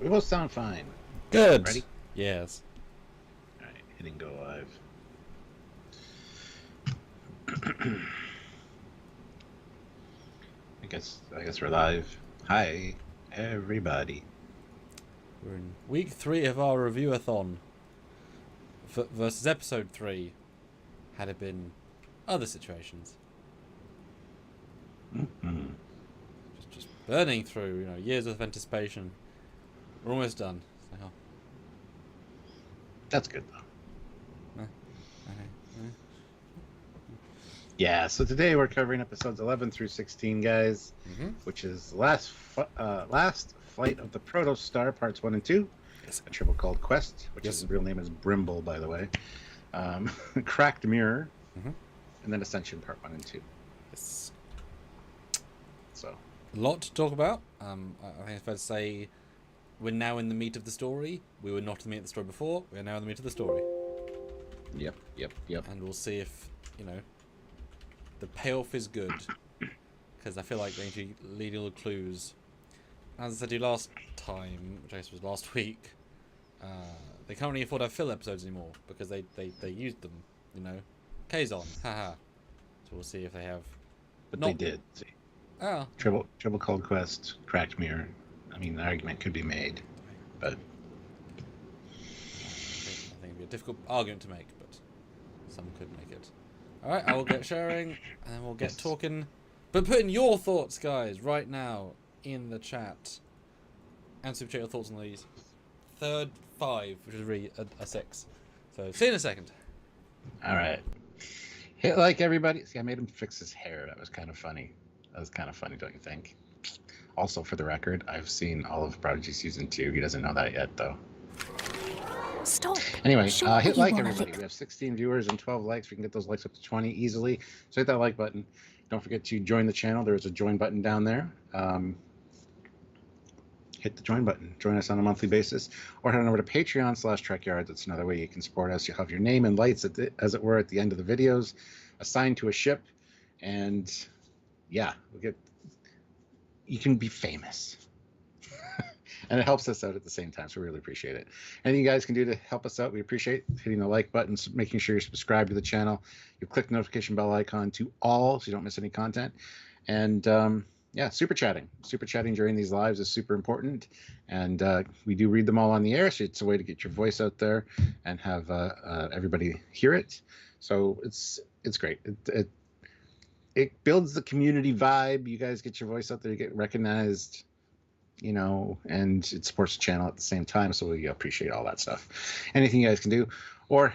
We both sound fine. Good. Ready? Yes. All right, hitting go live. I guess we're live. Hi, everybody. We're in week 3 of our review-a-thon versus episode 3. Had it been other situations. Mm-hmm. Just burning through, years of anticipation. We're almost done. So, That's good though. okay. Yeah, so today we're covering episodes 11 through 16, guys, which is last flight of the Proto-star, parts 1 and 2. Yes. A Tribble Called Quest, which his real name is Brimble, by the way. Cracked Mirror, and then Ascension Part 1 and 2. Yes. So a lot to talk about. I think it's fair to say we're now in the meat of the story. We were not in the meat of the story before. We're now in the meat of the story. Yep. And we'll see if, the payoff is good. Because I feel like they need to lead all the clues. As I said to you last time, which I guess was last week, they can't really afford to have fill episodes anymore because they used them, Kazon, haha. So we'll see if they have. But they did. See. Oh. Tribble Called Quest, Cracked Mirror. I mean, the argument could be made, but I think it'd be a difficult argument to make, but some could make it. All right, I will get sharing, and then we'll get talking. But put in your thoughts, guys, right now in the chat, and super chat your thoughts on these. Third 5, which is really a 6. So see you in a second. All right. Hit like, everybody. See, I made him fix his hair. That was kind of funny. Don't you think? Also, for the record, I've seen all of Prodigy Season 2. He doesn't know that yet, though. Stop. Anyway, hit like, everybody. We have 16 viewers and 12 likes. We can get those likes up to 20 easily. So hit that like button. Don't forget to join the channel. There is a join button down there. Hit the join button. Join us on a monthly basis. Or head on over to Patreon/Trekyards. That's another way you can support us. You'll have your name and lights, as it were, at the end of the videos, assigned to a ship. And yeah, you can be famous. And it helps us out at the same time, so we really appreciate it. Anything you guys can do to help us out, we appreciate hitting the like button, making sure you're subscribed to the channel. You click the notification bell icon to all so you don't miss any content. And yeah, super chatting. Super chatting during these lives is super important. And we do read them all on the air, so it's a way to get your voice out there and have everybody hear it. So it's great. It builds the community vibe. You guys get your voice out there, you get recognized, and it supports the channel at the same time. So we appreciate all that stuff. Anything you guys can do, or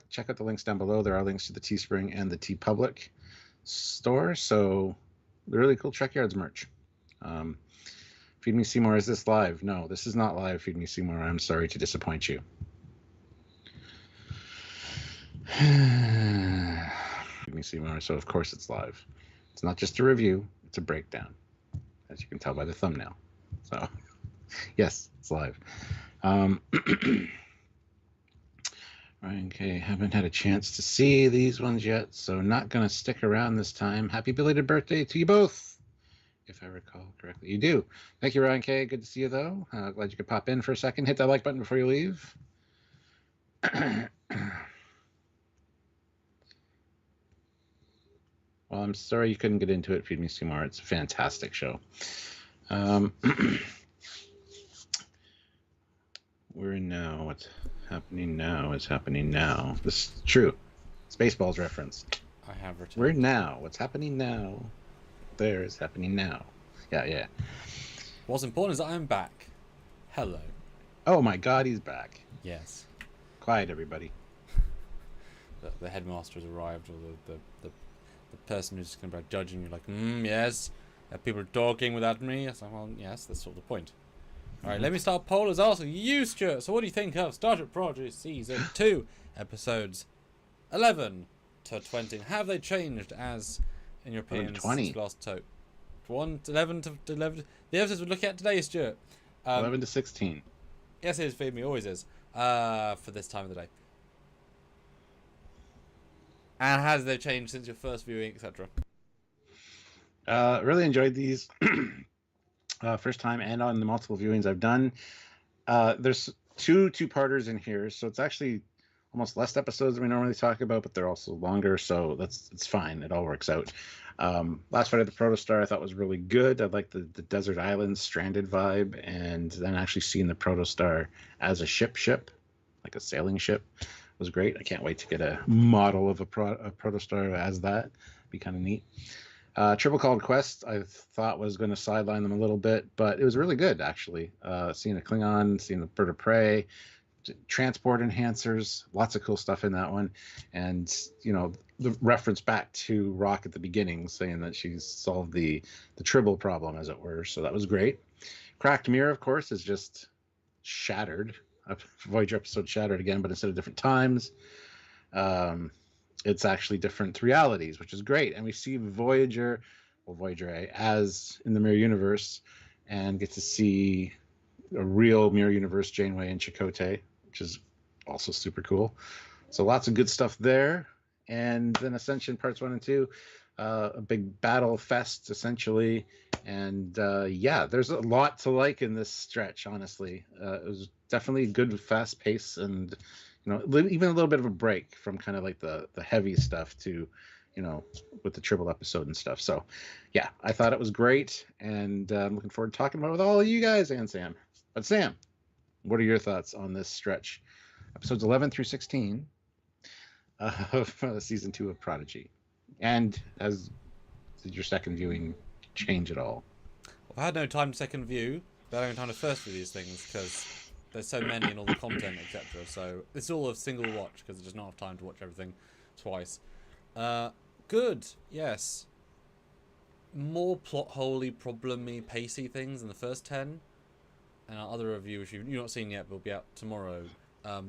check out the links down below. There are links to the Teespring and the TeePublic store. So the really cool Trekyards merch. Feed Me Seymour, is this live? No, this is not live. Feed Me Seymour, I'm sorry to disappoint you. Feed Me Seymour, so of course it's live. It's not just a review, it's a breakdown, as you can tell by the thumbnail. So yes, it's live. Ryan K, haven't had a chance to see these ones yet, so not gonna stick around this time. Happy belated birthday to you both, if I recall correctly. You do. Thank you, Ryan K. Good to see you, though. Glad you could pop in for a second. Hit that like button before you leave. Well, I'm sorry you couldn't get into it, Feed Me Seymour. It's a fantastic show. We're in now. What's happening now is happening now. This is true. Spaceballs reference. I have returned. We're now. What's happening now? There is happening now. Yeah. What's important is that I'm back. Hello. Oh my God, he's back. Yes. Quiet, everybody. The headmaster has arrived, or the person who's going to be judging you, like, yes, people are talking without me. So, well, yes, that's sort of the point. All right, let me start poll as also you, Stuart. So what do you think of Star Trek Prodigy Season 2, episodes 11 to 20? Have they changed, as, in your opinion, 20. since last tape? 11 to 11. The episodes we're looking at today, Stuart. 11 to 16. Yes, it is. Feed Me always is. For this time of the day. And has they changed since your first viewing, etc.? Really enjoyed these. First time and on the multiple viewings I've done. There's two-parters in here, so it's actually almost less episodes than we normally talk about, but they're also longer, so it's fine. It all works out. Last Fight of the Proto-star I thought was really good. I like the desert island stranded vibe, and then actually seeing the Proto-star as a ship, like a sailing ship, was great. I can't wait to get a model of a Proto-star as that. Be kind of neat. Tribble Called Quest I thought was going to sideline them a little bit, but it was really good, actually. Seeing a Klingon, seeing the bird of prey, transport enhancers, lots of cool stuff in that one. And, the reference back to Rock at the beginning, saying that she's solved the Tribble problem, as it were. So that was great. Cracked Mirror, of course, is just shattered. Voyager episode shattered again, but instead of different times, it's actually different realities, which is great. And we see Voyager A, as in the Mirror Universe, and get to see a real Mirror Universe Janeway and Chakotay, which is also super cool. So lots of good stuff there. And then Ascension Parts 1 and 2, a big battle fest, essentially. And there's a lot to like in this stretch, honestly. It was definitely a good, fast pace, and even a little bit of a break from kind of like the heavy stuff to, with the Tribble episode and stuff. So, yeah, I thought it was great, and I'm looking forward to talking about it with all of you guys and Sam. But Sam, what are your thoughts on this stretch? Episodes 11 through 16 of season 2 of Prodigy. And did your second viewing change at all? Well, I had no time to second view, but I had no time to first view these things because there's so many and all the content, etc. So it's all a single watch because there's just not enough time to watch everything twice. Good, yes. More plot holey, problemy, pacey things than the first 10. And our other review, which you've not seen yet, will be out tomorrow.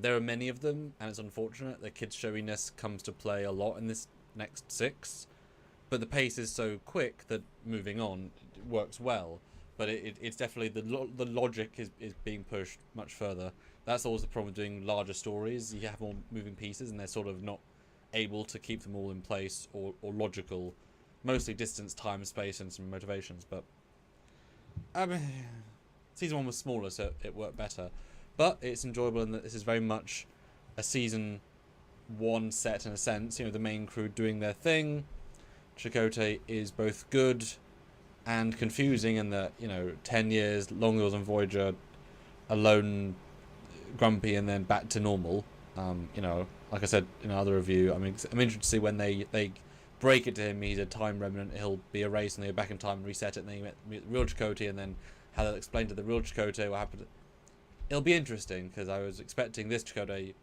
There are many of them, and it's unfortunate. The kids' showiness comes to play a lot in this next 6. But the pace is so quick that moving on works well. But it's definitely the logic is being pushed much further. That's always the problem with doing larger stories. You have more moving pieces, and they're sort of not able to keep them all in place or logical. Mostly distance, time, space, and some motivations. But season 1 was smaller, so it worked better. But it's enjoyable in that this is very much a season 1 set in a sense. The main crew doing their thing. Chakotay is both good and confusing in that, 10 years, longer than Voyager, alone, grumpy, and then back to normal. Like I said in another review, I'm interested to see when they break it to him, he's a time remnant, he'll be erased, and they go back in time and reset it, and then you meet the real Chakotay, and then how they'll explain to the real Chakotay what happened. It'll be interesting, because I was expecting this Chakotay,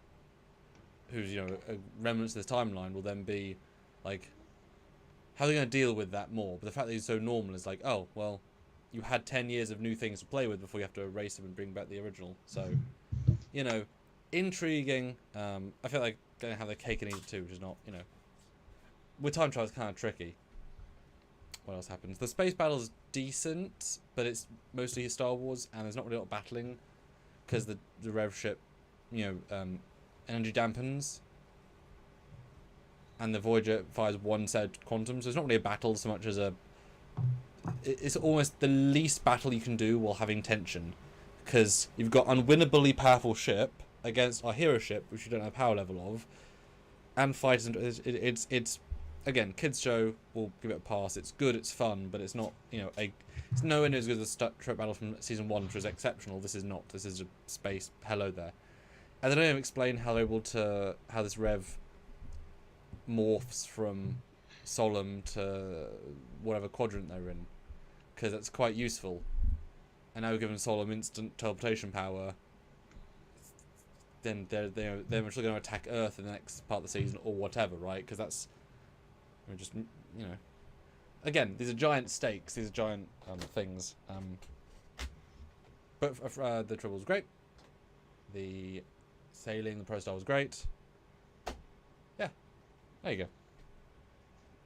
who's, a remnant of this timeline, will then be, like, how are they going to deal with that more? But the fact that he's so normal is like, oh, well, you had 10 years of new things to play with before you have to erase them and bring back the original. So, intriguing. I feel like going to have the cake and eat it too, which is not, with time trials kind of tricky. What else happens? The space battle is decent, but it's mostly Star Wars, and there's not really a lot of battling because the Rev ship, energy dampens, and the Voyager fires one set quantum, so it's not really a battle so much as it's almost the least battle you can do while having tension, because you've got unwinnably powerful ship against our hero ship, which you don't have power level of, and fighters. It's again, kids show, we'll give it a pass. It's good, it's fun, but it's not, it's nowhere near as good as the trip battle from season 1, which was exceptional. This is not. This is a space hello there, and they don't even explain how this Rev morphs from Solemn to whatever quadrant they're in, because that's quite useful. And now we're giving Solemn instant teleportation power, then they're actually going to attack Earth in the next part of the season or whatever, right? Because that's just, again, these are giant stakes, these are giant things. But the Tribble was great. The sailing, the Proto-star was great. Yeah, there you go.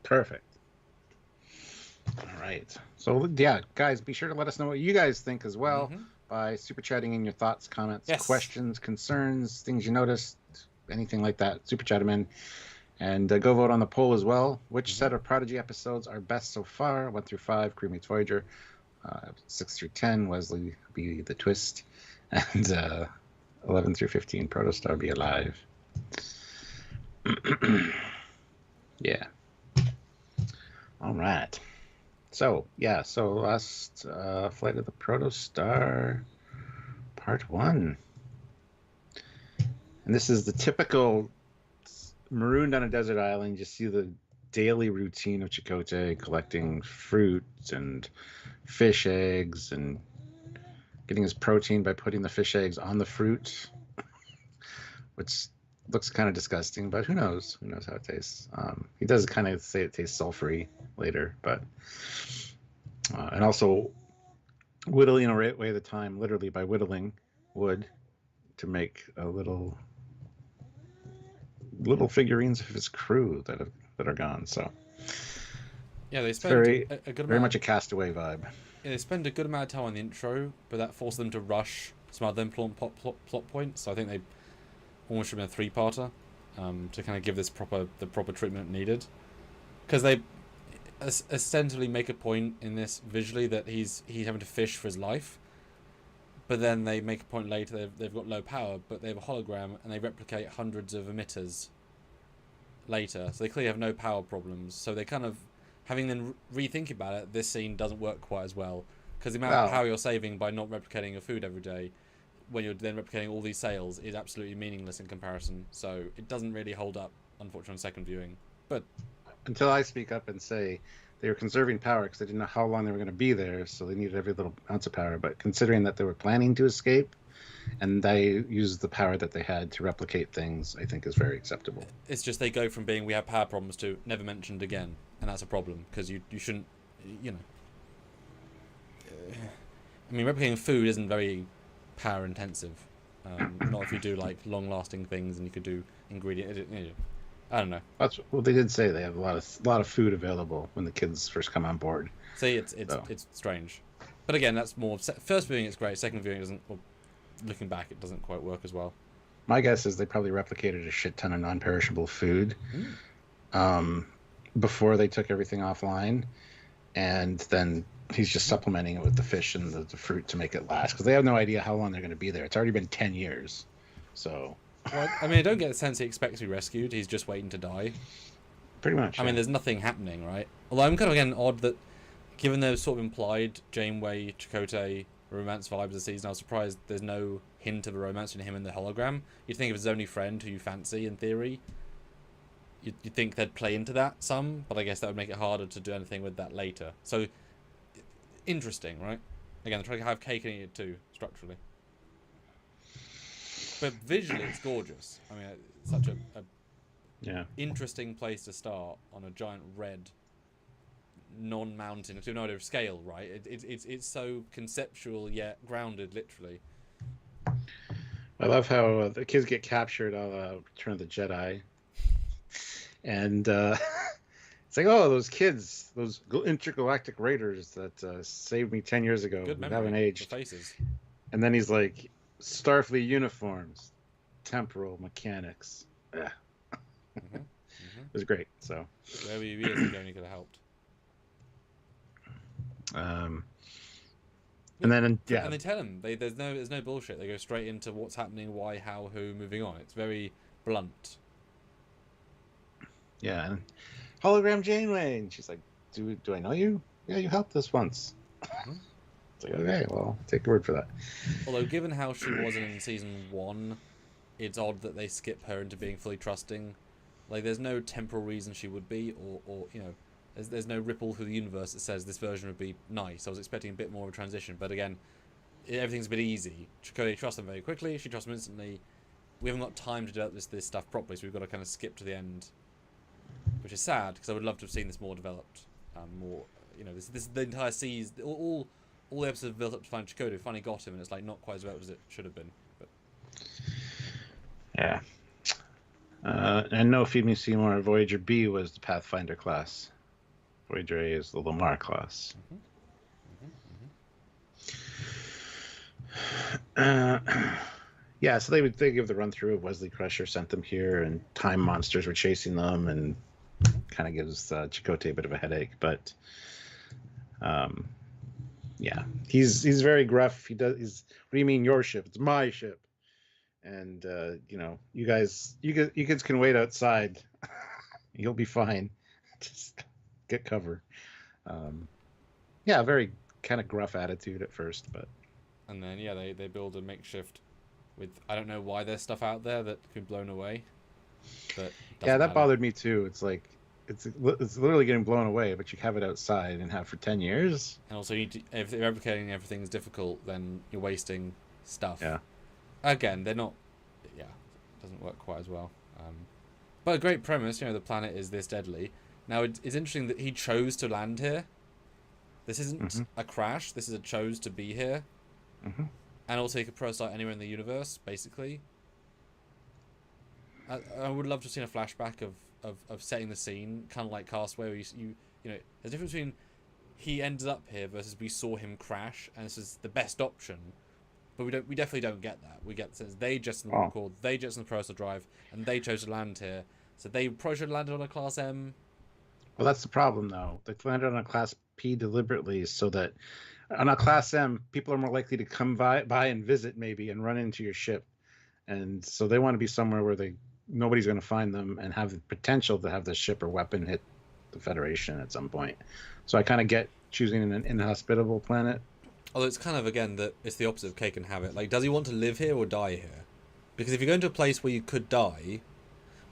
Perfect. All right. So, yeah, guys, be sure to let us know what you guys think as well by super chatting in your thoughts, comments, questions, concerns, things you noticed, anything like that. Super chat them in. And go vote on the poll as well. Which set of Prodigy episodes are best so far? 1 through 5, Crew meets Voyager. 6 through 10, Wesley be the twist. And 11 through 15, Proto-star be alive. Yeah. All right. So, yeah, so last Flight of the Proto-star, part 1. And this is the typical marooned on a desert island. You see the daily routine of Chakotay collecting fruit and fish eggs and getting his protein by putting the fish eggs on the fruit, which looks kind of disgusting, but who knows? Who knows how it tastes? He does kind of say it tastes sulfury later, but and also whittling away the time, literally by whittling wood to make a little figurines of his crew that are gone. So yeah, they spend very a good amount. Very much a Castaway vibe. Yeah, they spend a good amount of time on the intro, but that forces them to rush some other important plot points. So I think they almost should have been a 3-parter to kind of give this the proper treatment needed, because they ostensibly make a point in this visually that he's having to fish for his life, but then they make a point later they've got low power, but they have a hologram and they replicate hundreds of emitters later, so they clearly have no power problems. So they kind of, having then rethink about it, this scene doesn't work quite as well, because the amount of power you're saving by not replicating your food every day, when you're then replicating all these sales, is absolutely meaningless in comparison. So it doesn't really hold up, unfortunately, on second viewing. But until I speak up and say they were conserving power because they didn't know how long they were going to be there, so they needed every little ounce of power. But considering that they were planning to escape, and they used the power that they had to replicate things, I think is very acceptable. It's just they go from being we have power problems to never mentioned again, and that's a problem, because you shouldn't, you know. I mean, replicating food isn't very power intensive. Not if you do like long lasting things and you could do ingredient. I don't know. Well, they did say they have a lot of food available when the kids first come on board. See, it's strange, but again, that's more first viewing. It's great. Second viewing doesn't. Well, looking back, it doesn't quite work as well. My guess is they probably replicated a shit ton of non-perishable food before they took everything offline, and then he's just supplementing it with the fish and the fruit to make it last, because they have no idea how long they're going to be there. It's already been 10 years, so. Well, I mean, I don't get the sense he expects to be rescued. He's just waiting to die. Pretty much. I mean, there's nothing happening, right? Although I'm kind of getting odd that, given the sort of implied Janeway, Chakotay romance vibes of the season, I was surprised there's no hint of a romance between him and the hologram. You'd think of his only friend who you fancy, in theory, you'd think they'd play into that some, but I guess that would make it harder to do anything with that later. So, interesting, right? Again, they're trying to have cake and eat it too, structurally. But visually, it's gorgeous. I mean, it's such a interesting place to start on a giant red non-mountain. Because you have no idea of scale, right? It's so conceptual yet grounded, literally. I love how the kids get captured on Return of the Jedi, and it's like, oh, those kids, those intergalactic raiders that saved me 10 years ago, who haven't aged. The faces. And then he's like, Starfleet uniforms, temporal mechanics. Yeah. It was great. So where were you years ago and you could have helped? And then and they tell him there's no bullshit. They go straight into what's happening, why, how, who, moving on. It's very blunt. Yeah, and hologram Janeway, and she's like, "Do I know you? Yeah, you helped us once." It's like, okay, well, take your word for that. Although, given how she was in season 1, it's odd that they skip her into being fully trusting. Like, there's no temporal reason she would be, or you know, there's no ripple through the universe that says this version would be nice. I was expecting a bit more of a transition, but again, everything's a bit easy. Chakotay trusts them very quickly. She trusts them instantly. We haven't got time to develop this stuff properly, so we've got to kind of skip to the end, which is sad because I would love to have seen this more developed, more. You know, this the entire season, all the episodes built up to find Chakotay. Finally got him, and it's like not quite as developed as it should have been. But yeah, and no, Feed Me Seymour. Voyager B was the Pathfinder class. Voyager A is the Lamar class. Yeah, so they give the run through of Wesley Crusher sent them here, and time monsters were chasing them, and kind of gives Chakotay a bit of a headache. But Yeah, he's very gruff. What do you mean your ship? It's my ship. And you kids can wait outside. You'll be fine. Just get cover. Yeah, very kind of gruff attitude at first, but. And then they build a makeshift with, I don't know why there's stuff out there that could be blown away. But yeah, that bothered me too. It's like it's literally getting blown away, but you have it outside and have for 10 years. And also, if replicating everything is difficult, then you're wasting stuff. Yeah. Again, they're not. Yeah, it doesn't work quite as well. But a great premise. The planet is this deadly. Now it's interesting that he chose to land here. This isn't a crash. This is a chose to be here. Mm-hmm. And also, you could Proto-star anywhere in the universe, basically. I would love to have seen a flashback of setting the scene, kind of like Castaway, where you there's a difference between he ended up here versus we saw him crash, and this is the best option. But we definitely don't get that. We get the sense they jettisoned the record, they jettisoned the Proto drive, and they chose to land here. So they probably should have landed on a Class M. Well, that's the problem, though. They landed on a Class P deliberately so that on a Class M, people are more likely to come by and visit maybe and run into your ship. And so they want to be somewhere where nobody's going to find them and have the potential to have the ship or weapon hit the Federation at some point. So I kind of get choosing an inhospitable planet. Although it's kind of, again, that it's the opposite of cake and have it. Like, does he want to live here or die here? Because if you're going to a place where you could die,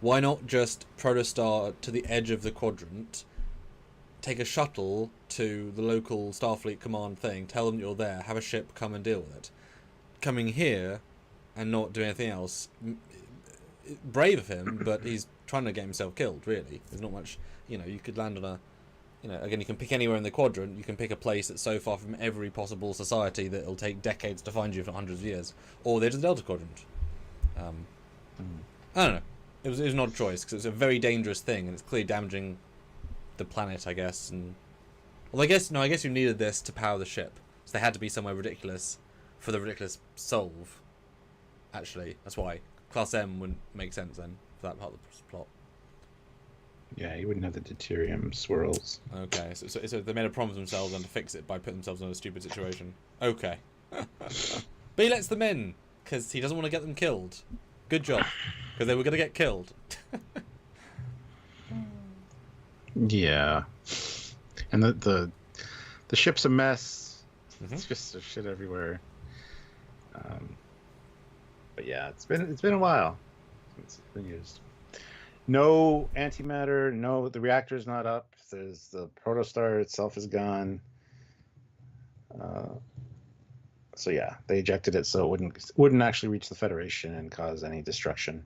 why not just Proto-star to the edge of the quadrant, take a shuttle to the local Starfleet command thing, tell them you're there, have a ship come and deal with it. Coming here and not do anything else, brave of him, but he's trying to get himself killed, really. There's not much, you could land on a, again, you can pick anywhere in the quadrant, you can pick a place that's so far from every possible society that it'll take decades to find you, if not hundreds of years. Or there's the Delta Quadrant. I don't know. It was an odd choice, because it's a very dangerous thing, and it's clearly damaging the planet, I guess. And well, I guess you needed this to power the ship, so they had to be somewhere ridiculous for the ridiculous solve. Actually, that's why Class M wouldn't make sense then for that part of the plot. Yeah, you wouldn't have the deuterium swirls. Okay, so they made a promise themselves and to fix it by putting themselves in a stupid situation. Okay, but he lets them in because he doesn't want to get them killed. Good job, because they were going to get killed. Yeah, and the ship's a mess. It's just there's shit everywhere. But yeah, it's been a while since it's been used. No antimatter. No, the reactor's not up. There's the Proto-star itself is gone. So yeah, they ejected it so it wouldn't actually reach the Federation and cause any destruction.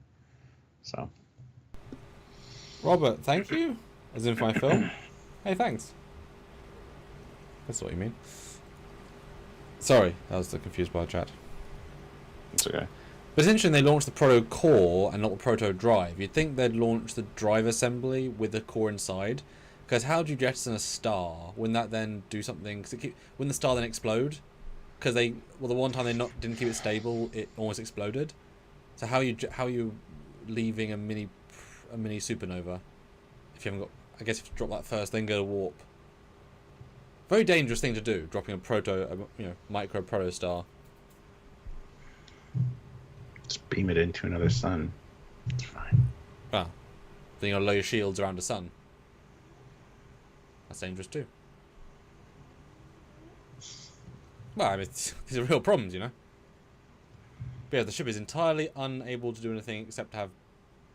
So, Robert, thank you. As in for my film. Hey, thanks. That's what you mean. Sorry, I was confused by the chat. it's okay. But it's interesting they launched the Proto core and not the Proto drive. You'd think they'd launch the drive assembly with the core inside. Because how do you jettison a star? Wouldn't that then do something? Wouldn't the star then explode? Because the one time they didn't keep it stable, it almost exploded. So how are you leaving a mini supernova if you haven't got? I guess you have to drop that first, then go to warp. Very dangerous thing to do, dropping a micro Proto-star. Just beam it into another sun. It's fine. Well, then you gotta lower your shields around a sun. That's dangerous too. Well, I mean, these are real problems, But yeah, the ship is entirely unable to do anything except have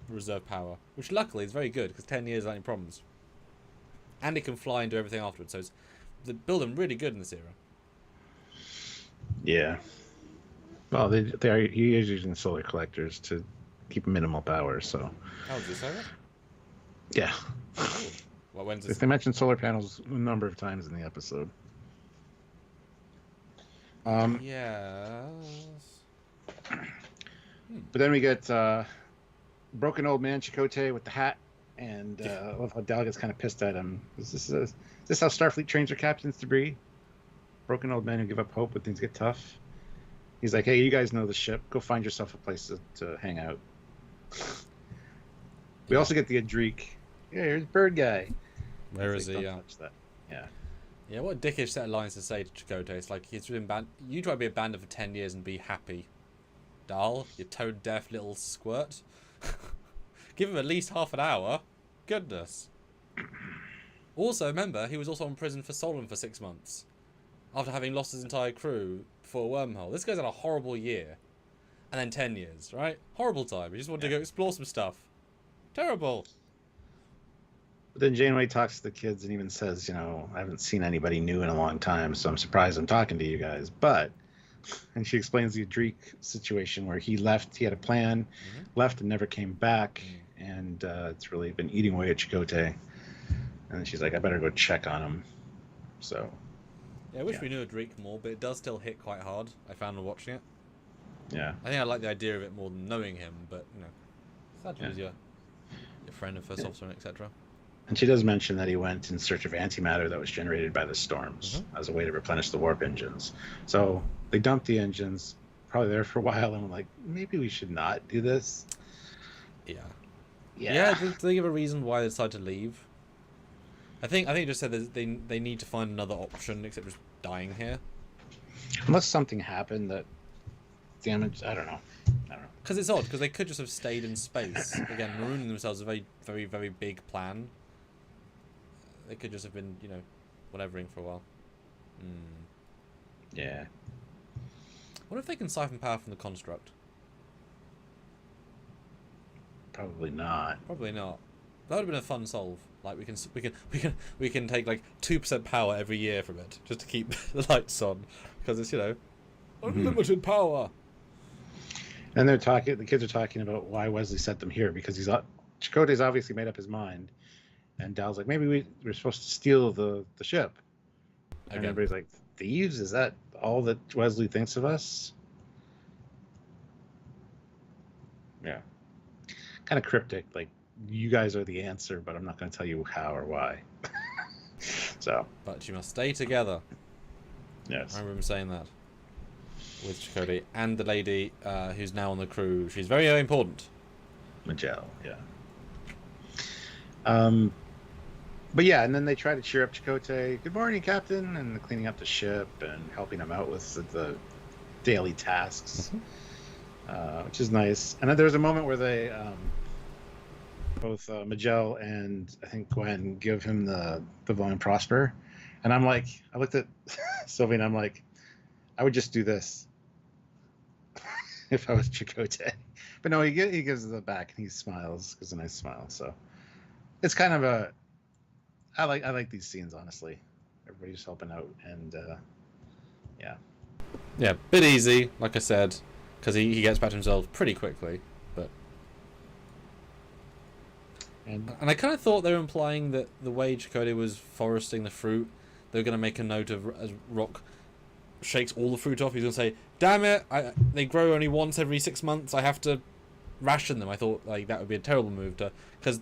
reserve power, which luckily is very good because 10 years without any problems. And it can fly and do everything afterwards, so they build them really good in this era. Yeah. Well, they are using solar collectors to keep minimal power, so. Oh, did you say that? Yeah. Oh. Well, when's this? They mentioned solar panels a number of times in the episode. Yes. But then we get broken old man Chakotay with the hat, and I love how Dal gets kind of pissed at him. Is this how Starfleet trains their captains to be? Broken old men who give up hope when things get tough. He's like, hey, you guys know the ship. Go find yourself a place to hang out. We also get the Adreek. Yeah, here's Bird Guy. Where is he? Don't Yeah. touch that. Yeah. Yeah, what a dickish set of lines to say to Chakotay. It's like, you try to be abandoned for 10 years and be happy. Dull, you tone-deaf little squirt. Give him at least half an hour. Goodness. Also, remember, he was also in prison for Solon for 6 months. After having lost his entire crew for a wormhole. This guy's had a horrible year. And then 10 years, right? Horrible time. He just wanted to go explore some stuff. Terrible. But then Janeway talks to the kids and even says, I haven't seen anybody new in a long time, so I'm surprised I'm talking to you guys. But, and she explains the Adric situation where he left, he had a plan, left and never came back, and it's really been eating away at Chakotay. And she's like, I better go check on him. So. Yeah, I wish we knew Adric more, but it does still hit quite hard, I found while watching it. Yeah. I think I like the idea of it more than knowing him, but, sad to lose your friend and first officer, etc. And she does mention that he went in search of antimatter that was generated by the storms as a way to replenish the warp engines. So they dumped the engines, probably there for a while, and I'm like, maybe we should not do this. Yeah, do they give a reason why they decided to leave? I think it just said that they need to find another option except just dying here. Unless something happened that damaged, I don't know. Because it's odd, because they could just have stayed in space. Again, marooning themselves is a very, very, very big plan. They could just have been, whatevering for a while. Yeah. What if they can siphon power from the construct? Probably not. Probably not. That would have been a fun solve. Like we can take like 2% power every year from it just to keep the lights on, because it's unlimited power. And the kids are talking about why Wesley sent them here, because Chakotay's obviously made up his mind, and Dal's like, maybe we're supposed to steal the ship. And everybody's like, thieves? Is that all that Wesley thinks of us? Yeah. Kind of cryptic, like, you guys are the answer, but I'm not going to tell you how or why. So. But you must stay together. Yes. I remember him saying that. With Chakotay and the lady who's now on the crew. She's very, very important. Majel, yeah. But yeah, and then they try to cheer up Chakotay. Good morning, Captain, and cleaning up the ship and helping him out with the daily tasks, which is nice. And then there's a moment where they, both Majel and I think Gwen, give him the volume Prosper, and I'm like, I looked at Sylvie and I'm like, I would just do this if I was Chakotay. But no, he gives it back and he smiles, gives a nice smile. So it's kind of I like these scenes, honestly. Everybody's helping out, and yeah, bit easy, like I said, because he gets back to himself pretty quickly. But and I kind of thought they were implying that the way Chakotay was foresting the fruit, they were going to make a note of as Rock shakes all the fruit off. He's going to say, "Damn it! They grow only once every 6 months. I have to ration them." I thought that would be a terrible move because.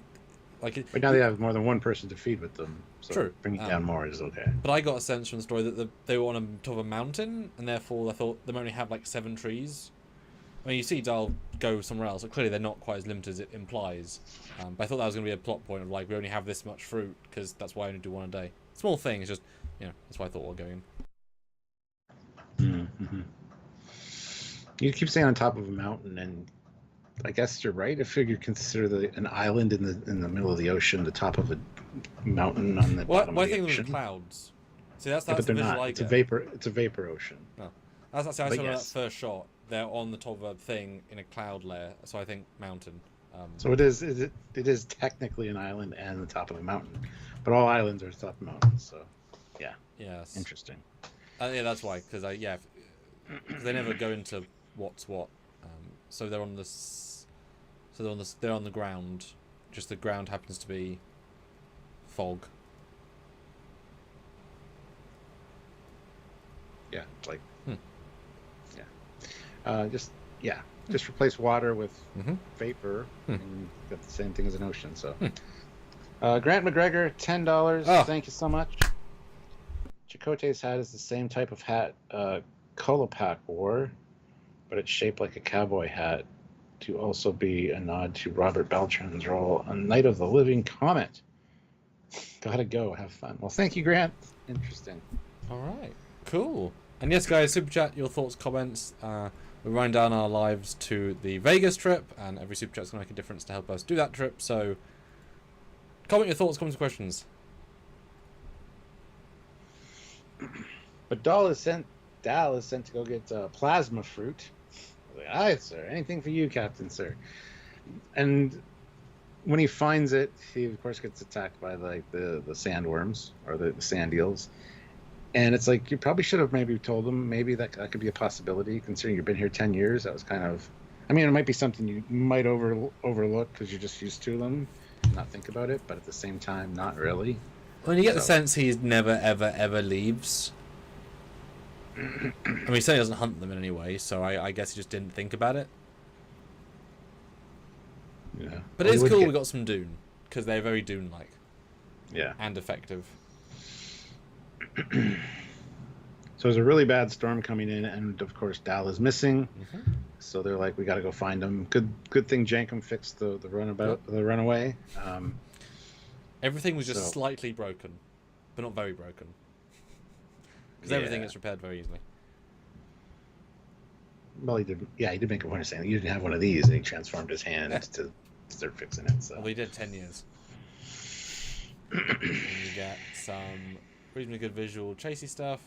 But now they have more than one person to feed with them, so true. Bringing down more is okay. But I got a sense from the story that they were on top of a mountain, and therefore I thought they only have 7 trees. I mean, you see Dahl go somewhere else, so clearly they're not quite as limited as it implies. But I thought that was going to be a plot point of we only have this much fruit, because that's why I only do one a day. Small thing, it's just, that's why I thought we were going in. Mm-hmm. You keep saying on top of a mountain, and I guess you're right. I figure consider an island in the middle of the ocean, the top of a mountain on the bottom of the ocean. I think clouds. See, that's but the they're visual not. I It's get. a vapor ocean. No. That's how I saw that first shot. They're on the top of a thing in a cloud layer, so I think mountain. So it is technically an island and the top of a mountain, but all islands are top of mountains. So, yeah. Yes. Interesting. Yeah, that's why. Because they never go into what's what. So they're on this. So they're on the ground. Just the ground happens to be fog. Yeah, just replace water with vapor, and you got the same thing as an ocean. So, Grant McGregor, $10. Oh. Thank you so much. Chakotay's hat is the same type of hat Kolopak wore, but it's shaped like a cowboy hat, to also be a nod to Robert Beltran's role on Night of the Living Comet. Gotta go. Have fun. Well, thank you, Grant. Interesting. All right, cool. And yes, guys, super chat your thoughts, comments. We're running down our lives to the Vegas trip, and every super chat's gonna make a difference to help us do that trip. So, comment your thoughts, comments, questions. But Dal is sent to go get plasma fruit. Like, aye, sir. Anything for you, Captain, sir. And when he finds it, he of course gets attacked by like the sandworms or the sand eels. And it's like, you probably should have maybe told him maybe that could be a possibility, considering you've been here 10 years. That was kind of, I mean, it might be something you might overlook because you're just used to them, not think about it, but at the same time, not really. Well, you get the sense he never, ever, ever leaves. I mean, he certainly doesn't hunt them in any way, so I guess he just didn't think about it. Yeah. But it's cool we got some Dune, because they're very Dune-like. Yeah. And effective. So there's a really bad storm coming in, and of course Dal is missing. Mm-hmm. So they're like, we got to go find him. Good thing Jankum fixed the runaway. Everything was just slightly broken, but not very broken, because everything gets repaired very easily. Well, he did. Yeah, he did make a point of saying you didn't have one of these, and he transformed his hand to start fixing it. So well, he did 10 years. And you get some reasonably good visual chasey stuff.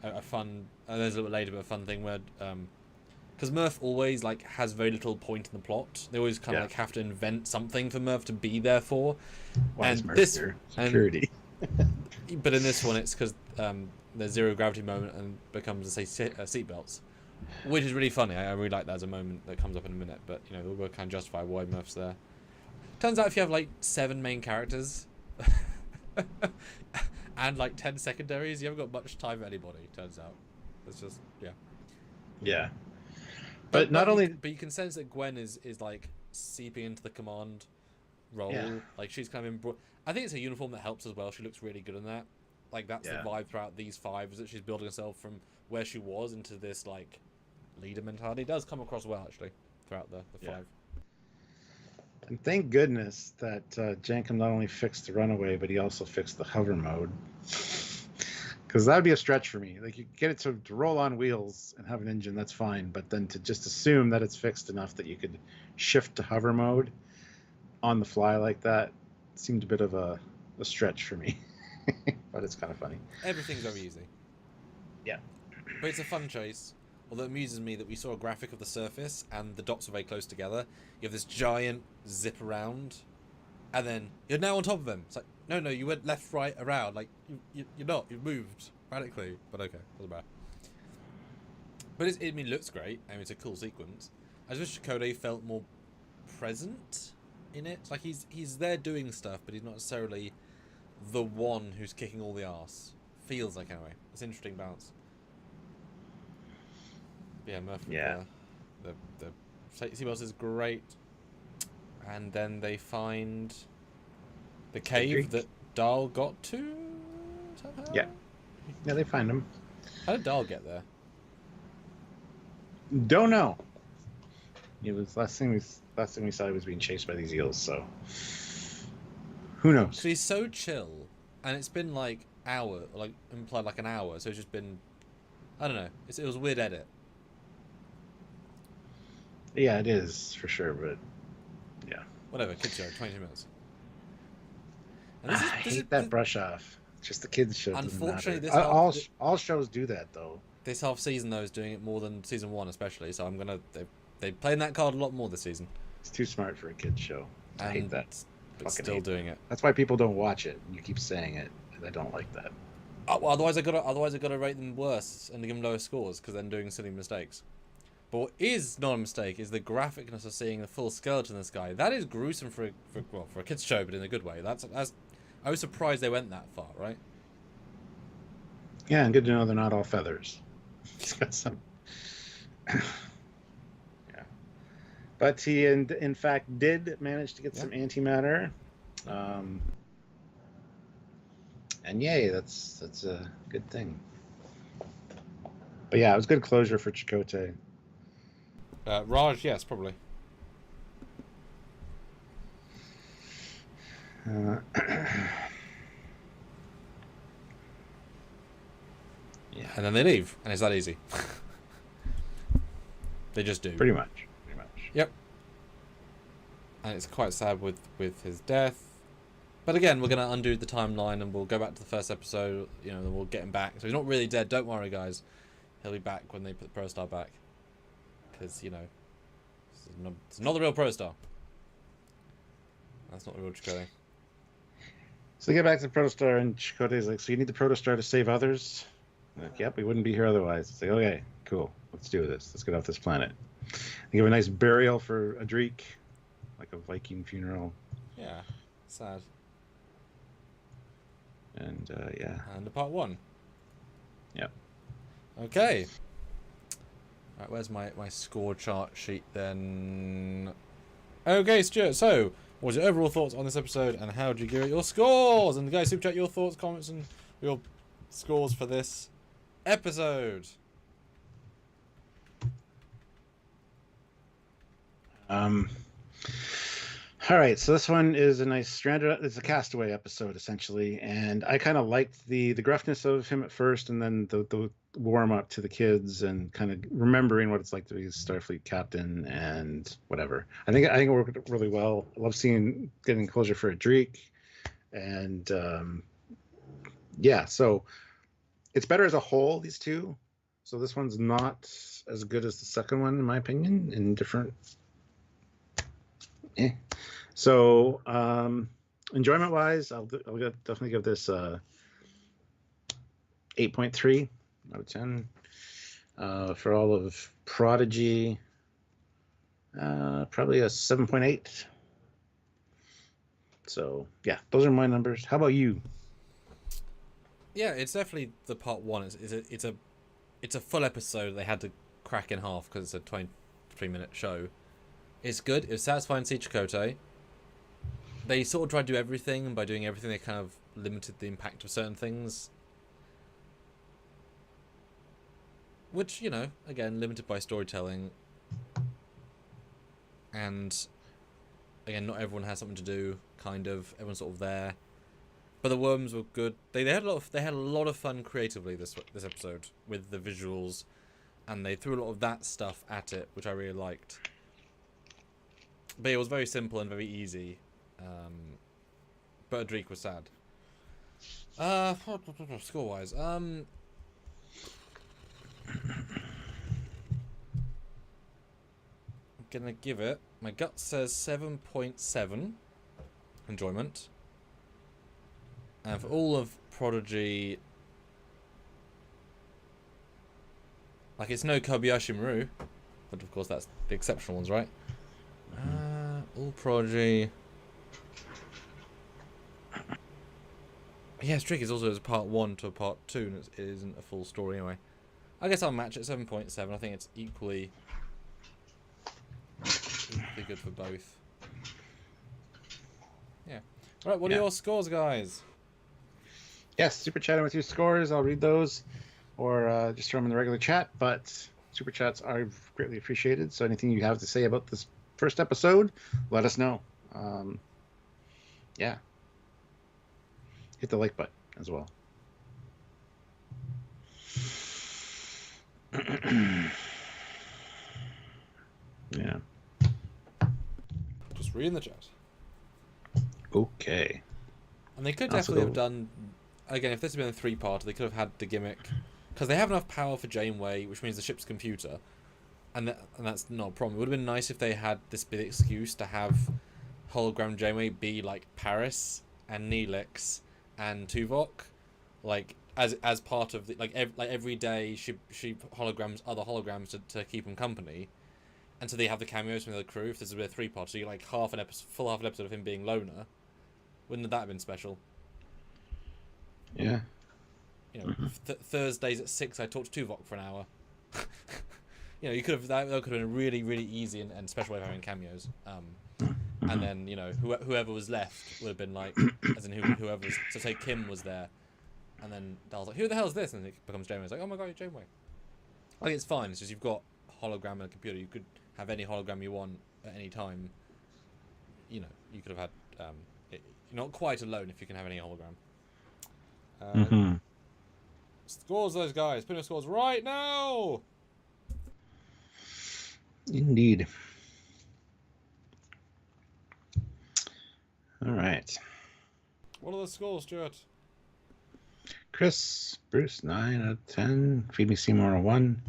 A fun. There's a little bit later, but a fun thing where, because Murph always like has very little point in the plot. They always kind of like have to invent something for Murph to be there for. Why and is Murph this here? Security. But in this one, it's because there's zero gravity moment and becomes seatbelts, which is really funny. I really like that as a moment that comes up in a minute. But you know, we'll kind of justify why Murph's there. Turns out if you have like 7 main characters and like 10 secondaries, you haven't got much time for anybody. Turns out, it's just yeah. But not only, but you can sense that Gwen is like seeping into the command role. Yeah. Like she's kind of I think it's a uniform that helps as well. She looks really good in that. Like that's the vibe throughout these 5, is that she's building herself from where she was into this like leader mentality. It does come across well actually throughout the 5. And thank goodness that Jankum not only fixed the runaway, but he also fixed the hover mode. Because that would be a stretch for me. Like, you get it to roll on wheels and have an engine, that's fine. But then to just assume that it's fixed enough that you could shift to hover mode on the fly like that seemed a bit of a stretch for me. But it's kind of funny. Everything's very easy. Yeah. But it's a fun chase. Although it amuses me that we saw a graphic of the surface and the dots are very close together. You have this giant zip around, and then you're now on top of him. It's like, no, you went left, right, around. Like, you're not. You've moved radically. But okay, doesn't matter. But it looks great. I mean, it's a cool sequence. I just wish Chakotay felt more present in it. Like, he's there doing stuff, but he's not necessarily the one who's kicking all the arse. Feels like, anyway. It's an interesting balance. Yeah, Murphy. Yeah. The seatbelt is great, and then they find the cave that Dal got to somehow. Yeah, they find him. How did Dal get there? Don't know. It was last thing we saw. He was being chased by these eels. So who knows? So he's so chill, and it's been like implied like an hour. So it's just been, I don't know. It was a weird edit. Yeah, it is for sure, but yeah. Whatever, kids show, 22 minutes. And I hate that brush off. Just the kids show. Unfortunately, all shows do that though. This half season though is doing it more than season 1, especially. So they're playing that card a lot more this season. It's too smart for a kids show. I hate that. But still doing it. That's why people don't watch it. You keep saying it, and I don't like that. Well, otherwise I gotta rate them worse and give them lower scores because they're doing silly mistakes. But what is not a mistake is the graphicness of seeing the full skeleton of this guy. That is gruesome for a kids show, but in a good way. That's I was surprised they went that far, right? Yeah, and good to know they're not all feathers. He's got some. Yeah, but he in fact did manage to get some antimatter, and yay, that's a good thing. But yeah, it was good closure for Chakotay. Raj, yes, probably. Yeah. And then they leave, and it's that easy. They just do. Pretty much. Yep. And it's quite sad with his death. But again, we're going to undo the timeline, and we'll go back to the first episode, you know, and we'll get him back. So he's not really dead, don't worry, guys. He'll be back when they put the Proto-star back. Because, you know, it's not the real Proto-star. That's not the real Chakotay. So they get back to the Proto-star, and Chakotay's like, so you need the Proto-star to save others? I'm like, yep, we wouldn't be here otherwise. It's like, okay, cool. Let's do this. Let's get off this planet. They give a nice burial for Adrik, like a Viking funeral. Yeah, sad. And, yeah. And the part 1. Yep. Okay. Right, where's my score chart sheet then? Okay, Stuart, so what was your overall thoughts on this episode, and how did you give it your scores? And guys, super chat your thoughts, comments, and your scores for this episode. All right, so this one is a nice stranded. It's a castaway episode essentially, and I kind of liked the gruffness of him at first, and then the warm up to the kids, and kind of remembering what it's like to be a Starfleet captain and whatever. I think it worked really well. I love getting closure for Adrik, and yeah, so it's better as a whole, these two. So this one's not as good as the second one, in my opinion, in different. So enjoyment wise, I'll definitely give this 8.3 out of 10. For all of Prodigy, probably a 7.8. So yeah, those are my numbers. How about you? Yeah, it's definitely the part 1. It's a full episode. They had to crack in half because it's a 23-minute show. It's good. It's satisfying to see Chakotay. They sort of tried to do everything, and by doing everything, they kind of limited the impact of certain things. Which, you know, again, limited by storytelling. And, again, not everyone has something to do, kind of. Everyone's sort of there. But the worms were good. They had a lot of fun creatively this episode with the visuals, and they threw a lot of that stuff at it, which I really liked. But it was very simple and very easy. But Adrik was sad. Score-wise, I'm gonna give it. My gut says 7.7 enjoyment, and for all of Prodigy, like, it's no Kobayashi Maru, but of course that's the exceptional ones, right? All Prodigy. Yeah, it's tricky. It's also as a part 1 to a part 2, and it isn't a full story anyway. I guess I'll match it 7.7. I think it's equally good for both. Yeah. All right. What are your scores, guys? Yes, super chatting with your scores. I'll read those, or just throw them in the regular chat. But super chats are greatly appreciated. So anything you have to say about this first episode, let us know. Yeah. Hit the like button as well. Yeah. Just reading the chat. Okay. And they could definitely have done, again, if this had been a 3-part, they could have had the gimmick, because they have enough power for Janeway, which means the ship's computer, and that's not a problem. It would have been nice if they had this big excuse to have hologram Janeway be like Paris and Neelix and Tuvok, like as part of the like every day she holograms other holograms to keep them company, and so they have the cameos from the other crew. If this is a 3-part, so you like full half an episode of him being loner. Wouldn't that have been special? Yeah. You know, Thursdays at 6, I talked to Tuvok for an hour. You know, you could have that could have been a really, really easy and special way of having cameos. And then, you know, whoever was left would have been like, as in whoever was. So say Kim was there, and then Dal's like, "Who the hell is this?" And it becomes Janeway. It's like, "Oh my god, you're Janeway." I think it's fine. It's just you've got a hologram and a computer. You could have any hologram you want at any time. You know, you could have had. You're not quite alone if you can have any hologram. Scores those guys. Put in scores right now. Indeed. All right. What are the scores, Stuart? Chris, Bruce, 9 out of 10. Phoebe Seymour, a 1,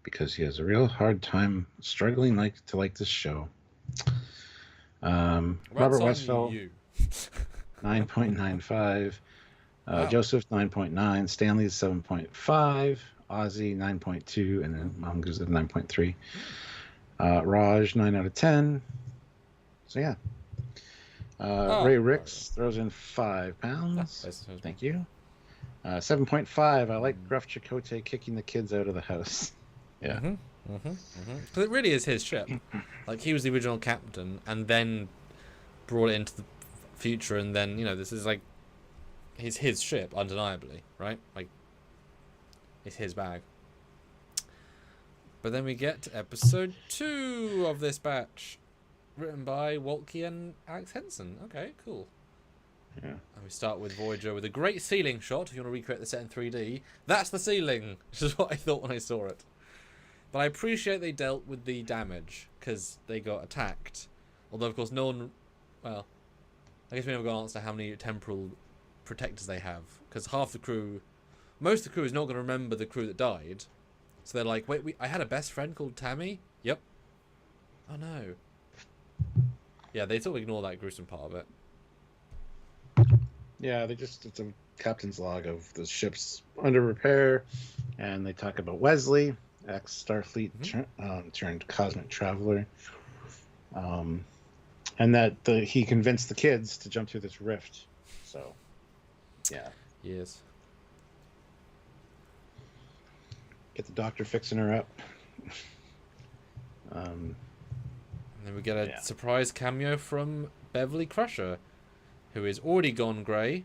because he has a real hard time struggling to like this show. Robert Westphal, you. 9.95. Wow. Joseph, 9.9. Stanley, 7.5. Ozzy, 9.2. And then Mongoose at 9.3. Raj, 9 out of 10. So, yeah. Ray Ricks throws in 5 pounds. Thank you. 7.5. I like gruff Chakotay kicking the kids out of the house. Yeah. Because it really is his ship. Like, he was the original captain and then brought it into the future, and then, you know, this is like his ship, undeniably, right? Like, it's his bag. But then we get to episode 2 of this batch, written by Waltke and Alex Henson. Okay, cool. Yeah. And we start with Voyager with a great ceiling shot. If you want to recreate the set in 3D, that's the ceiling, which is what I thought when I saw it. But I appreciate they dealt with the damage, because they got attacked. Although, of course, no one... Well, I guess we never got an answer to how many temporal protectors they have. Because half the crew... Most of the crew is not going to remember the crew that died. So they're like, wait, I had a best friend called Tammy? Yep. Oh, no. Yeah, they sort of ignore that gruesome part of it. Yeah, it's a captain's log of the ship's under repair, and they talk about Wesley, ex-Starfleet turned cosmic traveler, and that he convinced the kids to jump through this rift. So, yeah. Yes. Get the doctor fixing her up. And then we get a surprise cameo from Beverly Crusher, who is already gone grey.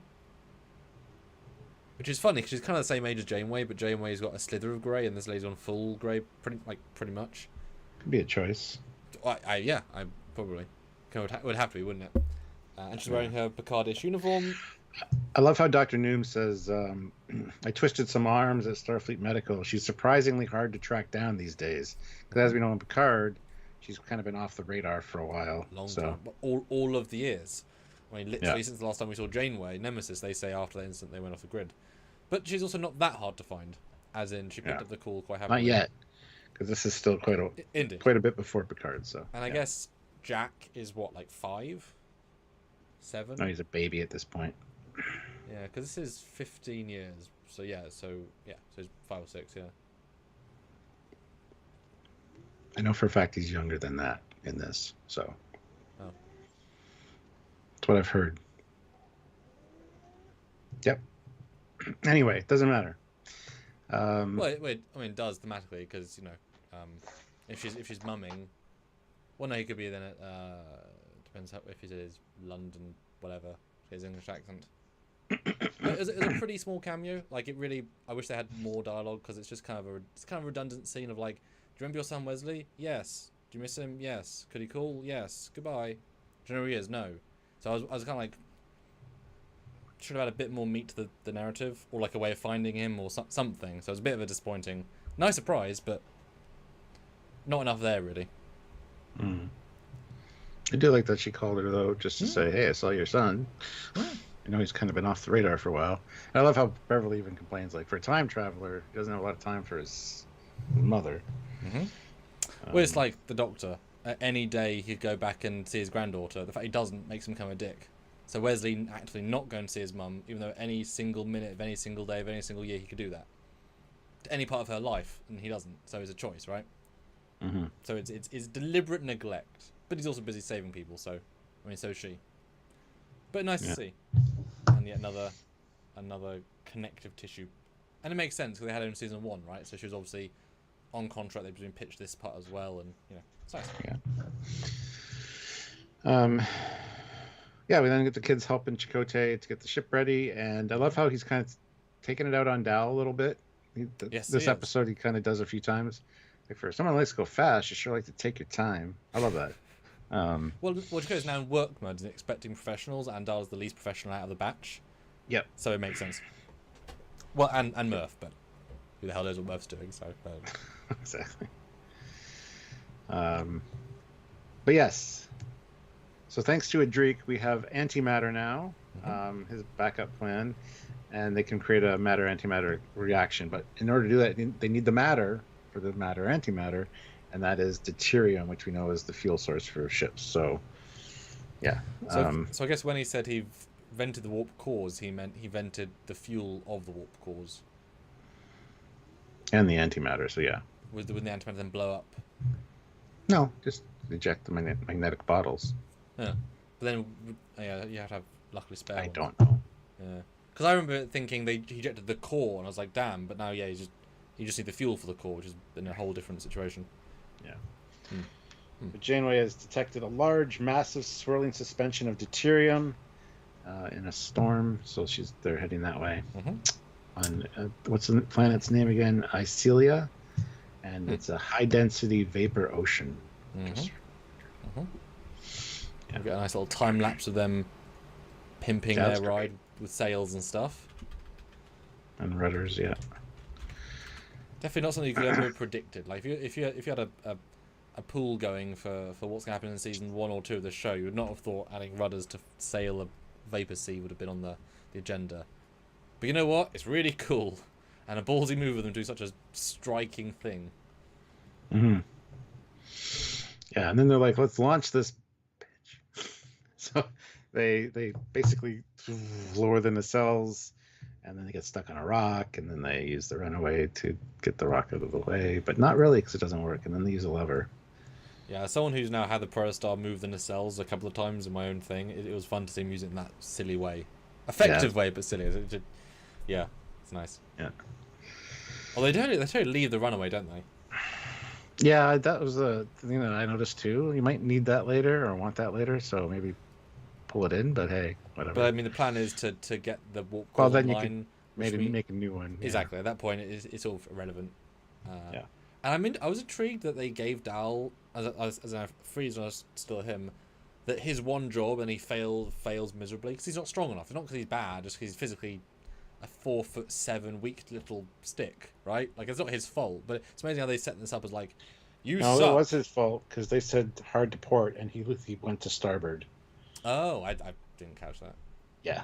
Which is funny, because she's kind of the same age as Janeway, but Janeway's got a slither of grey, and this lady's on full grey, pretty much. Could be a choice. I probably. It would have to be, wouldn't it? And she's wearing her Picardish uniform. I love how Dr. Noom says, I twisted some arms at Starfleet Medical. She's surprisingly hard to track down these days. Because as we know in Picard, she's kind of been off the radar for a while. Long time. But all of the years. I mean, literally since the last time we saw Janeway, Nemesis, they say after that incident they went off the grid. But she's also not that hard to find. As in, she picked up the call quite happily. Not yet. Because this is still quite a bit before Picard. So. And I guess Jack is what, like 5? 7? No, he's a baby at this point. Yeah, because this is 15 years. So so he's 5 or 6, yeah. I know for a fact he's younger than that in this, so. Oh. That's what I've heard. Yep. Anyway, it doesn't matter. Well, it does thematically, because, you know, if she's mumming, well, no, he could be then at, depends if he is London, whatever, his English accent. It was a pretty small cameo. Like, it really, I wish they had more dialogue, because it's just kind of a redundant scene of like, do you remember your son Wesley? Yes. Do you miss him? Yes. Could he call? Yes. Goodbye. Do you know who he is? No. So I was kind of like, should have had a bit more meat to the narrative, or like a way of finding him, or something. So it was a bit of a disappointing. Nice surprise, but not enough there, really. Mm. I do like that she called her, though, just to say, hey, I saw your son. I know he's kind of been off the radar for a while. And I love how Beverly even complains, like, for a time traveler, he doesn't have a lot of time for his mother. Well, it's like the Doctor. Any day he'd go back and see his granddaughter. The fact he doesn't makes him become a dick. So Wesley actually not going to see his mum, even though any single minute of any single day of any single year he could do that. To any part of her life, and he doesn't. So it's a choice, right? Mm-hmm. So it's deliberate neglect. But he's also busy saving people, so... I mean, so is she. But nice to see. And yet another connective tissue. And it makes sense, because they had her in season 1, right? So she was obviously on contract. They've been pitched this part as well, and, you know, it's nice. Yeah. Yeah, we then get the kids helping Chakotay to get the ship ready, and I love how he's kind of taking it out on Dal a little bit. This episode he kind of does a few times. Like, for someone who likes to go fast, you sure like to take your time. I love that. Well, Chakotay's now in work mode and expecting professionals, and Dal's the least professional out of the batch. Yep. So it makes sense. Well, and Murph, but who the hell knows what Murph's doing? So Exactly. But yes. So thanks to Adric, we have antimatter now. His backup plan, and they can create a matter-antimatter reaction. But in order to do that, they need the matter for the matter-antimatter, and that is deuterium, which we know is the fuel source for ships. So, yeah. So I guess when he said he vented the warp cores, he meant he vented the fuel of the warp cores. And the antimatter, so yeah. Would the antimatter then blow up? No, just eject the magnetic bottles. Yeah. But then, you have to have luckily spare I ones. don't know. Yeah. Because I remember thinking he ejected the core, and I was like, damn, but now, you just need the fuel for the core, which is in a whole different situation. Yeah. But Janeway has detected a large, massive, swirling suspension of deuterium in a storm, so they're heading that way. On what's the planet's name again? Icelia, and it's a high-density vapor ocean. Yeah. We've got a nice little time lapse of them pimping their ride with sails and stuff. And rudders, yeah. Definitely not something you could ever have predicted. Like if you had a pool going for what's going to happen in season 1 or 2 of the show, you would not have thought adding rudders to sail a vapor sea would have been on the agenda. But you know what? It's really cool, and a ballsy move of them do such a striking thing. Yeah, and then they're like, "Let's launch this bitch." So they basically lower the nacelles, and then they get stuck on a rock, and then they use the runaway to get the rock out of the way, but not really because it doesn't work. And then they use a lever. Yeah, as someone who's now had the Proto-star move the nacelles a couple of times in my own thing, it was fun to see him use it in that silly way, effective way, but silly. Yeah, it's nice. Yeah. Well, they totally leave the runaway, don't they? Yeah, that was the thing that I noticed too. You might need that later or want that later, so maybe pull it in. But hey, whatever. But I mean, the plan is to get the warp core well, then online. You can make a new one. Yeah. Exactly. At that point, it's all irrelevant. Yeah. And I was intrigued that they gave Dal, as I freeze on still him, that his one job and he fails miserably because he's not strong enough. Not because he's bad, just because he's physically a 4'7" weak little stick, right? Like, it's not his fault, but it's amazing how they set this up as like, No, suck. it was his fault because they said hard to port, and he went to starboard. Oh, I didn't catch that. Yeah.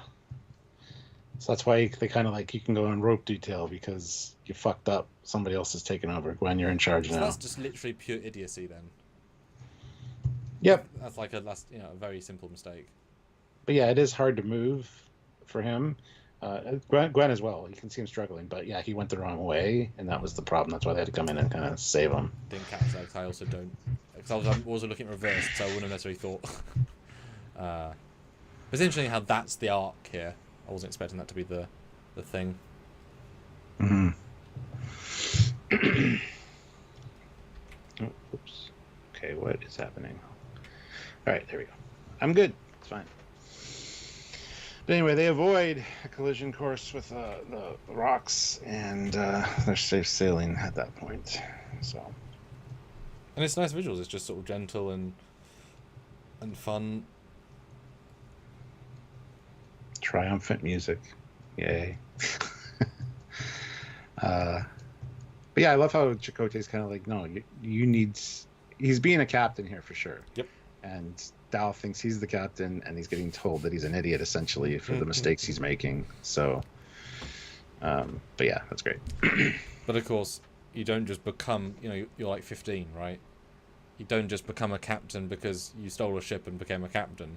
So that's why they kind of like, you can go on rope detail because you fucked up. Somebody else is taking over. Gwen, you're in charge now. That's just literally pure idiocy then. Yep. That's a very simple mistake. But yeah, it is hard to move for him. Gwen as well. You can see him struggling, but yeah, he went the wrong way, and that was the problem. That's why they had to come in and kind of save him. Didn't catch that. I also don't. Because I was also looking at reverse, so I wouldn't have necessarily thought. It's interesting how that's the arc here. I wasn't expecting that to be the thing. Oh, oops. Okay, what is happening? All right, there we go. I'm good. It's fine. But anyway, they avoid a collision course with the rocks, and they're safe sailing at that point. So. And it's nice visuals. It's just sort of gentle and fun. Triumphant music. Yay. But yeah, I love how Chakotay's kind of like, no, you need... He's being a captain here for sure. Yep. And Dal thinks he's the captain, and he's getting told that he's an idiot, essentially, for the mistakes he's making. So, but yeah, that's great. But of course, you don't just become, you're like 15, right? You don't just become a captain because you stole a ship and became a captain.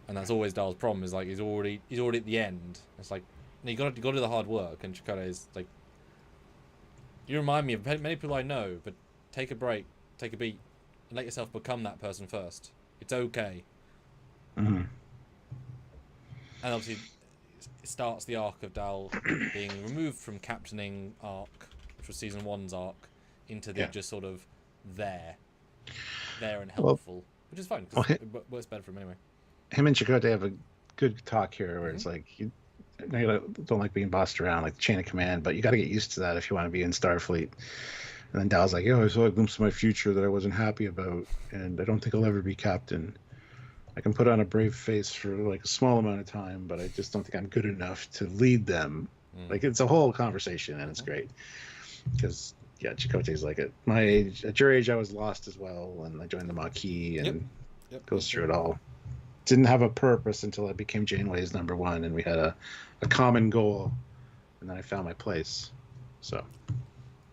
And that's always Dal's problem, is like, he's already at the end. It's like, you got to do the hard work, and Chakotay is like, you remind me of many people I know, but take a break, take a beat, and let yourself become that person first. It's okay. Mm-hmm. And obviously, it starts the arc of Dal being removed from captaining arc, which was season 1's arc, into the just sort of there and helpful, which is fine because it works better for him anyway. Him and Chakotay have a good talk here, where it's like, you don't like being bossed around, like the chain of command, but you got to get used to that if you want to be in Starfleet. And then Dal's like, I saw a glimpse of my future that I wasn't happy about, and I don't think I'll ever be captain. I can put on a brave face for like a small amount of time, but I just don't think I'm good enough to lead them. Like, it's a whole conversation, and it's great. because Chakotay's like at my age, at your age, I was lost as well, and I joined the Maquis and goes through it all. Didn't have a purpose until I became Janeway's number one, and we had a common goal, and then I found my place. So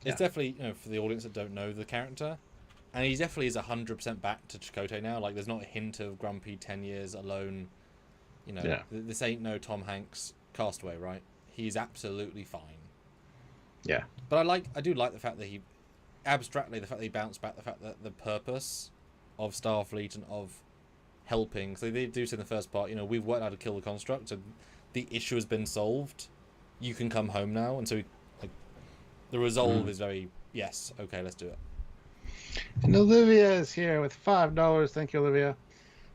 it's definitely, for the audience that don't know the character, and he definitely is 100% back to Chakotay now. Like, there's not a hint of grumpy 10 years alone. This ain't no Tom Hanks Castaway, right? He's absolutely fine. Yeah. But I do like the fact that he bounced back, the fact that the purpose of Starfleet and of helping, so they do say in the first part, we've worked out how to kill the construct, so the issue has been solved. You can come home now, and so the resolve is very, yes, okay, let's do it. And Olivia is here with $5. Thank you, Olivia.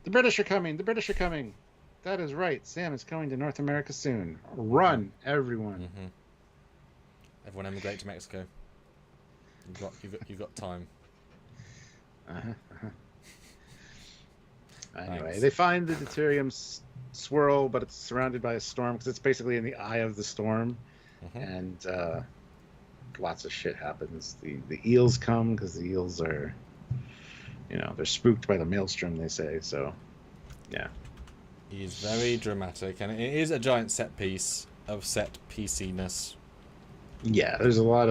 The British are coming. The British are coming. That is right. Sam is coming to North America soon. Run, everyone. Mm-hmm. Everyone emigrate to Mexico. You've got time. Anyway, Thanks. they find the deuterium swirl, but it's surrounded by a storm because it's basically in the eye of the storm, and lots of shit happens. The eels come because the eels are, they're spooked by the maelstrom, they say. So, yeah. He's very dramatic, and it is a giant set piece of set pieciness. Yeah, there's a lot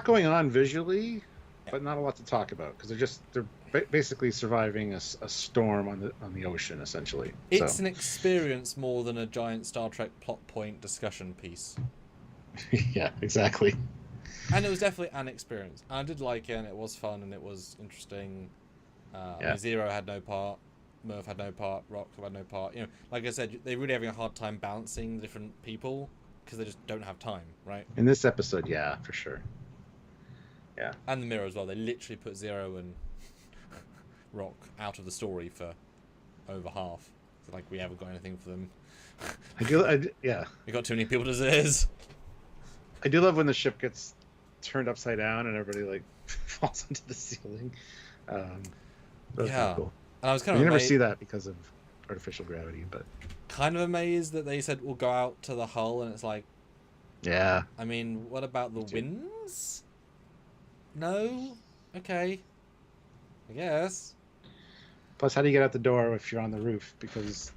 going on visually, but not a lot to talk about because they're basically surviving a storm on the ocean, essentially. It's an experience more than a giant Star Trek plot point discussion piece. Yeah, exactly. And it was definitely an experience. I did like it, and it was fun, and it was interesting. Zero had no part, Murph had no part, Rock had no part. Like I said, they're really having a hard time balancing different people because they just don't have time, right? In this episode, yeah, for sure. Yeah. And the Mirror as well. They literally put Zero and Rock out of the story for over half. So, we haven't got anything for them. We got too many people as it is. I do love when the ship gets turned upside down and everybody falls into the ceiling. That's pretty cool. And I was kind of you never see that because of artificial gravity, but kind of amazed that they said we'll go out to the hull, and it's like, yeah. I mean, what about the winds? No? Okay. I guess. Plus, how do you get out the door if you're on the roof? Because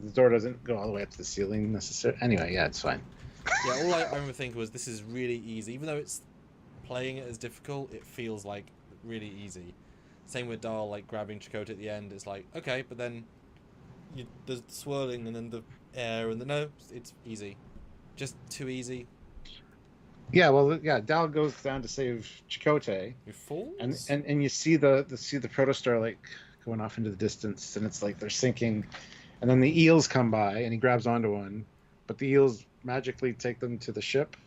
the door doesn't go all the way up to the ceiling necessarily. Anyway, yeah, it's fine. Yeah, all I remember thinking was this is really easy. Even though it's playing it as difficult, it feels like really easy. Same with Dahl, grabbing Chakotay at the end. It's like, okay, but then the swirling and then the air and no, it's easy. Just too easy. Yeah, well, Dahl goes down to save Chakotay. He falls? And you see the Proto-star going off into the distance, and it's like they're sinking, and then the eels come by, and he grabs onto one, but the eels magically take them to the ship,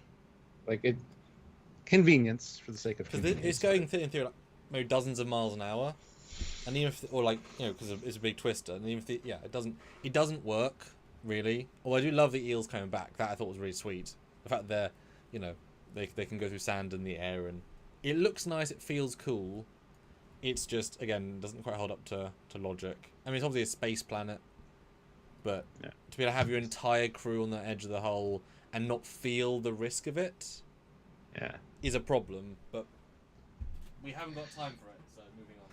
convenience for the sake of convenience. It's going in theory maybe dozens of miles an hour, and even if because it's a big twister, and even if it doesn't work really. Although I do love the eels coming back. That I thought was really sweet. The fact that they can go through sand in the air, and it looks nice. It feels cool. It's just, again, doesn't quite hold up to logic. I mean, it's obviously a space planet, but to be able to have your entire crew on the edge of the hull and not feel the risk of it is a problem. But we haven't got time for it, so moving on.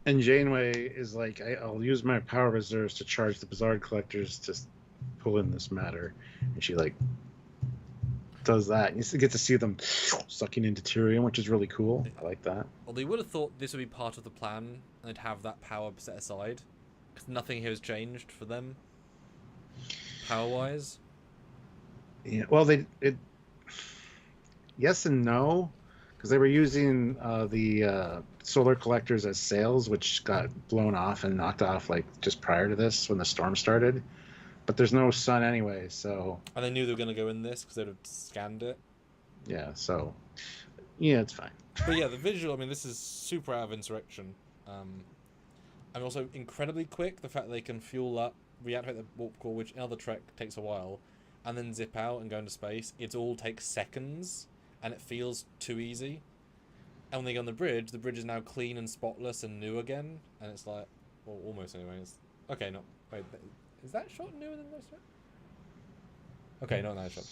And Janeway is like, I'll use my power reserves to charge the Bizarre collectors to pull in this matter. And she does that. And you get to see them sucking into deuterium, which is really cool. I like that. Well, they would have thought this would be part of the plan, and they'd have that power set aside, because nothing here has changed for them, power-wise. Yeah. Well, yes and no, because they were using the solar collectors as sails, which got blown off and knocked off just prior to this when the storm started. But there's no sun anyway, so... And they knew they were going to go in this because they'd have scanned it. Yeah, so... Yeah, it's fine. But yeah, the visual, I mean, this is super out of Insurrection. And also incredibly quick, the fact that they can fuel up, reactivate the warp core, which in other Trek takes a while, and then zip out and go into space. It all takes seconds, and it feels too easy. And when they go on the bridge is now clean and spotless and new again, and it's like... Well, almost anyway. Okay, no. Wait... Is that shot newer than this shot? Okay, not that shot.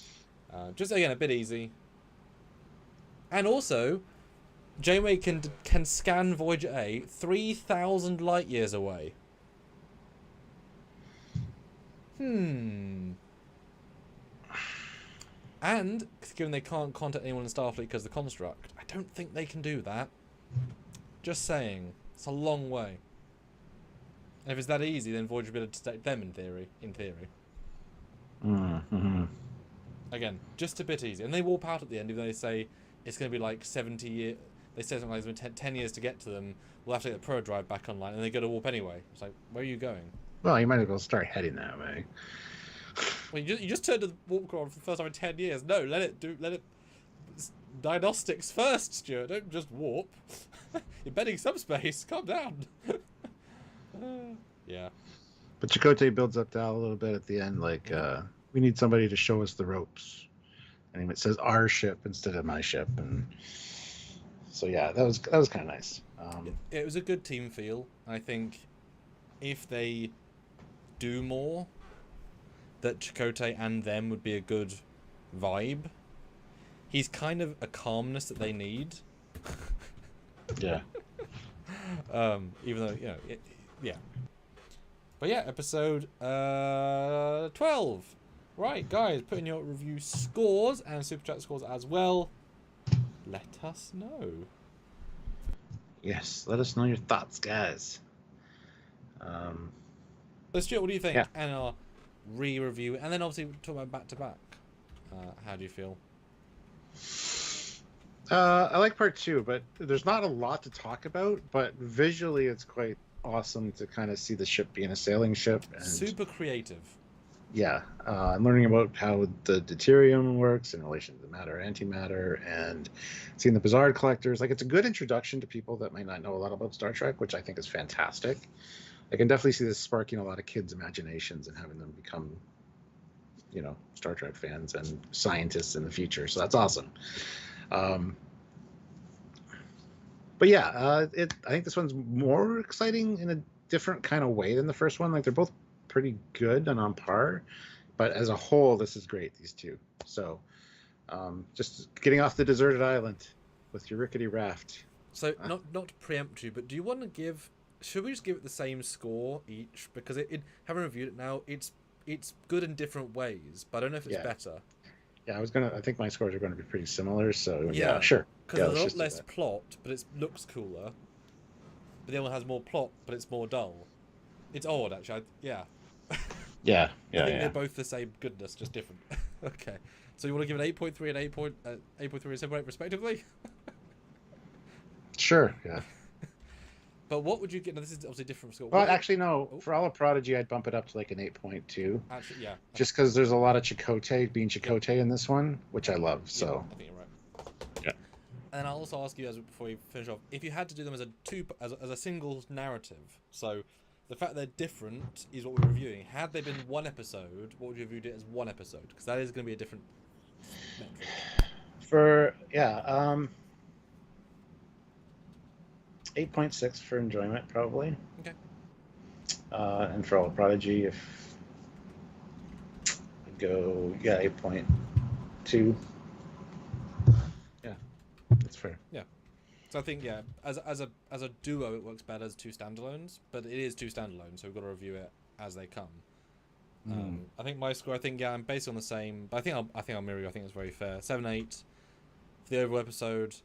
Just again a bit easy. And also, Janeway can scan Voyager A 3,000 light years away. And given they can't contact anyone in Starfleet because of the construct, I don't think they can do that. Just saying, it's a long way. And if it's that easy, then Voyager would be able to detect them in theory. Mm-hmm. Again, just a bit easy. And they warp out at the end, even though they say it's going to be like 70 years. They say something like it's going to 10 years to get to them. We'll have to get the Proto drive back online, and they go to warp anyway. It's like, where are you going? Well, you might as well start heading that way. Well, you just turned to the warp core for the first time in 10 years. No, let it diagnostics first, Stuart. Don't just warp. You're betting subspace. Calm down. Yeah. But Chakotay builds up Dal a little bit at the end, like, we need somebody to show us the ropes. And it says our ship instead of my ship. And so, yeah, that was kind of nice. It was a good team feel. I think if they do more, that Chakotay and them would be a good vibe. He's kind of a calmness that they need. Yeah. Even though, yeah. But yeah, episode 12. Right, guys, put in your review scores and super chat scores as well. Let us know. Yes, let us know your thoughts, guys. So Stuart, what do you think? Yeah. And our re-review, and then obviously talk about back-to-back. How do you feel? I like part 2, but there's not a lot to talk about, but visually it's quite awesome to kind of see the ship being a sailing ship. And, super creative. Yeah, and learning about how the deuterium works in relation to the matter, antimatter, and seeing the Bizarre collectors. Like, it's a good introduction to people that might not know a lot about Star Trek, which I think is fantastic. I can definitely see this sparking a lot of kids' imaginations and having them become, Star Trek fans and scientists in the future. So that's awesome. But yeah, I think this one's more exciting in a different kind of way than the first one. Like, they're both pretty good and on par, but as a whole, this is great, these two. So just getting off the deserted island with your rickety raft. So not to preempt you, but do you want to should we just give it the same score each? Because it having reviewed it now, it's good in different ways, but I don't know if it's better. Yeah, I think my scores are going to be pretty similar, so yeah sure. Because there's a lot less plot, but it looks cooler. But the other one has more plot, but it's more dull. It's odd, actually. Yeah. Yeah. I think they're both the same goodness, just different. Okay. So you want to give it 8.3 and 8.3 and 7.8 respectively? Sure, yeah. But what would you get? Now, this is obviously different score. Well, actually, no. Oh. For all of Prodigy, I'd bump it up to like an 8.2. Actually, yeah. Just because there's a lot of Chakotay being Chakotay in this one, which I love. So I think you're right. Yeah. And I'll also ask you, before we finish off, if you had to do them as a single narrative. So the fact they're different is what we're reviewing. Had they been one episode, what would you review it as one episode? Because that is going to be a different metric. 8.6 for enjoyment, probably. Okay. And for all of Prodigy, if I'd go, 8.2. Yeah, that's fair. Yeah. So I think, as a duo, it works better as two standalones, but it is two standalones, so we've got to review it as they come. I think my score, I'm based on the same, but I think I'll mirror you. I think it's very fair. 7.8 for the overall episode.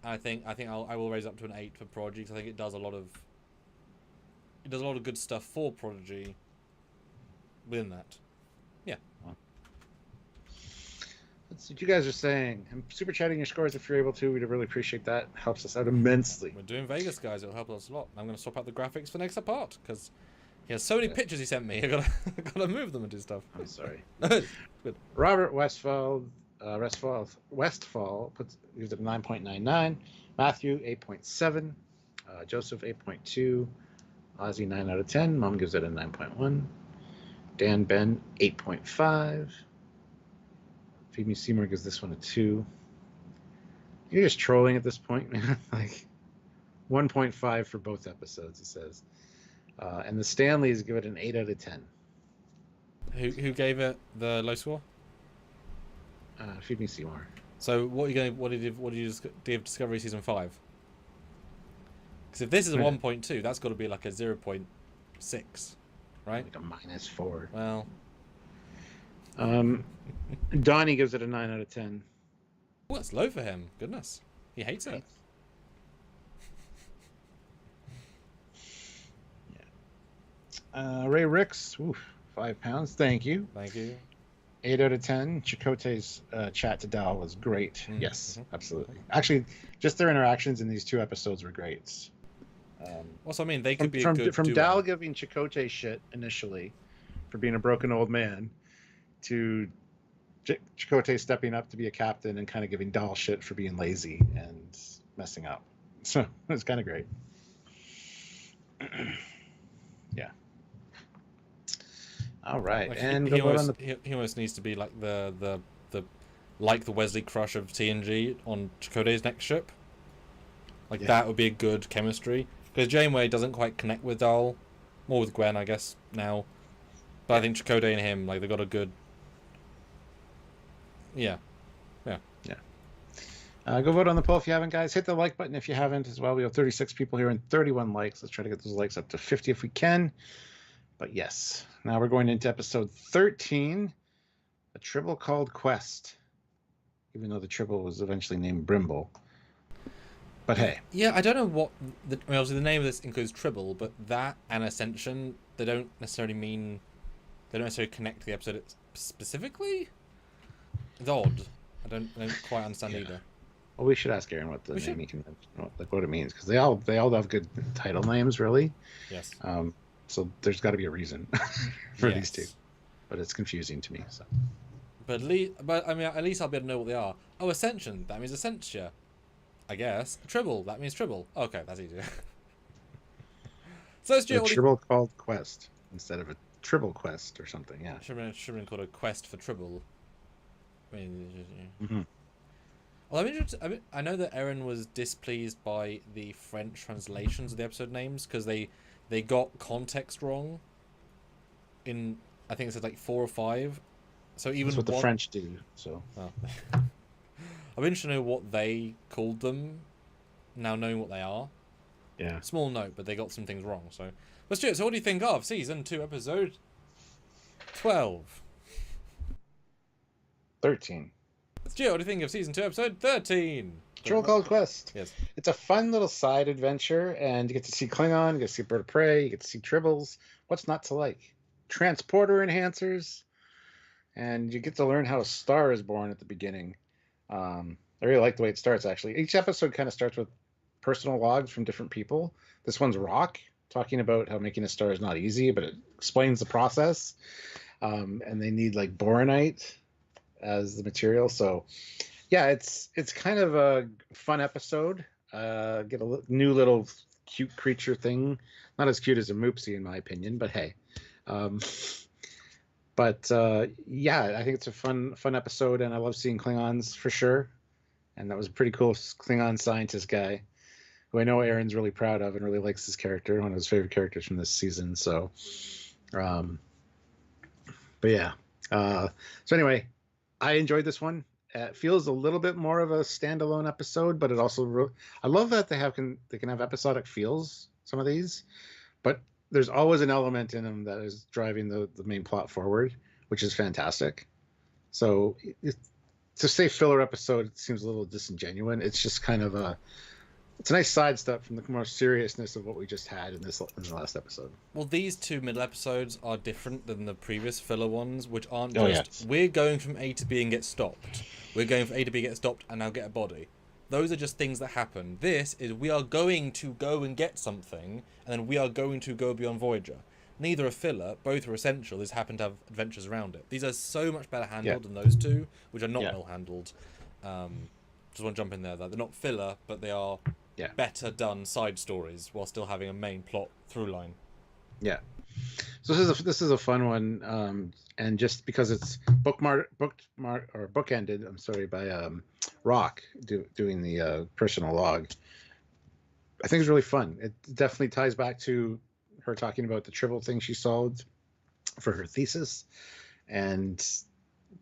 I think I will raise up to an 8 for Prodigy, because I think it does a lot of good stuff for Prodigy within that. Yeah. That's what you guys are saying. I'm super chatting your scores if you're able to. We'd really appreciate that. Helps us out immensely. We're doing Vegas, guys. It'll help us a lot. I'm going to swap out the graphics for next part, because he has so many pictures he sent me. I've got to move them and do stuff. I'm sorry. Good. Robert Westfall gives it a 9.99. Matthew 8.7. Joseph 8.2. Ozzy 9 out of 10. Mom gives it a 9.1. Dan Ben 8.5. Phoebe Seymour gives this one a 2. You're just trolling at this point, man. Like 1.5 for both episodes, he says. And the Stanleys give it an 8 out of 10. Who gave it the low score? Feed me Seymour. So what are you going? What did you give Discovery season 5? Because if this is a 1.2, that's got to be like a 0.6, right? Like a -4. Well, Donnie gives it a 9 out of 10. oh, that's low for him. Goodness, he hates it. Yeah. Ray Ricks, 5 pounds. Thank you. Thank you. 8 out of 10. Chakotay's chat to Dal was great. Yes, absolutely. Actually, just their interactions in these 2 episodes were great. What's I mean? They could be from a good from duo. Dal giving Chakotay shit initially for being a broken old man to Chakotay stepping up to be a captain and kind of giving Dal shit for being lazy and messing up. So it was kind of great. Yeah. All right, Like and he almost needs to be like the Wesley Crush of TNG on Chakotay's next ship. Like that would be a good chemistry, because Janeway doesn't quite connect with Dal, more with Gwen, I guess now. But I think Chakotay and him, like, they got a good. Yeah. Go vote on the poll if you haven't, guys. Hit the like button if you haven't as well. We have 36 people here and 31 likes. Let's try to get those likes up to 50 if we can. But yes, now we're going into episode 13, a Tribble Called Quest. Even though the Tribble was eventually named Brimble. But hey. Yeah, I don't know what. Obviously, the name of this includes Tribble, but that and Ascension, they don't necessarily mean. They don't necessarily connect to the episode specifically. It's odd. I don't quite understand either. Well, we should ask Aaron what the naming convention, what it means, because they all have good title names, really. Yes. So there's got to be a reason for these 2, but it's confusing to me. So. But I mean, at least I'll be able to know what they are. Oh, Ascension, that means Ascensia, I guess. Tribble, that means Tribble. Okay, that's easier. So it's a Tribble Called Quest instead of a Tribble Quest or something. Yeah. Should have been called a Quest for Tribble. I mean, mm-hmm. Well, I know that Erin was displeased by the French translations of the episode names because they got context wrong. In I think it said like 4 or 5. So even that's what the French do. So I'm interested to know what they called them. Now knowing what they are. Yeah. Small note, but they got some things wrong. So, but Stuart, so what do you think of season 2, episode 12? 13. Stuart, what do you think of season 2, episode 13? Tribble Called Quest. Yes. It's a fun little side adventure, and you get to see Klingon, you get to see Bird of Prey, you get to see Tribbles. What's not to like? Transporter enhancers, and you get to learn how a star is born at the beginning. I really like the way it starts, actually. Each episode kind of starts with personal logs from different people. This one's Rock, talking about how making a star is not easy, but it explains the process. And they need like boronite as the material. So yeah, it's kind of a fun episode. Get a new little cute creature thing. Not as cute as a Moopsie in my opinion, but hey. Yeah, I think it's a fun episode, and I love seeing Klingons for sure. And that was a pretty cool Klingon scientist guy, who I know Aaron's really proud of and really likes his character, one of his favorite characters from this season. So, but yeah. So anyway, I enjoyed this one. It feels a little bit more of a standalone episode, but it also I love that they can have episodic feels, some of these, but there's always an element in them that is driving the main plot forward, which is fantastic. So to say filler episode seems a little disingenuous. It's just kind of it's a nice sidestep from the more seriousness of what we just had in the last episode. Well, these 2 middle episodes are different than the previous filler ones, which aren't just we're going from A to B and get stopped. We're going from A to B, get stopped, and now get a body. Those are just things that happen. This is we are going to go and get something, and then we are going to go beyond Voyager. Neither are filler, both are essential. These happen to have adventures around it. These are so much better handled than those 2, which are not well handled. Just want to jump in there. They're not filler, but they are better done side stories while still having a main plot through line. Yeah. So this is a fun one, and just because it's bookended. I'm sorry, by Rock doing the personal log. I think it's really fun. It definitely ties back to her talking about the Tribble thing she solved for her thesis, and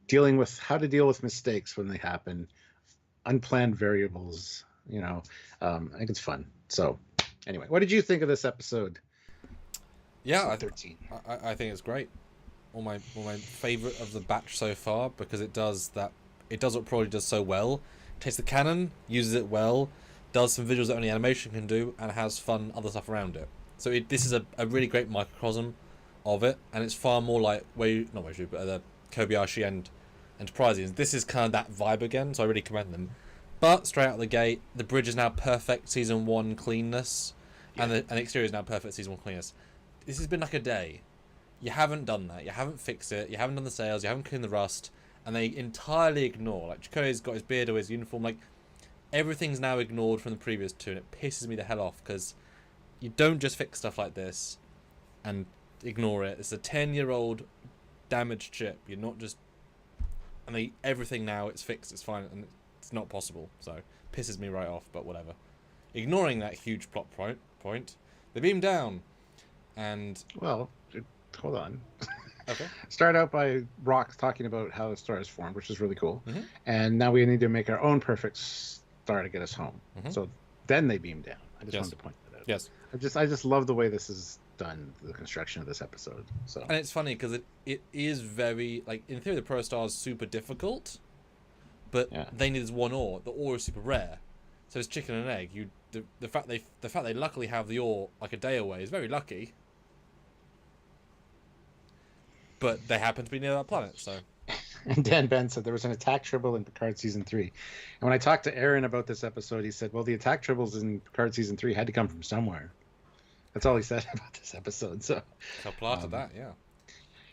dealing with how to deal with mistakes when they happen, unplanned variables. I think it's fun. So, anyway, what did you think of this episode? Yeah, 13. I think it's great. One of my favorite of the batch so far, because it does what Prodigy does so well. Takes the canon, uses it well, does some visuals that only animation can do, and has fun other stuff around it. So this is a really great microcosm of it, and it's far more like the Kobayashi and Trekyardians. This is kind of that vibe again, so I really commend them. But straight out of the gate, the bridge is now perfect season 1 cleanness, and the exterior is now perfect season 1 cleanness. This has been like a day. You haven't done that. You haven't fixed it. You haven't done the sails. You haven't cleaned the rust, and they entirely ignore. Like Chakotay's got his beard or his uniform. Like everything's now ignored from the previous 2, and it pisses me the hell off because you don't just fix stuff like this and ignore it. It's a 10-year-old damaged ship. You're not just... everything now, it's fixed, it's fine, and it's not possible. So, pisses me right off, but whatever. Ignoring that huge plot point, they beam down, and... Well, hold on. Okay. Start out by Rock talking about how the star is formed, which is really cool. Mm-hmm. And now we need to make our own perfect star to get us home. Mm-hmm. So then they beam down. I just wanted to point that out. Yes. I just love the way this is done, the construction of this episode. So, and it's funny because it is very, like, in theory the Proto-star is super difficult, but they need this one ore. The ore is super rare, so it's chicken and egg. The fact they luckily have the ore like a day away is very lucky, but they happen to be near that planet. So, and Dan Ben said there was an attack tribble in Picard season 3, and when I talked to Aaron about this episode, he said, well, the attack tribbles in Picard season 3 had to come from somewhere. That's all he said about this episode. So, plot of that, yeah.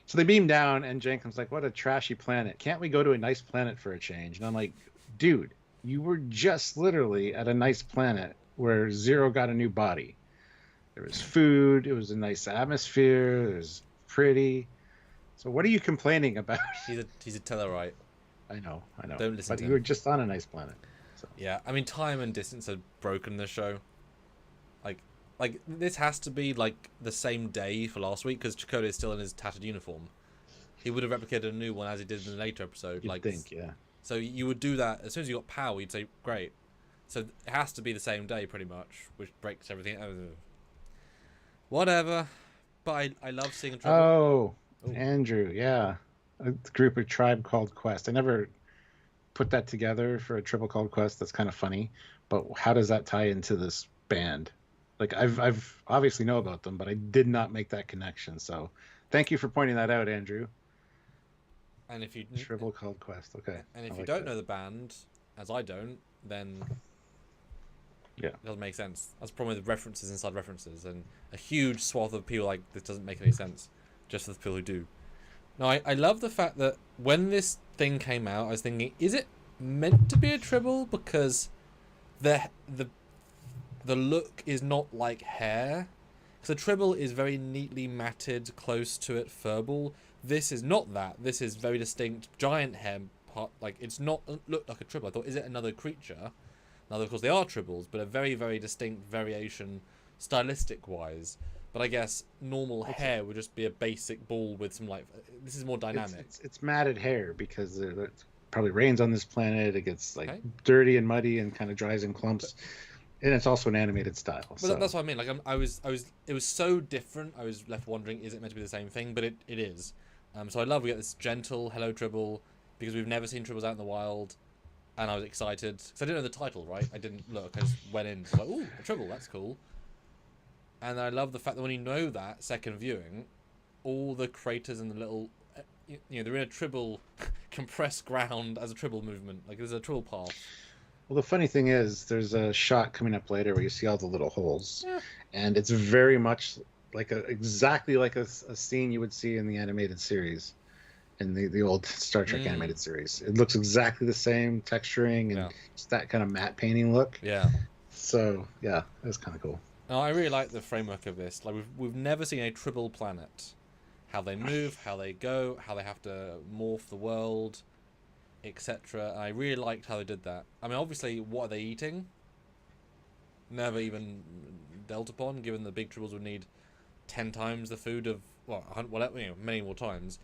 So they beam down, and Jenkin's like, "What a trashy planet! Can't we go to a nice planet for a change?" And I'm like, "Dude, you were just literally at a nice planet where Zero got a new body. There was food. It was a nice atmosphere. It was pretty. So what are you complaining about?" He's a Tellarite. I know. Don't listen to him. But you were just on a nice planet. So. Yeah, I mean, time and distance have broken the show. Like, this has to be, like, the same day for last week, because Chakotay is still in his tattered uniform. He would have replicated a new one as he did in the later episode. You'd think, yeah. So you would do that, as soon as you got power, you'd say, great. So it has to be the same day, pretty much, which breaks everything. Whatever. But I love seeing a Tribble. Oh, Andrew, yeah. A group of Tribe Called Quest. I never put that together for a Tribble Called Quest. That's kind of funny. But how does that tie into this band? Like, I've obviously know about them, but I did not make that connection. So, thank you for pointing that out, Andrew. And if you Tribble Called Quest, okay. And if you don't know the band, as I don't, then it doesn't make sense. That's the problem with references inside references, and a huge swath of people like this doesn't make any sense, just for the people who do. Now, I love the fact that when this thing came out, I was thinking, is it meant to be a Tribble? Because the look is not like hair. So Tribble is very neatly matted, close to it, furball. This is not that. This is very distinct, giant hair part. Like, it's not looked like a Tribble. I thought, is it another creature? Now, of course, they are Tribbles, but a very, very distinct variation, stylistic-wise. But I guess normal hair would just be a basic ball with some, like... This is more dynamic. It's matted hair because it probably rains on this planet. It gets, dirty and muddy and kind of dries in clumps. And it's also an animated style. But so. That's what I mean. Like, it was so different. I was left wondering, is it meant to be the same thing? But it is. So I love we get this gentle hello Tribble, because we've never seen Tribbles out in the wild, and I was excited because I didn't know the title, right? I didn't look. I just went in, like, ooh, a Tribble, that's cool. And I love the fact that when you know that second viewing, all the craters and the little, they're in a Tribble compressed ground as a Tribble movement. Like, there's a Tribble path. Well, the funny thing is, there's a shot coming up later where you see all the little holes, and it's very much like exactly like a scene you would see in the animated series, in the old Star Trek animated series. It looks exactly the same texturing and just that kind of matte painting look. Yeah. So yeah, it was kind of cool. No, I really like the framework of this. Like, we've never seen a Tribble planet, how they move, how they go, how they have to morph the world, etc. I really liked how they did that. I mean, obviously, what are they eating? Never even dealt upon, given the big Tribbles would need 10 times the food of, many more times.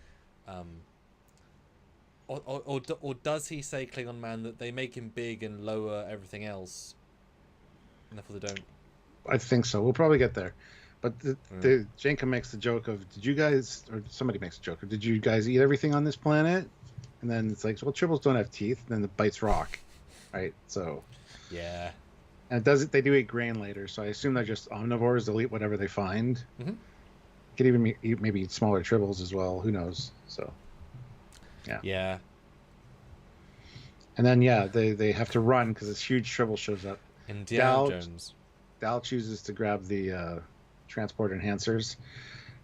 Or does he say, Klingon man, that they make him big and lower everything else, and therefore they don't? I think so. We'll probably get there. But the Jenka makes the joke of, did you guys, or somebody makes a joke of, did you guys eat everything on this planet? And then it's like, well, tribbles don't have teeth. And then it bites rock, right? So yeah. And they do eat grain later, so I assume they're just omnivores. They'll eat whatever they find. Mm-hmm. Could even maybe eat smaller tribbles as well. Who knows? So yeah. And then they have to run because this huge tribble shows up. Indiana Jones. Dal chooses to grab the transport enhancers,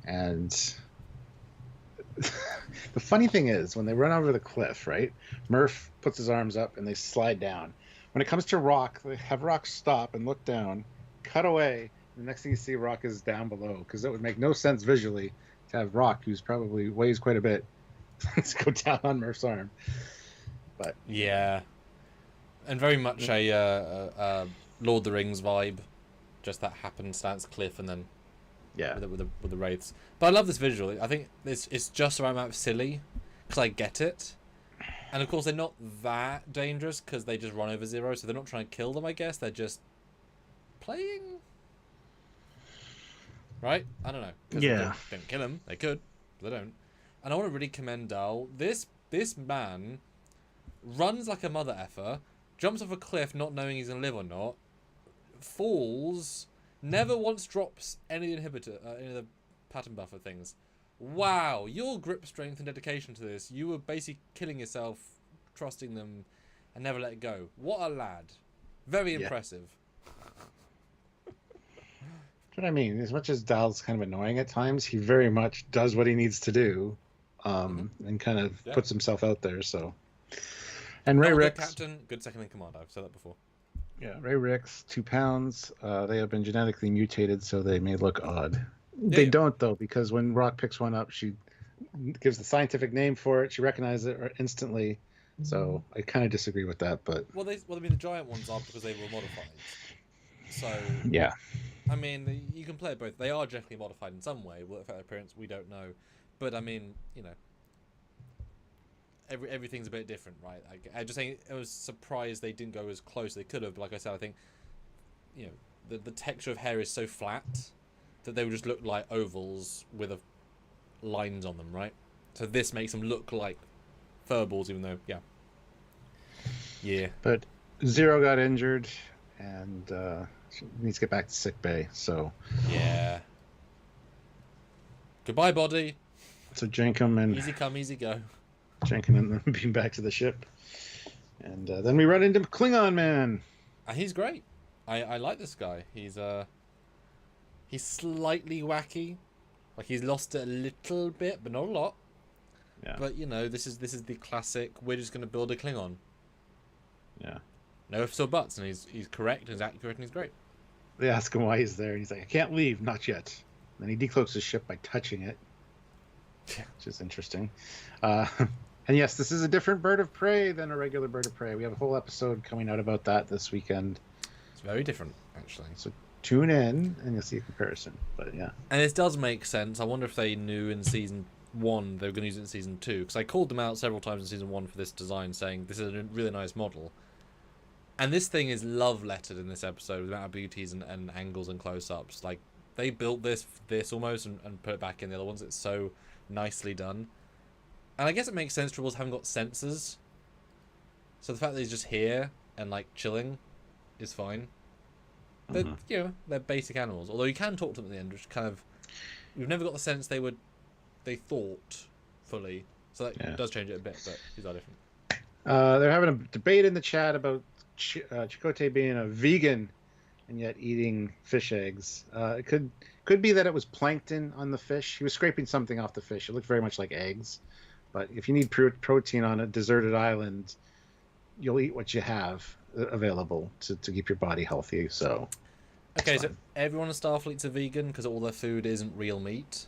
and the funny thing is when they run over the cliff, right? Murph puts his arms up and they slide down. When it comes to Rock, they have Rock stop and look down, cut away. The next thing you see, Rock is down below, because it would make no sense visually to have Rock, who's probably weighs quite a bit, to go down on Murph's arm. But yeah, and very much a Lord of the Rings vibe, just that happenstance cliff, and then with the wraiths. But I love this visual. I think it's just the right amount of silly, because I get it. And of course they're not that dangerous because they just run over zero, so they're not trying to kill them, I guess. They're just playing. Right? I don't know. Yeah. They don't kill them. They could, but they don't. And I want to really commend Dal. This man runs like a mother effer, jumps off a cliff not knowing he's going to live or not, falls, never once drops any inhibitor, any of the pattern buffer things. Wow, your grip strength and dedication to this. You were basically killing yourself, trusting them, and never let it go. What a lad. Very impressive. That's what I mean. As much as Dal's kind of annoying at times, he very much does what he needs to do, and kind of puts himself out there. So, and Ray Ricks, captain, good second in command. I've said that before. Yeah, Ray Ricks, 2 pounds. They have been genetically mutated, so they may look odd. Yeah, they don't, though, because when Rock picks one up, she gives the scientific name for it. She recognizes it instantly. So I kind of disagree with that, but I mean, the giant ones are because they were modified. So yeah, I mean, you can play it both. They are genetically modified in some way. Will it affect their appearance? We don't know. But I mean, you know, everything's a bit different, right? I just think I was surprised they didn't go as close as they could have. But like I said, I think, you know, the texture of hair is so flat that they would just look like ovals with lines on them, right? So this makes them look like furballs, even though, yeah. But Zero got injured, and she needs to get back to sick bay. So yeah. Goodbye, body. So Jenkum and easy come, easy go. Jenkum and them being back to the ship, and then we run into Klingon Man. And he's great. I like this guy. He's slightly wacky, like he's lost it a little bit, but not a lot. Yeah. But you know, this is the classic. We're just going to build a Klingon. Yeah. No ifs or buts, and he's correct, he's accurate, and he's great. They ask him why he's there, and he's like, "I can't leave, not yet." And then he decloaks his ship by touching it, which is interesting. And yes, this is a different bird of prey than a regular bird of prey. We have a whole episode coming out about that this weekend. It's very different, actually. So tune in and you'll see a comparison. But yeah. And it does make sense. I wonder if they knew in season 1 they were going to use it in season 2, because I called them out several times in season 1 for this design, saying this is a really nice model. And this thing is love lettered in this episode with the amount of beauties and angles and close-ups. Like, they built this almost and put it back in the other ones. It's so nicely done. And I guess it makes sense Tribbles haven't got sensors. So the fact that he's just here and like chilling is fine. They're, you know, they're basic animals. Although you can talk to them at the end, which kind of, we've never got the sense they thought fully. So that does change it a bit, but these are different. They're having a debate in the chat about Chakotay being a vegan and yet eating fish eggs. It could be that it was plankton on the fish. He was scraping something off the fish. It looked very much like eggs. But if you need protein on a deserted island, you'll eat what you have available to keep your body healthy. So, okay, so everyone in Starfleet's a vegan because all their food isn't real meat.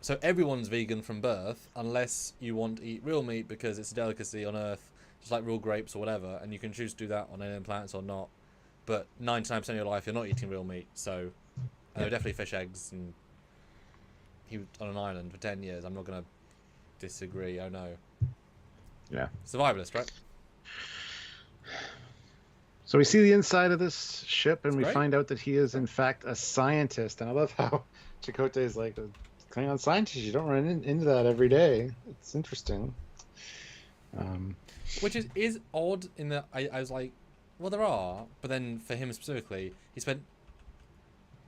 So everyone's vegan from birth, unless you want to eat real meat because it's a delicacy on Earth, just like real grapes or whatever, and you can choose to do that on alien planets or not. But 99% of your life, you're not eating real meat. So there are definitely fish eggs, and he was on an island for 10 years. I'm not going to disagree. Oh no. Yeah. Survivalist, right? So we see the inside of this ship, and It's we great. find out that he is in fact a scientist. And I love how Chakotay is like a Klingon scientist. You don't run into that every day. It's interesting. Which is odd in that I was like, well, there are, but then for him specifically, he spent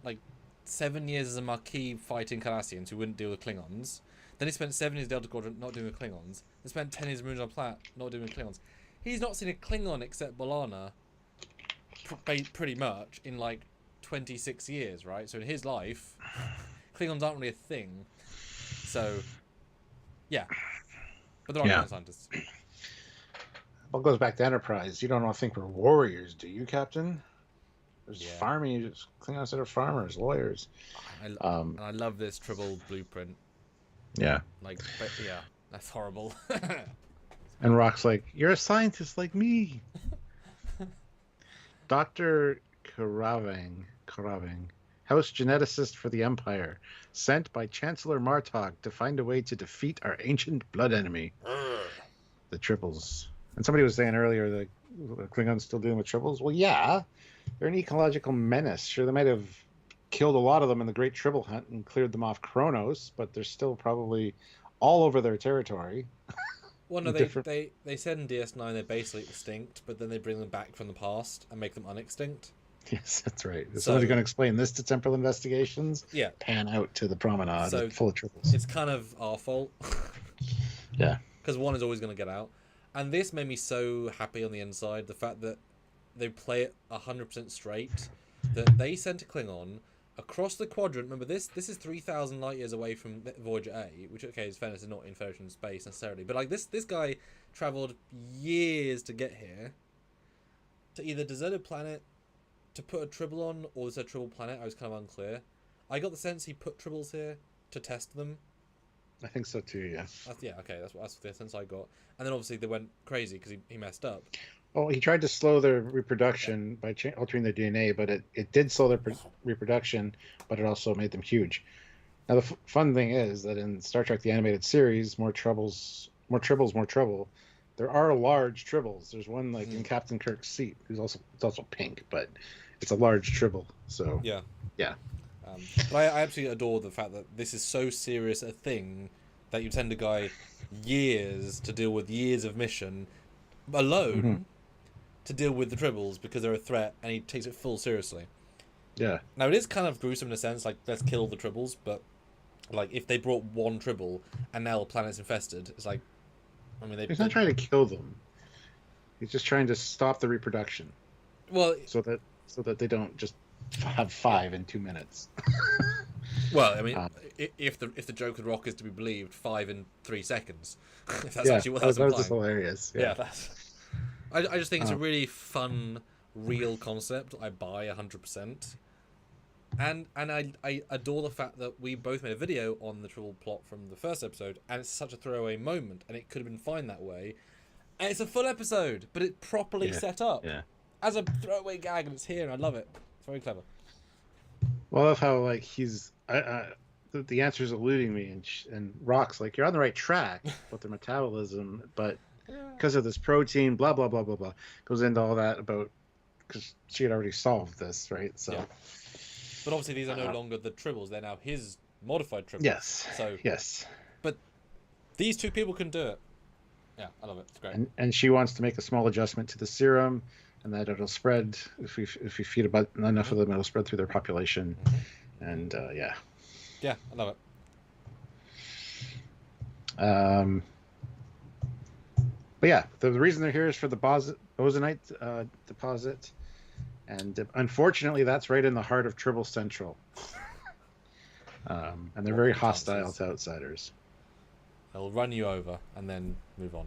like 7 years as a Marquis fighting Cardassians who wouldn't deal with Klingons. Then he spent 7 years in Delta Quadrant not dealing with Klingons. Then spent 10 years in Moons on Planet not dealing with Klingons. He's not seen a Klingon except B'Elanna pretty much in like 26 years, right? So in his life, Klingons aren't really a thing. So, yeah. But there are Klingon scientists. Well, it goes back to Enterprise. You don't think we're warriors, do you, Captain? There's farming. Klingons that are farmers, lawyers. And I love this Tribble blueprint. Yeah. Like, but yeah, that's horrible. And Rock's like, you're a scientist like me. Dr. Karavang, house geneticist for the Empire, sent by Chancellor Martok to find a way to defeat our ancient blood enemy, the Tribbles. And somebody was saying earlier that the Klingons still dealing with Tribbles. Well, yeah, they're an ecological menace. Sure, they might have killed a lot of them in the Great Tribble Hunt and cleared them off Kronos, but they're still probably all over their territory. Well, no, they said in DS9 they're basically extinct, but then they bring them back from the past and make them unextinct. Yes, that's right. Is somebody going to explain this to Temporal Investigations? Yeah. Pan out to the promenade full of Tribbles. It's kind of our fault. Yeah. Because one is always going to get out. And this made me so happy on the inside, the fact that they play it 100% straight, that they sent a Klingon across the quadrant. Remember, this is 3,000 light years away from Voyager A, which, okay, is fairness, is not in Federation space necessarily. But, like, this guy travelled years to get here, to either deserted planet, to put a Tribble on, or is there a Tribble planet? I was kind of unclear. I got the sense he put Tribbles here to test them. I think so too, yeah. Yeah, okay, that's the sense I got. And then obviously they went crazy because he messed up. Well, he tried to slow their reproduction by altering their DNA, but it did slow their reproduction, but it also made them huge. Now, the fun thing is that in Star Trek the Animated Series, more Tribbles, more trouble. There are large Tribbles. There's one like in Captain Kirk's seat, it's also pink, but it's a large Tribble. So yeah. But I absolutely adore the fact that this is so serious a thing that you send a guy years to deal with years of mission alone to deal with the Tribbles because they're a threat, and he takes it full seriously. Yeah. Now, it is kind of gruesome in a sense, like, let's kill the Tribbles, but, like, if they brought one Tribble and now the planet's infested, it's like, I mean, he's not trying to kill them. He's just trying to stop the reproduction. Well, so that they don't just have 5 in 2 minutes. Well, I mean, if the joke with Rock is to be believed, 5 in 3 seconds. If that's actually what that's implying. That was hilarious. Yeah, that's. I just think it's a really fun, real concept. I buy 100%. And I adore the fact that we both made a video on the Tribble plot from the first episode, and it's such a throwaway moment, and it could have been fine that way. And it's a full episode, but it's properly set up as a throwaway gag, and it's here, and I love it. It's very clever. Well, I love how like he's the answer's eluding me, and Rock's like, you're on the right track with the metabolism, but because of this protein, blah blah blah blah blah, goes into all that about because she had already solved this, right? So, but obviously these are no longer the Tribbles; they're now his modified Tribbles. Yes. So yes. But these two people can do it. Yeah, I love it. It's great. And she wants to make a small adjustment to the serum, and that it'll spread if we feed about enough of them, it'll spread through their population. And yeah, I love it. But yeah, the reason they're here is for the bosonite deposit, and unfortunately, that's right in the heart of Tribble Central. And they're very hostile to outsiders. They'll run you over and then move on.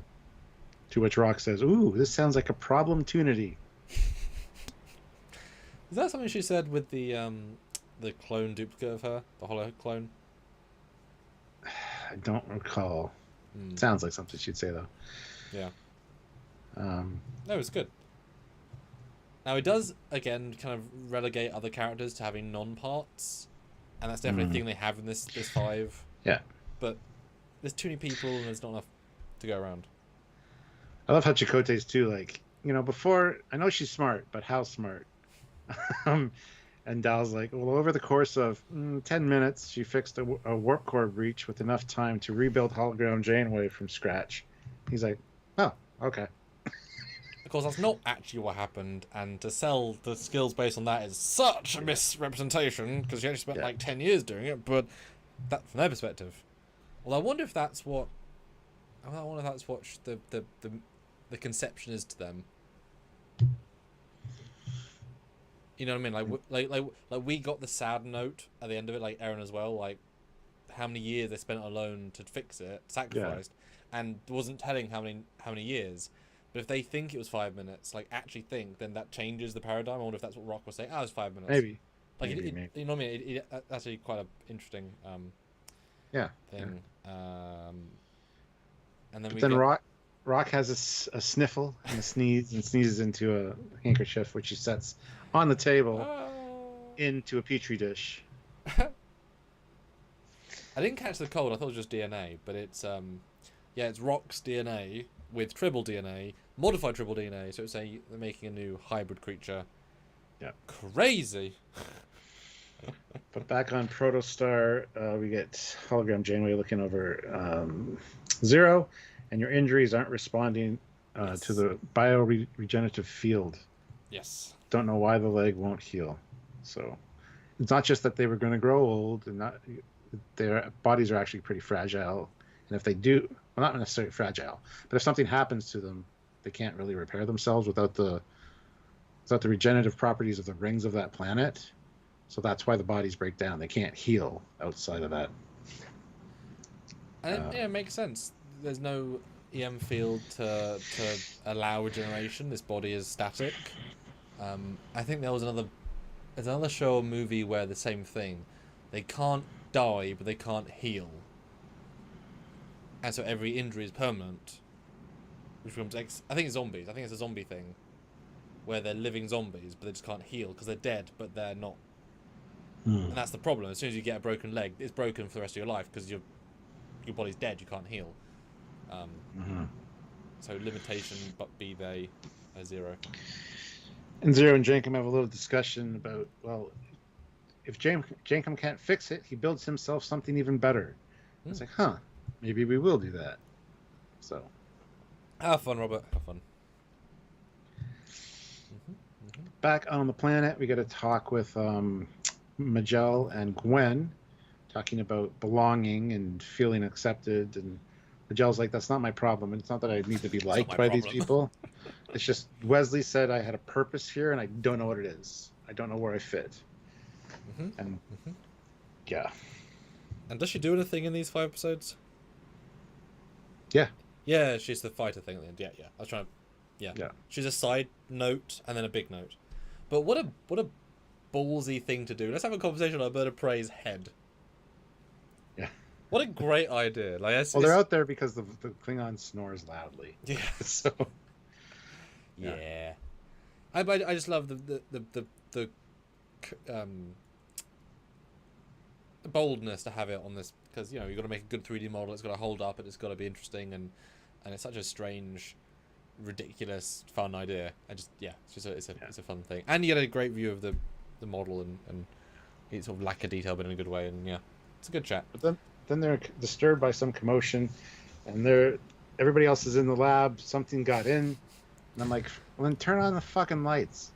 To which Rock says, "Ooh, this sounds like a problem-tunity." Is that something she said with the clone duplicate of her, the hollow clone? I don't recall. Sounds like something she'd say though. Yeah. No, it's good. Now it does again kind of relegate other characters to having non-parts, and that's definitely a thing they have in this 5. Yeah. But there's too many people and there's not enough to go around. I love how Chakotay's too. Like, before I know she's smart, but how smart? um, and Dal's like, well, over the course of 10 minutes, she fixed a warp core breach with enough time to rebuild hologram Janeway from scratch. He's like, oh, okay. Of course, that's not actually what happened, and to sell the skills based on that is such a misrepresentation, because she actually spent like 10 years doing it, but that from their perspective. Well, I wonder if that's what... I wonder if that's what the conception is to them. You know what I mean? Like we got the sad note at the end of it, like Eren as well, like how many years they spent alone to fix it, sacrificed, and wasn't telling how many years. But if they think it was 5 minutes, like actually think, then that changes the paradigm. I wonder if that's what Rock was saying. Oh, it was 5 minutes. Maybe. Like maybe. You know what I mean? That's actually quite an interesting thing. Yeah. And then Rock has a sniffle and a sneeze and sneezes into a handkerchief, which he sets on the table into a petri dish. I didn't catch the cold. I thought it was just DNA, but it's it's Rock's DNA with Tribble DNA, modified Tribble DNA. So they're making a new hybrid creature. Yeah, crazy. But back on Proto-star, we get hologram Janeway looking over Zero, and your injuries aren't responding to the bio-regenerative field. Yes. Don't know why the leg won't heal. So it's not just that they were going to grow old, and their bodies are actually pretty fragile. And if they do, well, not necessarily fragile, but if something happens to them, they can't really repair themselves without the regenerative properties of the rings of that planet. So that's why the bodies break down. They can't heal outside of that. And it makes sense. There's no EM field to allow regeneration. This body is static. I think there's another show or movie where the same thing. They can't die, but they can't heal. And so every injury is permanent. Which becomes I think it's zombies. I think it's a zombie thing. Where they're living zombies, but they just can't heal because they're dead, but they're not. And that's the problem. As soon as you get a broken leg, it's broken for the rest of your life because your body's dead. You can't heal. So limitation, but be they a Zero. And Zero and Jankum have a little discussion about, well, if Jankum can't fix it, he builds himself something even better. It's like, maybe we will do that. So, have fun, Robert. Have fun. Back on the planet, we get a talk with Majel and Gwen, talking about belonging and feeling accepted. And Magel's like, that's not my problem. It's not that I need to be liked by these people. It's just Wesley said I had a purpose here, and I don't know what it is. I don't know where I fit. And yeah. And does she do anything in these 5 episodes? Yeah. Yeah, she's the fighter thing at the end. Yeah. I was trying to... Yeah. She's a side note and then a big note. But what a ballsy thing to do. Let's have a conversation on a bird of prey's head. Yeah. What a great idea. Like, they're out there because the Klingon snores loudly. Yeah. So. Yeah. I just love the boldness to have it on this, because you've got to make a good 3D model. It's got to hold up, and it's got to be interesting, and it's such a strange, ridiculous, fun idea. It's a fun thing, and you get a great view of the model, and it's sort of lack of detail, but in a good way, and it's a good chat. But then they're disturbed by some commotion, and everybody else is in the lab. Something got in, and I'm like, well, then turn on the fucking lights.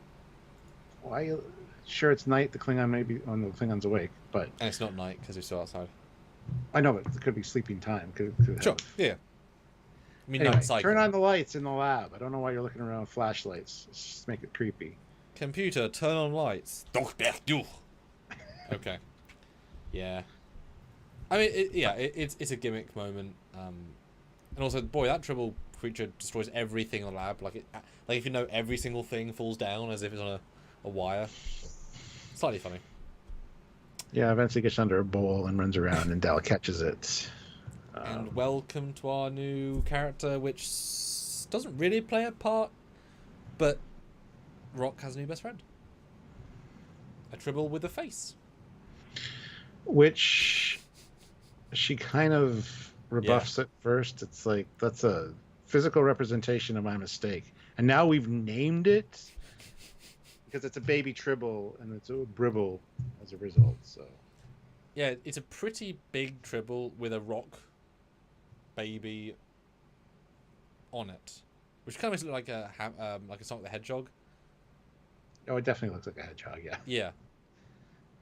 Why? Are you sure it's night? The Klingon may be on the Klingon's awake, but and it's not night because we're still outside. I know, but it could be sleeping time. Could sure, yeah. I mean, anyway, night turn on the lights in the lab. I don't know why you're looking around with flashlights. Let's just make it creepy. Computer, turn on lights. Okay. Yeah. I mean, it's a gimmick moment. And also, boy, that Tribble creature destroys everything in the lab. Like if you know every single thing falls down as if it's on a wire. Slightly funny. Yeah, eventually gets under a bowl and runs around, and Dal catches it. And welcome to our new character, which doesn't really play a part, but Rock has a new best friend. A Tribble with a face. Which she kind of rebuffs at first. It's like, that's a physical representation of my mistake. And now we've named it because it's a baby Tribble and it's a Bribble as a result. So yeah, it's a pretty big Tribble with a rock baby on it, which kind of makes it look like a Sonic the Hedgehog. Oh, it definitely looks like a hedgehog. Yeah. Yeah.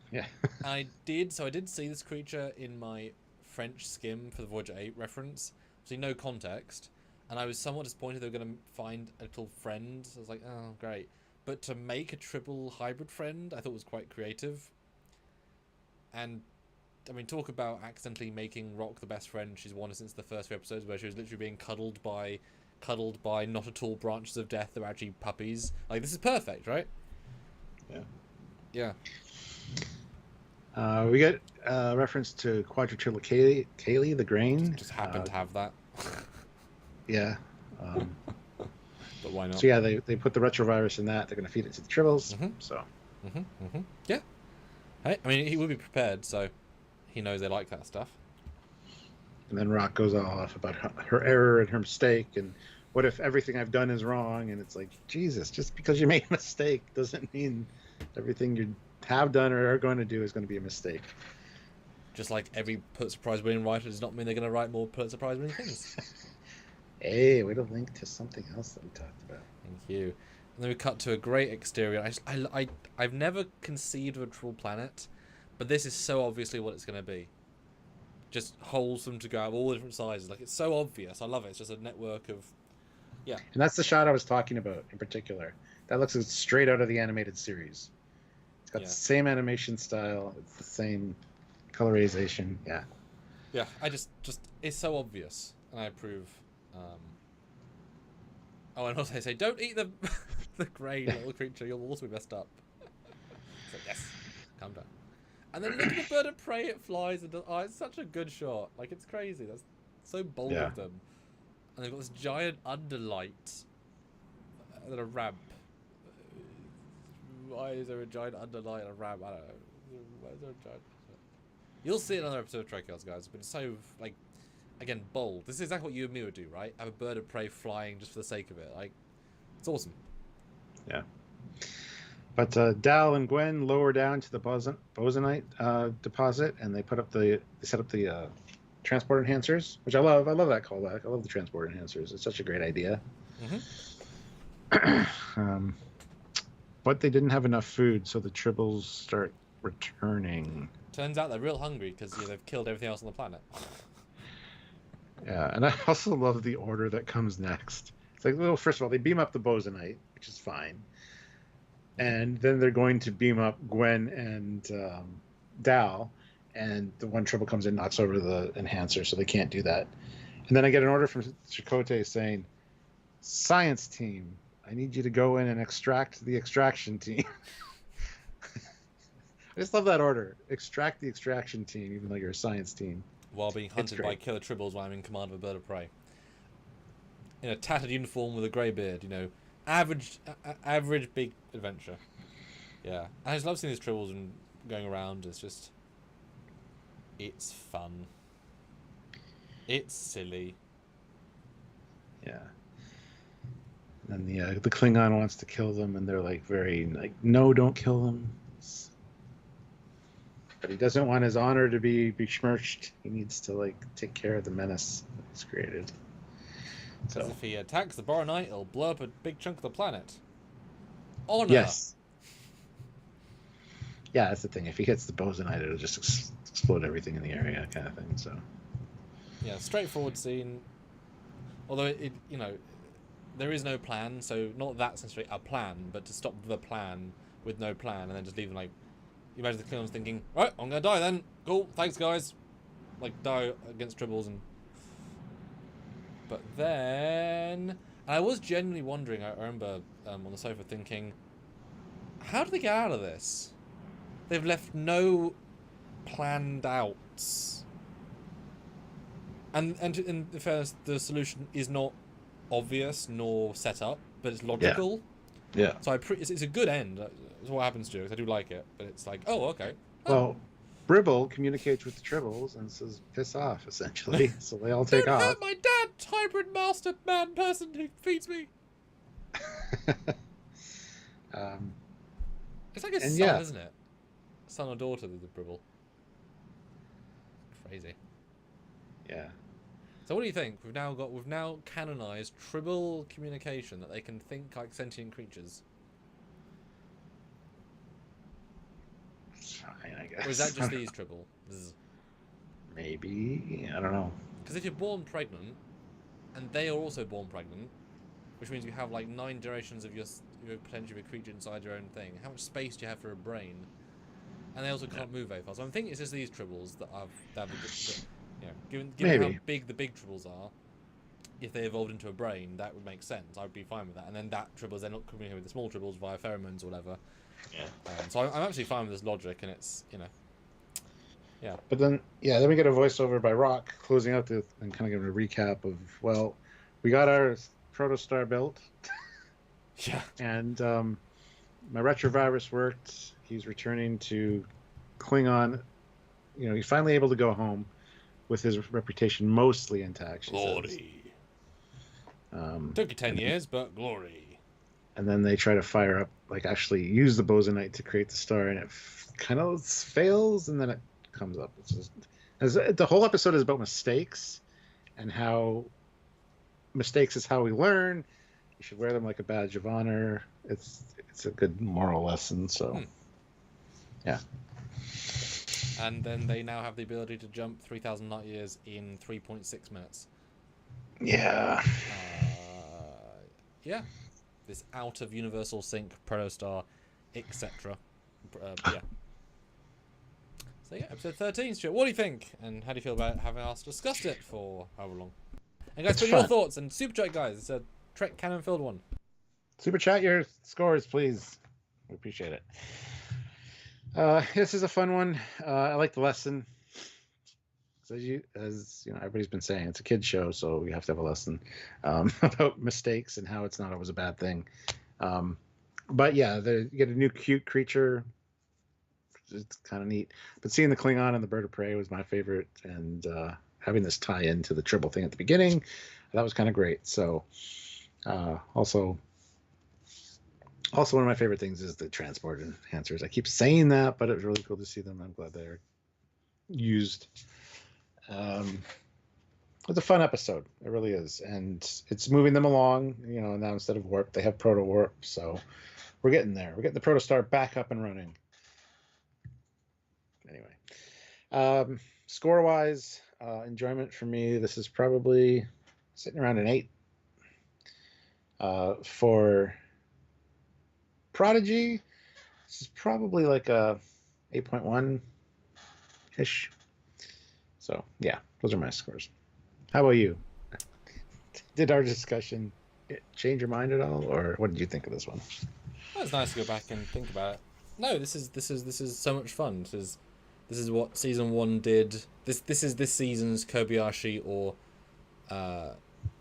Yeah. I did see this creature in my French skim for the Voyager 8 reference. So no context. And I was somewhat disappointed they were going to find a little friend. I was like, oh, great. But to make a Tribble hybrid friend, I thought was quite creative. And, I mean, talk about accidentally making Rock the best friend she's wanted since the first few episodes, where she was literally being cuddled by not at all branches of death that were actually puppies. Like, this is perfect, right? Yeah. Yeah. We get reference to Quadrilateral Kaylee, the grain. Just happened to have that. Yeah. But why not? So yeah, they put the retrovirus in that. They're going to feed it to the Tribbles. So. Yeah. Hey, I mean, he would be prepared, so he knows they like that stuff. And then Rock goes all off about her error and her mistake, and what if everything I've done is wrong? And it's like, Jesus, just because you made a mistake doesn't mean everything you have done or are going to do is going to be a mistake. Just like every Pulitzer Prize winning writer does not mean they're going to write more Pulitzer Prize winning things. Hey, way to link to something else that we talked about. Thank you. And then we cut to a great exterior. I've never conceived of a Tribble planet, but this is so obviously what it's going to be. Just wholesome to go out of all different sizes. Like, it's so obvious. I love it. It's just a network of... Yeah. And that's the shot I was talking about in particular. That looks straight out of the animated series. It's got the same animation style. It's the same colorization. Yeah. Yeah, I just it's so obvious, and I approve. Oh, and also they say, don't eat the the grey little creature. You'll also be messed up. So yes, calm down. And then look at the bird of prey it flies and does. Oh, it's such a good shot. Like, it's crazy. That's so bold of them. And they've got this giant underlight and a ramp. Why is there a giant underlight and a ramp? I don't know. Why is there a giant... You'll see another episode of Trekyards, guys, but it's so, like, again, bold. This is exactly what you and me would do, right? Have a bird of prey flying just for the sake of it. Like, it's awesome. Yeah. But Dal and Gwen lower down to the bosonite deposit, and they set up the transport enhancers, which I love. I love that callback. I love the transport enhancers. It's such a great idea. But they didn't have enough food, so the Tribbles start returning. Turns out they're real hungry because they've killed everything else on the planet. Yeah, and I also love the order that comes next. It's like, well, first of all, they beam up the bosonite, which is fine. And then they're going to beam up Gwen and Dal, and the one Tribble comes in, knocks over the enhancer, so they can't do that. And then I get an order from Chakotay saying, "Science team, I need you to go in and extract the extraction team." I just love that order. Extract the extraction team, even though you're a science team. While being hunted by killer Tribbles while I'm in command of a bird of prey. In a tattered uniform with a grey beard, you know. Average big adventure. Yeah. I just love seeing these Tribbles and going around. It's fun. It's silly. Yeah. And the Klingon wants to kill them, and they're like no, don't kill them. But he doesn't want his honor to be besmirched. He needs to take care of the menace that he's created. Because if he attacks the Boronite, it'll blow up a big chunk of the planet. Honor. Yes. Yeah, that's the thing. If he hits the bosonite, it'll just explode everything in the area, kind of thing. So. Yeah, straightforward scene. Although there is no plan, so not that's necessarily a plan, but to stop the plan with no plan and then just leave them you imagine the Klingons thinking, right, I'm gonna die then. Cool, thanks guys. Die against Tribbles But then I was genuinely wondering, I remember on the sofa thinking, how do they get out of this? They've left no planned outs. And in fairness, the solution is not obvious nor set up, but it's logical. Yeah. So it's a good end. That's what happens to it. I do like it, but it's like, oh, okay. Oh. Well, Bribble communicates with the Tribbles and says, "Piss off," essentially. So they all take off. Don't hurt my dad, hybrid master man person who feeds me. It's like a son, isn't it? Son or daughter of the Tribble. Crazy. Yeah. So what do you think? We've now canonized Tribble communication, that they can think like sentient creatures. Fine, I guess. Or is that just these Tribble? Maybe. I don't know. Because if you're born pregnant, and they are also born pregnant, which means you have like 9 generations of your potentially a creature inside your own thing. How much space do you have for a brain? And they also can't move very fast. So I'm thinking it's just these Tribbles that given how big the big Tribbles are, if they evolved into a brain, that would make sense. I would be fine with that. And then that Tribbles then communicating with the small Tribbles via pheromones or whatever. Yeah. So I'm actually fine with this logic, and it's, yeah. But then we get a voiceover by Rock closing out and kind of giving a recap of, well, we got our Proto-star built. Yeah. And my retrovirus worked. He's returning to Klingon. He's finally able to go home with his reputation mostly intact. Glory. Took you 10 years, but glory. And then they try to fire up, actually use the bosonite to create the star, and it kind of fails, and then it comes up. The whole episode is about mistakes, and how mistakes is how we learn. You should wear them like a badge of honor. It's a good moral lesson. So, yeah. And then they now have the ability to jump 3,000 light years in 3.6 minutes. Yeah. Yeah. This out of universal sync, Proto-star, etc. Yeah. So yeah, episode 13, Stuart. What do you think? And how do you feel about having us discussed it for however long? And guys, put your thoughts and super chat, guys. It's a Trek canon filled one. Super chat your scores, please. We appreciate it. This is a fun one. I like the lesson. As everybody's been saying, it's a kid's show, so we have to have a lesson about mistakes and how it's not always a bad thing. But yeah, you get a new cute creature. It's kind of neat. But seeing the Klingon and the bird of prey was my favorite, and having this tie into the Tribble thing at the beginning, that was kind of great. So also one of my favorite things is the transport enhancers. I keep saying that, but it was really cool to see them. I'm glad they're used. It's a fun episode. It really is. And it's moving them along, now instead of warp, they have proto warp. So we're getting there. We're getting the Proto-star back up and running. Anyway, score wise, enjoyment for me, this is probably sitting around an 8. For Prodigy, this is probably like a 8.1 ish. So yeah, those are my scores. How about you? Did our discussion change your mind at all, or what did you think of this one? Well, it's nice to go back and think about it. No, this is so much fun. This is what season 1 did. This is this season's Kobayashi or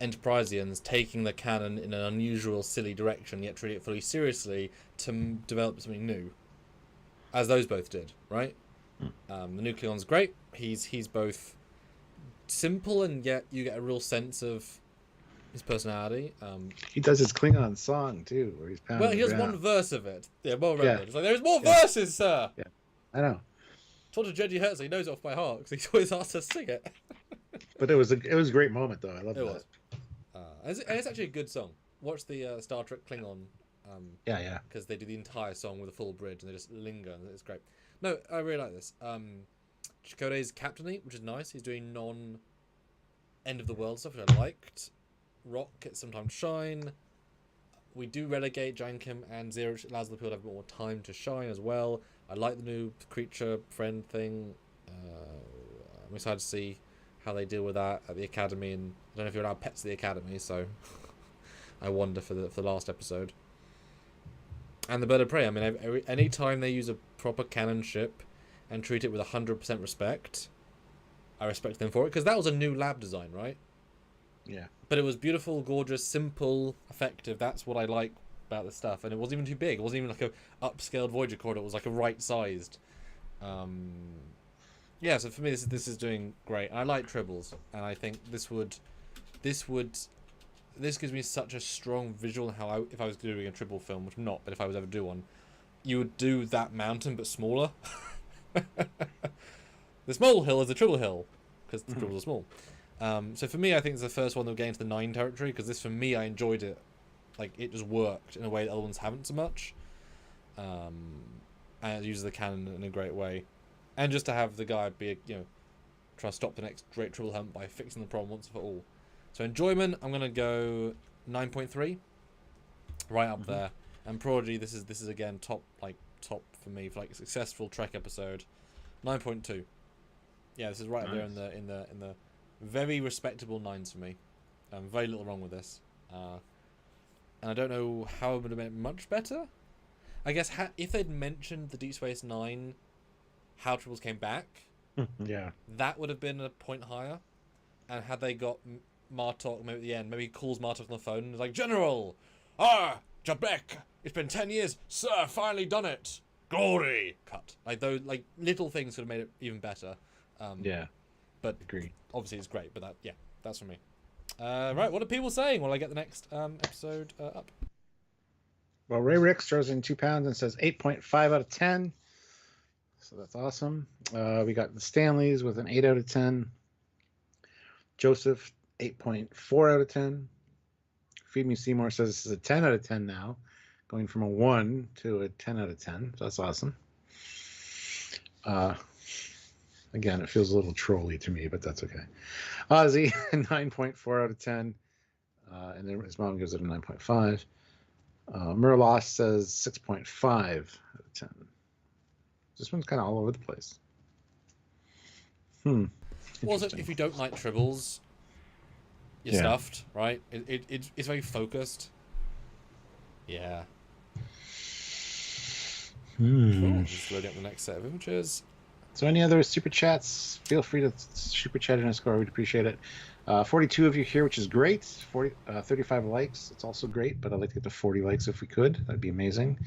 Enterpriseians taking the canon in an unusual, silly direction, yet treat it fully seriously to develop something new, as those both did, right? The new Klingons great. He's both simple, and yet you get a real sense of his personality. He does his Klingon song too, where he's pounding. Well, he has one verse of it. Yeah, well remembered. Yeah. It's like, there's more verses, sir. Yeah, I know. Talk to Jedji Hertz, he knows it off by heart because he's always asked us to sing it. But it was a great moment though. I love that. And it's actually a good song. Watch the Star Trek Klingon. Yeah. Because they do the entire song with a full bridge and they just linger, and it's great. No, I really like this. Chakotay's captaining, which is nice. He's doing non-end of the world stuff, which I liked. Rock gets sometimes shine. We do relegate Jankim and Zero, which allows the people to have more time to shine as well. I like the new creature friend thing. I'm excited to see how they deal with that at the academy, and I don't know if you're allowed pets at the academy, so I wonder for the last episode. And the bird of prey. I mean, any time they use a proper canon ship and treat it with 100% respect, I respect them for it, because that was a new lab design, right? Yeah. But it was beautiful, gorgeous, simple, effective. That's what I like about this stuff. And it wasn't even too big. It wasn't even like a upscaled Voyager corridor. It was like a right-sized. Yeah, so for me, this is doing great. I like Tribbles, and I think this would this gives me such a strong visual how if I was doing a Tribble film, which I'm not, but if I was ever to do one, you would do that mountain but smaller. The small hill is the Tribble hill because the Tribbles are small. So for me, I think it's the first one that will get into the 9 territory, because this, for me, I enjoyed it. Like, it just worked in a way that other ones haven't so much. And it uses the cannon in a great way. And just to have the guy be, try to stop the next great Tribble hunt by fixing the problem once and for all. So enjoyment, I'm going to go 9.3. Right up there. And Prodigy, this is again top for me for like a successful Trek episode. 9.2. Yeah, this is right up there in the very respectable 9s for me. Very little wrong with this. And I don't know how it would have been much better. I guess if they'd mentioned the Deep Space Nine, how Tribbles came back, yeah, that would have been a point higher. And had they got Martok maybe at the end, maybe he calls Martok on the phone and is like, General! Jabek! It's been 10 years! Sir, finally done it! Glory! Cut. Like, those little things could have made it even better. Yeah. But agree. Obviously it's great, but that's for me. Right, what are people saying while I get the next episode up? Well, Ray Ricks throws in 2 pounds and says 8.5 out of 10. So that's awesome. We got the Stanleys with an 8 out of 10. Joseph, 8.4 out of 10. Feed Me Seymour says this is a 10 out of 10 now, going from a 1 to a 10 out of 10. So that's awesome. Again, it feels a little trolly to me, but that's okay. Ozzy, 9.4 out of 10. And then his mom gives it a 9.5. Murlos says 6.5 out of 10. This one's kind of all over the place. Also, if you don't like Tribbles, you're stuffed, right? It's very focused. Yeah. Cool. Just loading up the next set of images. So any other super chats, feel free to super chat in a score. We'd appreciate it. 42 of you here, which is great. 35 likes. It's also great, but I'd like to get to 40 likes if we could. That'd be amazing.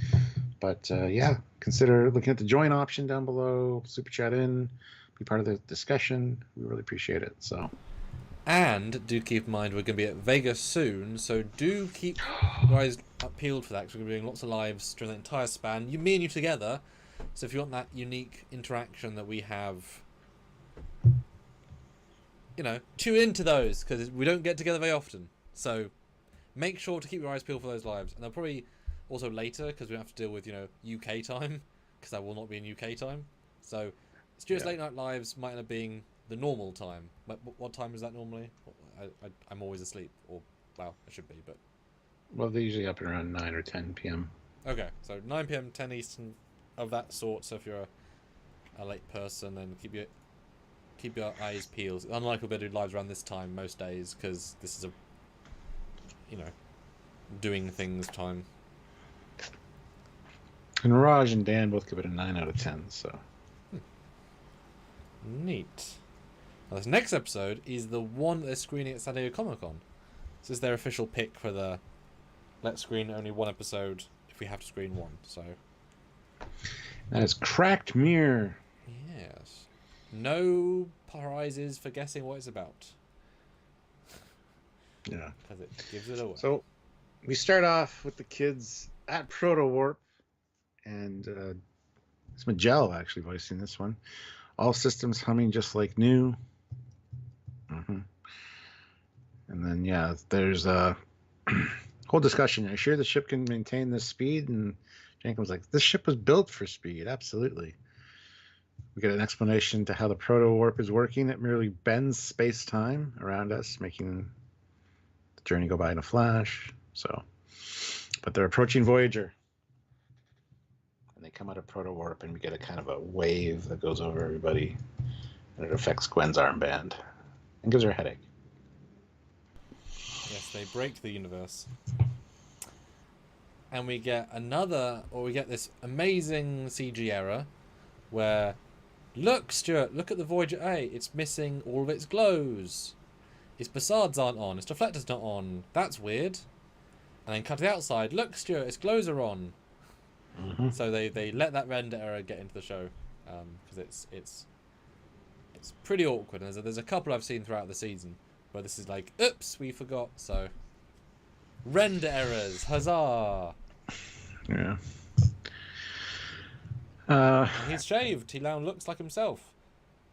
But yeah, consider looking at the join option down below. Super chat in. Be part of the discussion. We really appreciate it. So. And do keep in mind we're going to be at Vegas soon, so do keep your eyes peeled for that, because we're going to be doing lots of lives during the entire span. Me and you together. So if you want that unique interaction that we have, tune into those, because we don't get together very often. So make sure to keep your eyes peeled for those lives. And they'll probably also later, because we don't have to deal with, UK time, because I will not be in UK time. So Stuart's late night lives might end up being the normal time. What time is that normally? I'm always asleep. Or, well, I should be, but... Well, they're usually up around 9 or 10 p.m. Okay, so 9 p.m., 10 Eastern, of that sort. So if you're a late person, then keep your eyes peeled. It's unlikely we'll do lives around this time most days, because this is a, doing things time. And Raj and Dan both give it a 9 out of 10, so... Neat. Now, this next episode is the one that they're screening at San Diego Comic-Con. This is their official pick for the let's screen only one episode if we have to screen one. So that is Cracked Mirror. Yes. No prizes for guessing what it's about. Yeah. Because it gives it away. So we start off with the kids at Proto-Warp, and it's Magell actually voicing this one. All systems humming just like new. And then, there's a whole discussion. Are you sure the ship can maintain this speed? And Jenkins was like, this ship was built for speed. Absolutely. We get an explanation to how the Proto-Warp is working. It merely bends space-time around us, making the journey go by in a flash. But they're approaching Voyager. They come out of Proto-Warp, and we get a kind of a wave that goes over everybody, and it affects Gwen's armband and gives her a headache. Yes, they break the universe. And we get this amazing CG error where, look, Stuart, look at the Voyager A. It's missing all of its glows. Its facades aren't on. Its deflector's not on. That's weird. And then cut to the outside. Look, Stuart, its glows are on. So they let that render error get into the show, because it's pretty awkward. And there's a couple I've seen throughout the season, But this is like, oops, we forgot. So render errors, huzzah! Yeah. And he's shaved. He now looks like himself.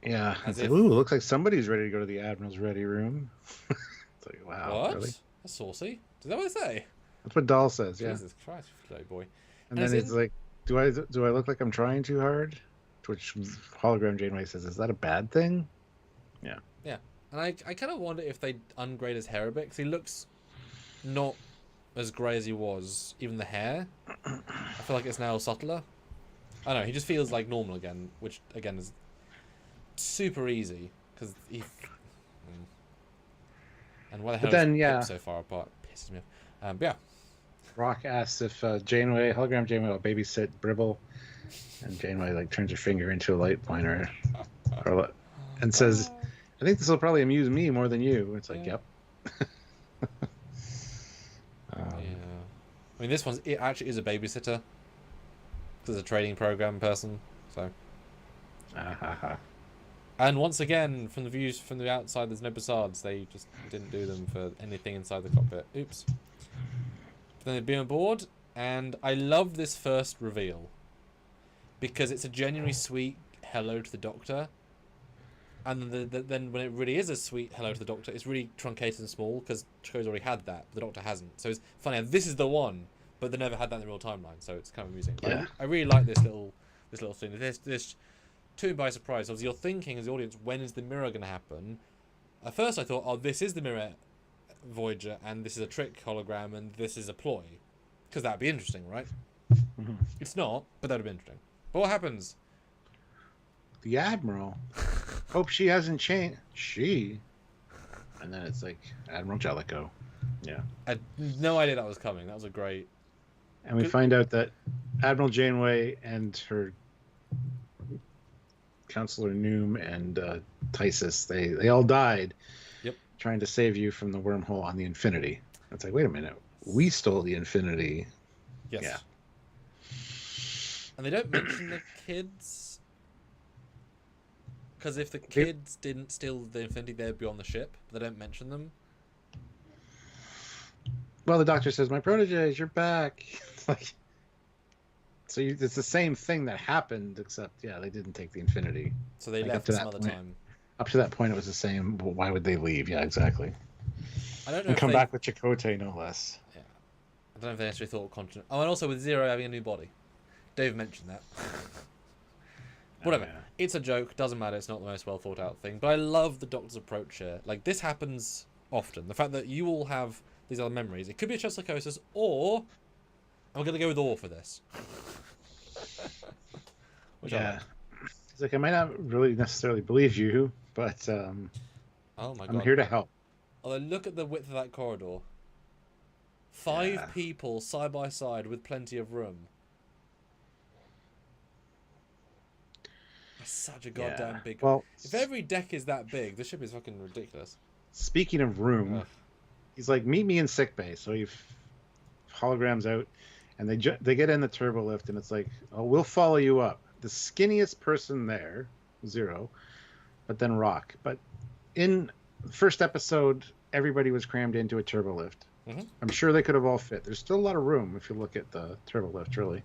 Yeah. As It's like, if- ooh, looks like somebody's ready to go to the Admiral's ready room. It's like, wow, What? really? That's saucy. Is that what they say? That's what Dahl says, yeah. Jesus Christ, little boy. And And then it's he's like, do I look like I'm trying too hard? To which hologram Janeway says, is that a bad thing? Yeah. Yeah. And I kind of wonder if they ungrade his hair a bit, because he looks not as grey as he was. Even the hair. I feel like it's now subtler. I don't know, he just feels like normal again, which, again, is super easy, because he... And why the hell But then, is yeah. Pip so far apart? Pisses me off. But yeah. Rock asks if hologram Janeway will babysit Bribble, and Janeway like turns her finger into a light pointer, and says, "I think this will probably amuse me more than you." It's like, Yeah. yep. Yeah. I mean, it actually is a babysitter. Because it's a training program person. So. And once again, from the views from the outside, there's no facades. They just didn't do them for anything inside the cockpit. Oops. But then they beam aboard, and I love this first reveal. Because it's a genuinely sweet hello to the Doctor. And then when it really is a sweet hello to the Doctor, it's really truncated and small, because Chakotay's already had that, but the Doctor hasn't. So it's funny, and this is the one, but they never had that in the real timeline, so it's kind of amusing. Yeah. I really like this little thing. This took me by surprise. Obviously, you're thinking as the audience, when is the mirror going to happen? At first, I thought, oh, this is the mirror Voyager, and this is a trick hologram, and this is a ploy, because that'd be interesting, right? Mm-hmm. It's not, but that'd be interesting. But what happens? The Admiral. Hope she hasn't changed. And then it's like Admiral Jellicoe. Yeah. I had no idea that was coming. That was a great. And we find out that Admiral Janeway and her Counselor Loom and Tysus, they all died. Yep. Trying to save you from the wormhole on the Infinity. It's like, wait a minute. We stole the Infinity. Yes. Yeah. And they don't mention the kids. Because if the kids didn't steal the Infinity, they'd be on the ship. But they don't mention them. Well, the Doctor says, "My proteges, you're back." It's like, so it's the same thing that happened, except they didn't take the Infinity. So they Like, left some other time. Up to that point, it was the same. Well, why would they leave? Yeah, exactly. I don't know. And if come they, back with Chakotay, no less. Yeah. I don't know if they actually thought continent. Oh, and also with Zero having a new body. Dave mentioned that. Whatever. Yeah. It's a joke. Doesn't matter. It's not the most well thought out thing. But I love the Doctor's approach here. Like, this happens often. The fact that you all have these other memories. It could be a chest psychosis, or I'm going to go with "or" for this. Which I like. He's like, I might not really necessarily believe you, but Oh my god. I'm here to help. Although, look at the width of that corridor. 5 Yeah. people side by side with plenty of room. That's such a goddamn big. Well, If every deck is that big, this ship is fucking ridiculous. speaking of room, Ugh. he's like, meet me in sickbay. So he holograms out, and they get in the turbo lift, and it's like, oh, we'll follow you up. The skinniest person there, Zero, but then Rock. But in the first episode, everybody was crammed into a turbo lift. Mm-hmm. I'm sure they could have all fit. There's still a lot of room if you look at the turbo lift, really.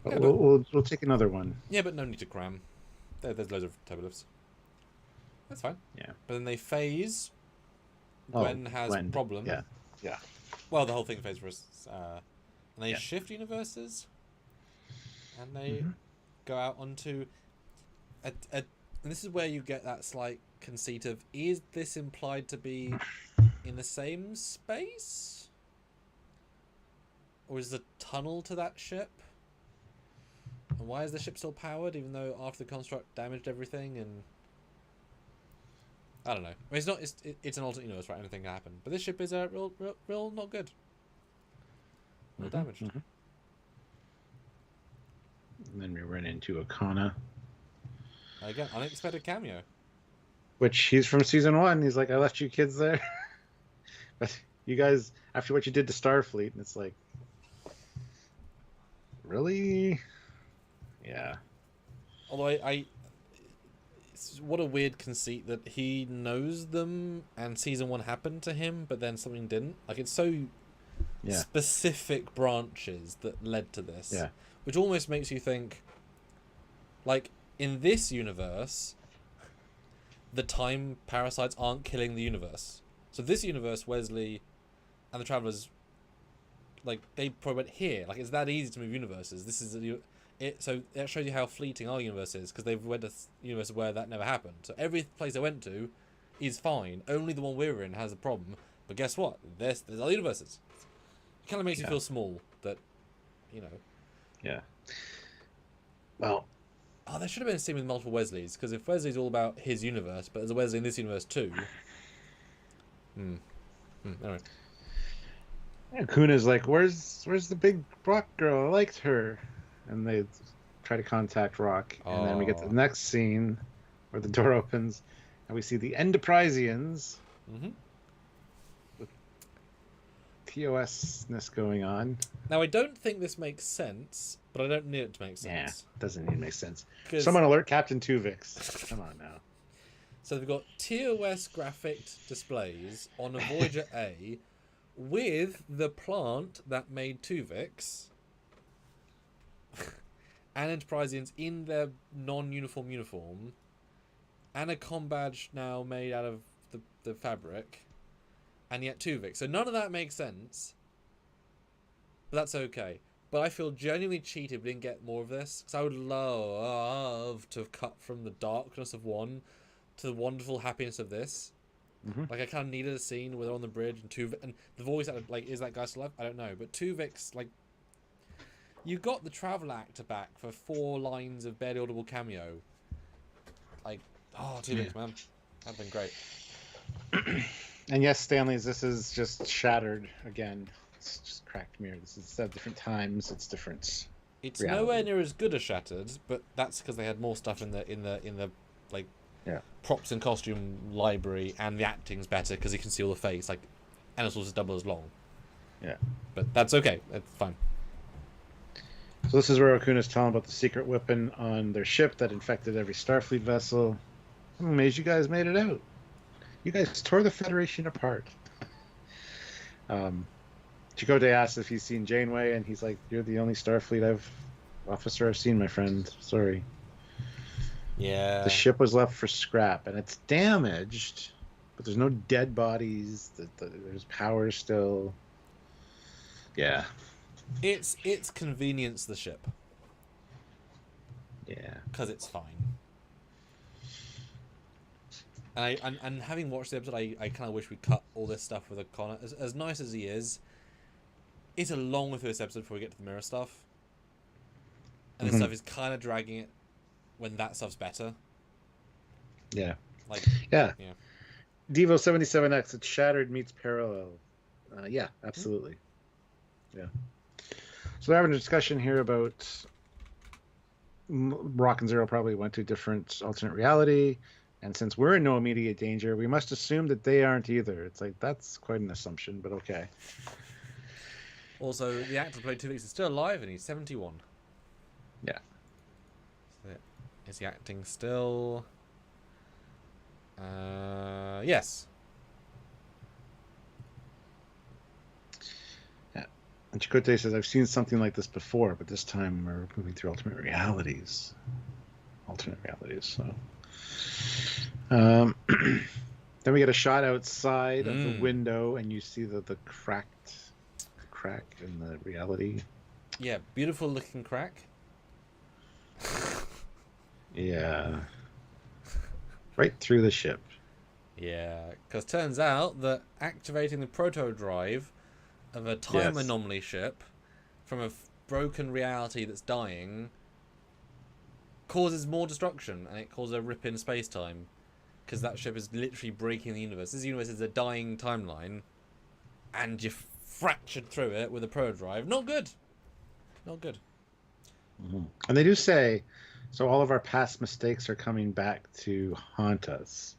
But Yeah, we'll take another one. Yeah, but no need to cram. There's loads of turbo lifts. That's fine. Yeah. But then they phase. Oh, Gwen has Gwen. problem. Yeah. Yeah. Well, the whole thing phases for us. And they Yeah. shift universes. And they Mm-hmm. go out onto and this is where you get that slight conceit of, is this implied to be in the same space? Or is the tunnel to that ship? And why is the ship still powered, even though after the construct damaged everything? And I don't know. I mean, it's an alternate universe, right? Anything can happen. But this ship is real not good. Real damaged. Mm-hmm. And then we run into Akana, Again, unexpected cameo. which he's from season 1. He's like, I left you kids there. But you guys, after what you did to Starfleet, and it's like, really? Yeah. Although I what a weird conceit that he knows them and season 1 happened to him, but then something didn't. Like, it's so specific branches that led to this. Yeah. Which almost makes you think, like, in this universe, the time parasites aren't killing the universe. So this universe, Wesley and the Travelers, like, they probably went here. Like, it's that easy to move universes. This is so that shows you how fleeting our universe is, because they've went to universes where that never happened. So every place they went to is fine. Only the one we're in has a problem. But guess what? There's other universes. It kind of makes you feel small. That, you know. Yeah. Well. Oh, there should have been a scene with multiple Wesleys, because if Wesley's all about his universe, but there's a Wesley in this universe too. Anyway. And Kuna's like, where's the big rock girl? I liked her. And they try to contact Rock. And then we get to the next scene where the door opens and we see the Enterpriseans with TOS-ness going on. Now, I don't think this makes sense, but I don't need it to make sense. Yeah, doesn't need to make sense. Someone alert Captain Tuvix. Come on now. So we've got TOS graphic displays on a Voyager A with the plant that made Tuvix and Enterpriseans in their non-uniform uniform and a comm badge now made out of the fabric, and yet Tuvix. So none of that makes sense, but that's okay. But I feel genuinely cheated we didn't get more of this, because I would love to have cut from the darkness of one to the wonderful happiness of this. Like, I kind of needed a scene where they're on the bridge and Tuvix, and the voice, like, is that guy still alive? I don't know, but Tuvix, like, you got the travel actor back for 4 lines of barely audible cameo. Like, Tuvix, man, that'd been great. And yes, Stanley's, this is just shattered again. It's just cracked mirror. This is instead of different times, it's different. It's reality. nowhere near as good as Shattered, but that's because they had more stuff in the like props and costume library, and the acting's better because you can see all the face, like, and it's also double as long. Yeah, but that's okay. That's fine. So this is where Okuna's telling about the secret weapon on their ship that infected every Starfleet vessel. I'm amazed you guys made it out. You guys tore the Federation apart. Chakotay asks if he's seen Janeway, and he's like, "You're the only Starfleet officer I've seen, my friend. Sorry." Yeah. The ship was left for scrap, and it's damaged, but there's no dead bodies. There's power still. Yeah. It's convenience the ship. Yeah. Because it's fine. And having watched the episode, I kind of wish we cut all this stuff with O'Connor. As nice as he is, it's a long way through this episode before we get to the mirror stuff. And this stuff is kind of dragging it when that stuff's better. Yeah. Like, yeah. Devo 77X, it's Shattered meets Parallel. Yeah, absolutely. Yeah. So they're having a discussion here about Rock and Zero probably went to a different alternate reality. And since we're in no immediate danger, we must assume that they aren't either. It's like, that's quite an assumption, but okay. Also, the actor who played Tuvix is still alive, and he's 71. Yeah. So, is he acting still? Yes. Yeah. And Chakotay says, I've seen something like this before, but this time we're moving through alternate realities. So... then we get a shot outside of the window, and you see the crack in the reality. Yeah, beautiful looking crack. Yeah. Right through the ship. Yeah, because turns out that activating the proto-drive of a time anomaly ship from a broken reality that's dying causes more destruction, and it causes a rip in space-time, because that ship is literally breaking the universe. This universe is a dying timeline, and you fractured through it with a proto-drive. Not good. And they do say, so all of our past mistakes are coming back to haunt us.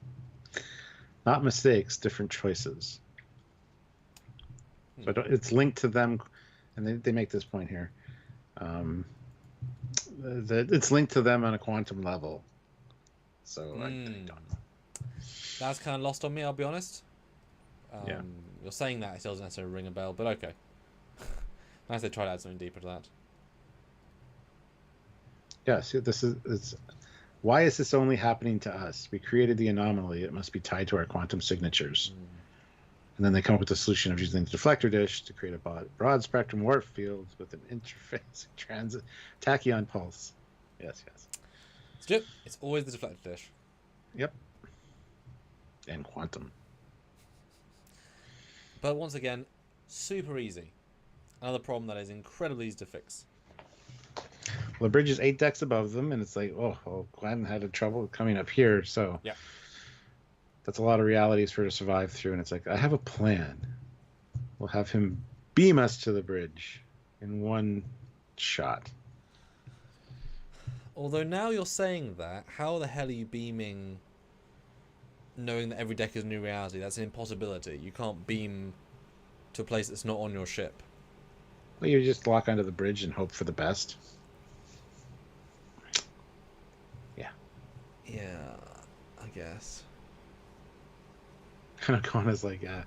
Not mistakes, different choices. So it's linked to them, and they make this point here. It's linked to them on a quantum level. So I don't know. That's kind of lost on me, I'll be honest. Yeah. You're saying that, it still doesn't necessarily ring a bell, but okay. Nice they tried to add something deeper to that. Yeah, see, it's why is this only happening to us? We created the anomaly. It must be tied to our quantum signatures. And then they come up with the solution of using the deflector dish to create a broad spectrum warp field with an interface transit tachyon pulse. Yes. It's always the deflector dish. Yep. And quantum. But once again, super easy. Another problem that is incredibly easy to fix. Well, the bridge is 8 decks above them, and it's like, Glenn had a trouble coming up here, so yeah, that's a lot of realities for her to survive through. And it's like, I have a plan. We'll have him beam us to the bridge in one shot. Although now you're saying that, how the hell are you beaming knowing that every deck is a new reality? That's an impossibility. You can't beam to a place that's not on your ship. Well, you just lock onto the bridge and hope for the best. Yeah, I guess. And Okona's like, I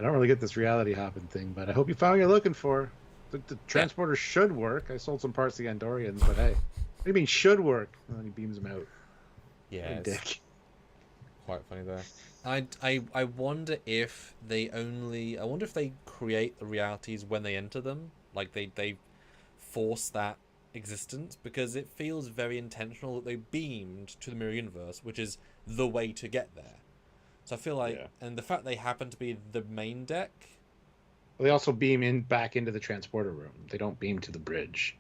don't really get this reality hopping thing, but I hope you found what you're looking for. The transporter should work. I sold some parts to the Andorians, but hey, what do you mean should work? And then he beams them out. Yeah, dick. Quite funny there. I wonder if they create the realities when they enter them, like they force that existence, because it feels very intentional that they beamed to the mirror universe, which is the way to get there. So I feel like, and the fact they happen to be the main deck. Well, they also beam back into the transporter room. They don't beam to the bridge.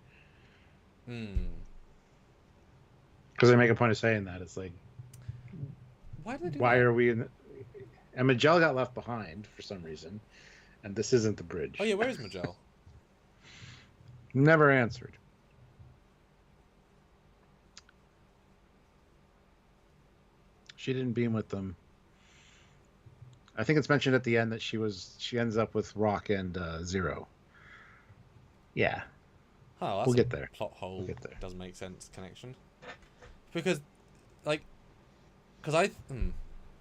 Because they make a point of saying that. It's like, why do they do why that? are we in? And Magell got left behind for some reason, and this isn't the bridge. Oh yeah, where is Magell? Never answered. She didn't beam with them. I think it's mentioned at the end that she ends up with Rock and Zero. Yeah. Oh, that's we'll get there. Plot hole. We'll get there. Doesn't make sense connection. Because,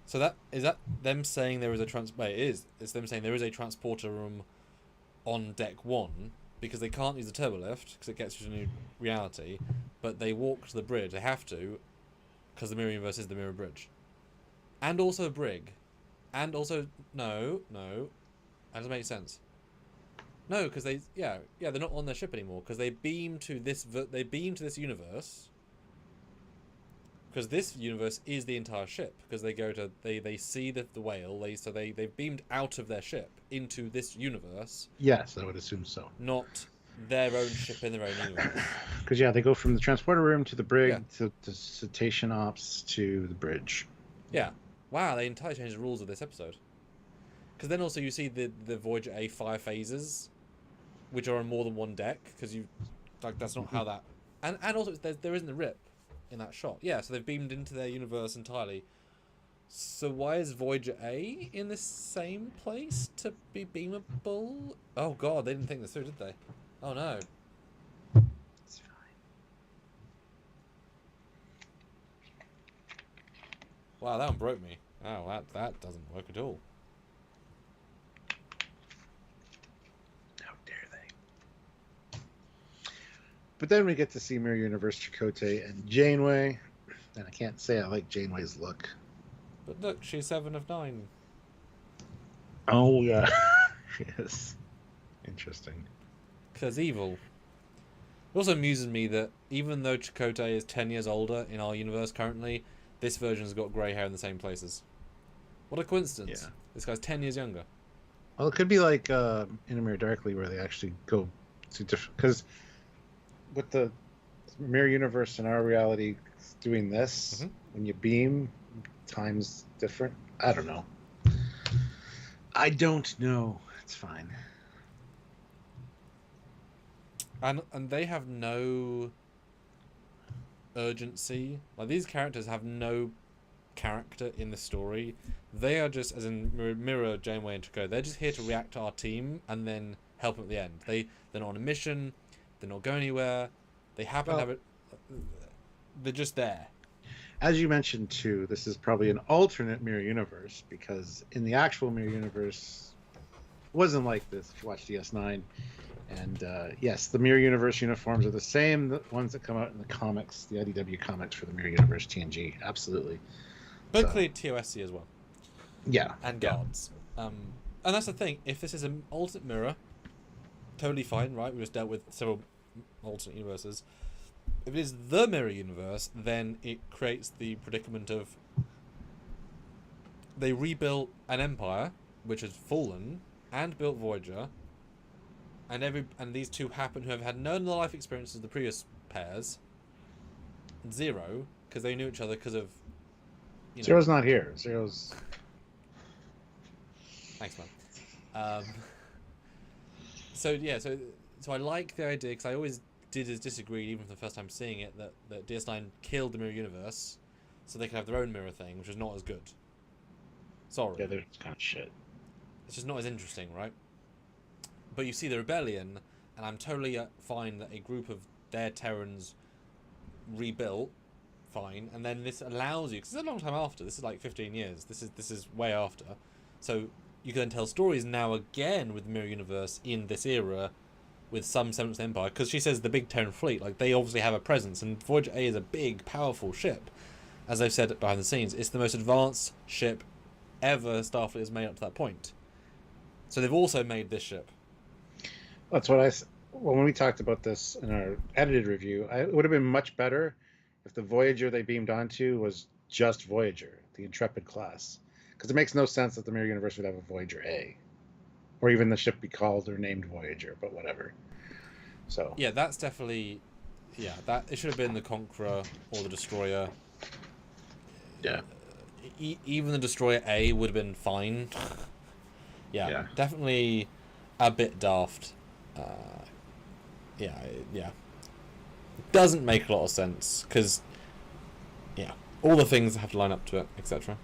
so that is that them saying there is a it's them saying there is a transporter room on deck 1 because they can't use the turbo lift because it gets you to a new reality, but they walk to the bridge. They have to because the mirror universe is the mirror bridge, and also a brig, and also no, that doesn't make sense. No, because they're not on their ship anymore because they beam to this universe. Because this universe is the entire ship. Because they see the whale. They've beamed out of their ship into this universe. Yes, I would assume so. Not their own ship in their own universe. Because they go from the transporter room to the brig to cetacean ops to the bridge. Yeah. Wow, they entirely changed the rules of this episode. Because then also you see the Voyager A 5 phases, which are on more than one deck. Because that's not how that. And also there isn't a rip in that shot. Yeah, so they've beamed into their universe entirely. So why is Voyager A in the same place to be beamable? Oh god, they didn't think this through, did they? Oh no. It's fine. Wow, that one broke me. Oh, that doesn't work at all. How dare they? But then we get to see Mirror Universe, Chakotay, and Janeway. And I can't say I like Janeway's look. But look, she's 7 of 9. Oh, yeah. She is. Interesting. Because evil. It also amuses me that even though Chakotay is 10 years older in our universe currently, this version's got grey hair in the same places. What a coincidence. Yeah. This guy's 10 years younger. Well, it could be like in A Mirror Darkly where they actually go to different... Because with the Mirror Universe in our reality doing this, when you beam, time's different. I don't know. It's fine. And they have no urgency. Like, these characters have no character in the story. They are just, as in Mirror, Janeway, and Chakotay, they're just here to react to our team and then help them at the end. They're not on a mission. They're not going anywhere. They happen to have it. They're just there. as you mentioned too, this is probably an alternate mirror universe, because in the actual mirror universe, it wasn't like this. If you watch DS9, and yes, the mirror universe uniforms are the same, the ones that come out in the comics, the IDW comics for the mirror universe TNG, absolutely. But So, clearly TOSC as well. yeah, And yeah. guards. And that's the thing. If this is an alternate mirror, totally fine, right? We just dealt with several alternate universes. If it is the mirror universe, then it creates the predicament of they rebuilt an empire which has fallen and built Voyager, and these two happen to have had none of the life experiences of the previous pairs. Zero, because they knew each other because of. Zero's not here. Zero's. Thanks, man. So I like the idea, because I always disagreed, even from the first time seeing it, that DS9 killed the mirror universe so they could have their own mirror thing, which is not as good. Sorry. Yeah, they're kind of shit. It's just not as interesting, right? But you see the rebellion, and I'm totally fine that a group of their Terrans rebuilt, fine, and then this allows you, because it's a long time after. This is like 15 years. This is way after. So you can then tell stories now again with the mirror universe in this era, with some semblance of Empire, because she says the big Terran fleet, like, they obviously have a presence, and Voyager A is a big, powerful ship. As they've said behind the scenes, it's the most advanced ship ever Starfleet has made up to that point. So they've also made this ship. That's what when we talked about this in our edited review, it would have been much better if the Voyager they beamed onto was just Voyager, the Intrepid class. Because it makes no sense that the mirror universe would have a Voyager A. Or even the ship be called or named Voyager, but whatever. So yeah, that's definitely, that it should have been the Conqueror or the Destroyer. Yeah. Even the Destroyer A would have been fine. Yeah, definitely a bit daft. It doesn't make a lot of sense, because all the things have to line up to it, etc.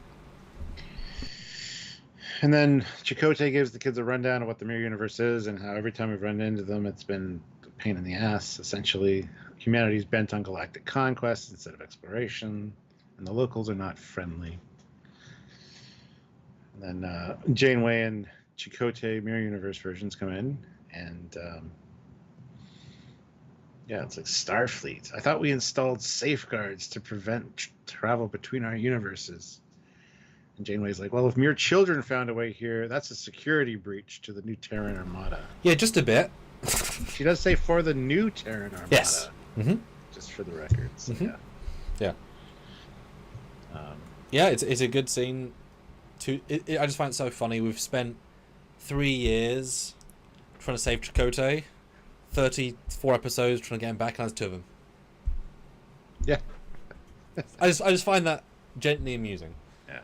And then Chakotay gives the kids a rundown of what the mirror universe is, and how every time we've run into them, it's been a pain in the ass. Essentially, humanity's bent on galactic conquest instead of exploration, and the locals are not friendly. And then Janeway and Chakotay mirror universe versions come in, and it's like Starfleet. I thought we installed safeguards to prevent travel between our universes. And Janeway's like, well, if mere children found a way here, that's a security breach to the new Terran Armada. Yeah, just a bit. She does say for the new Terran Armada. Yes. Mm-hmm. Just for the record. So, yeah. Yeah, it's a good scene. I just find it so funny. We've spent 3 years trying to save Chakotay, 34 episodes trying to get him back, and there's 2 of them. Yeah. I just find that gently amusing. Yeah.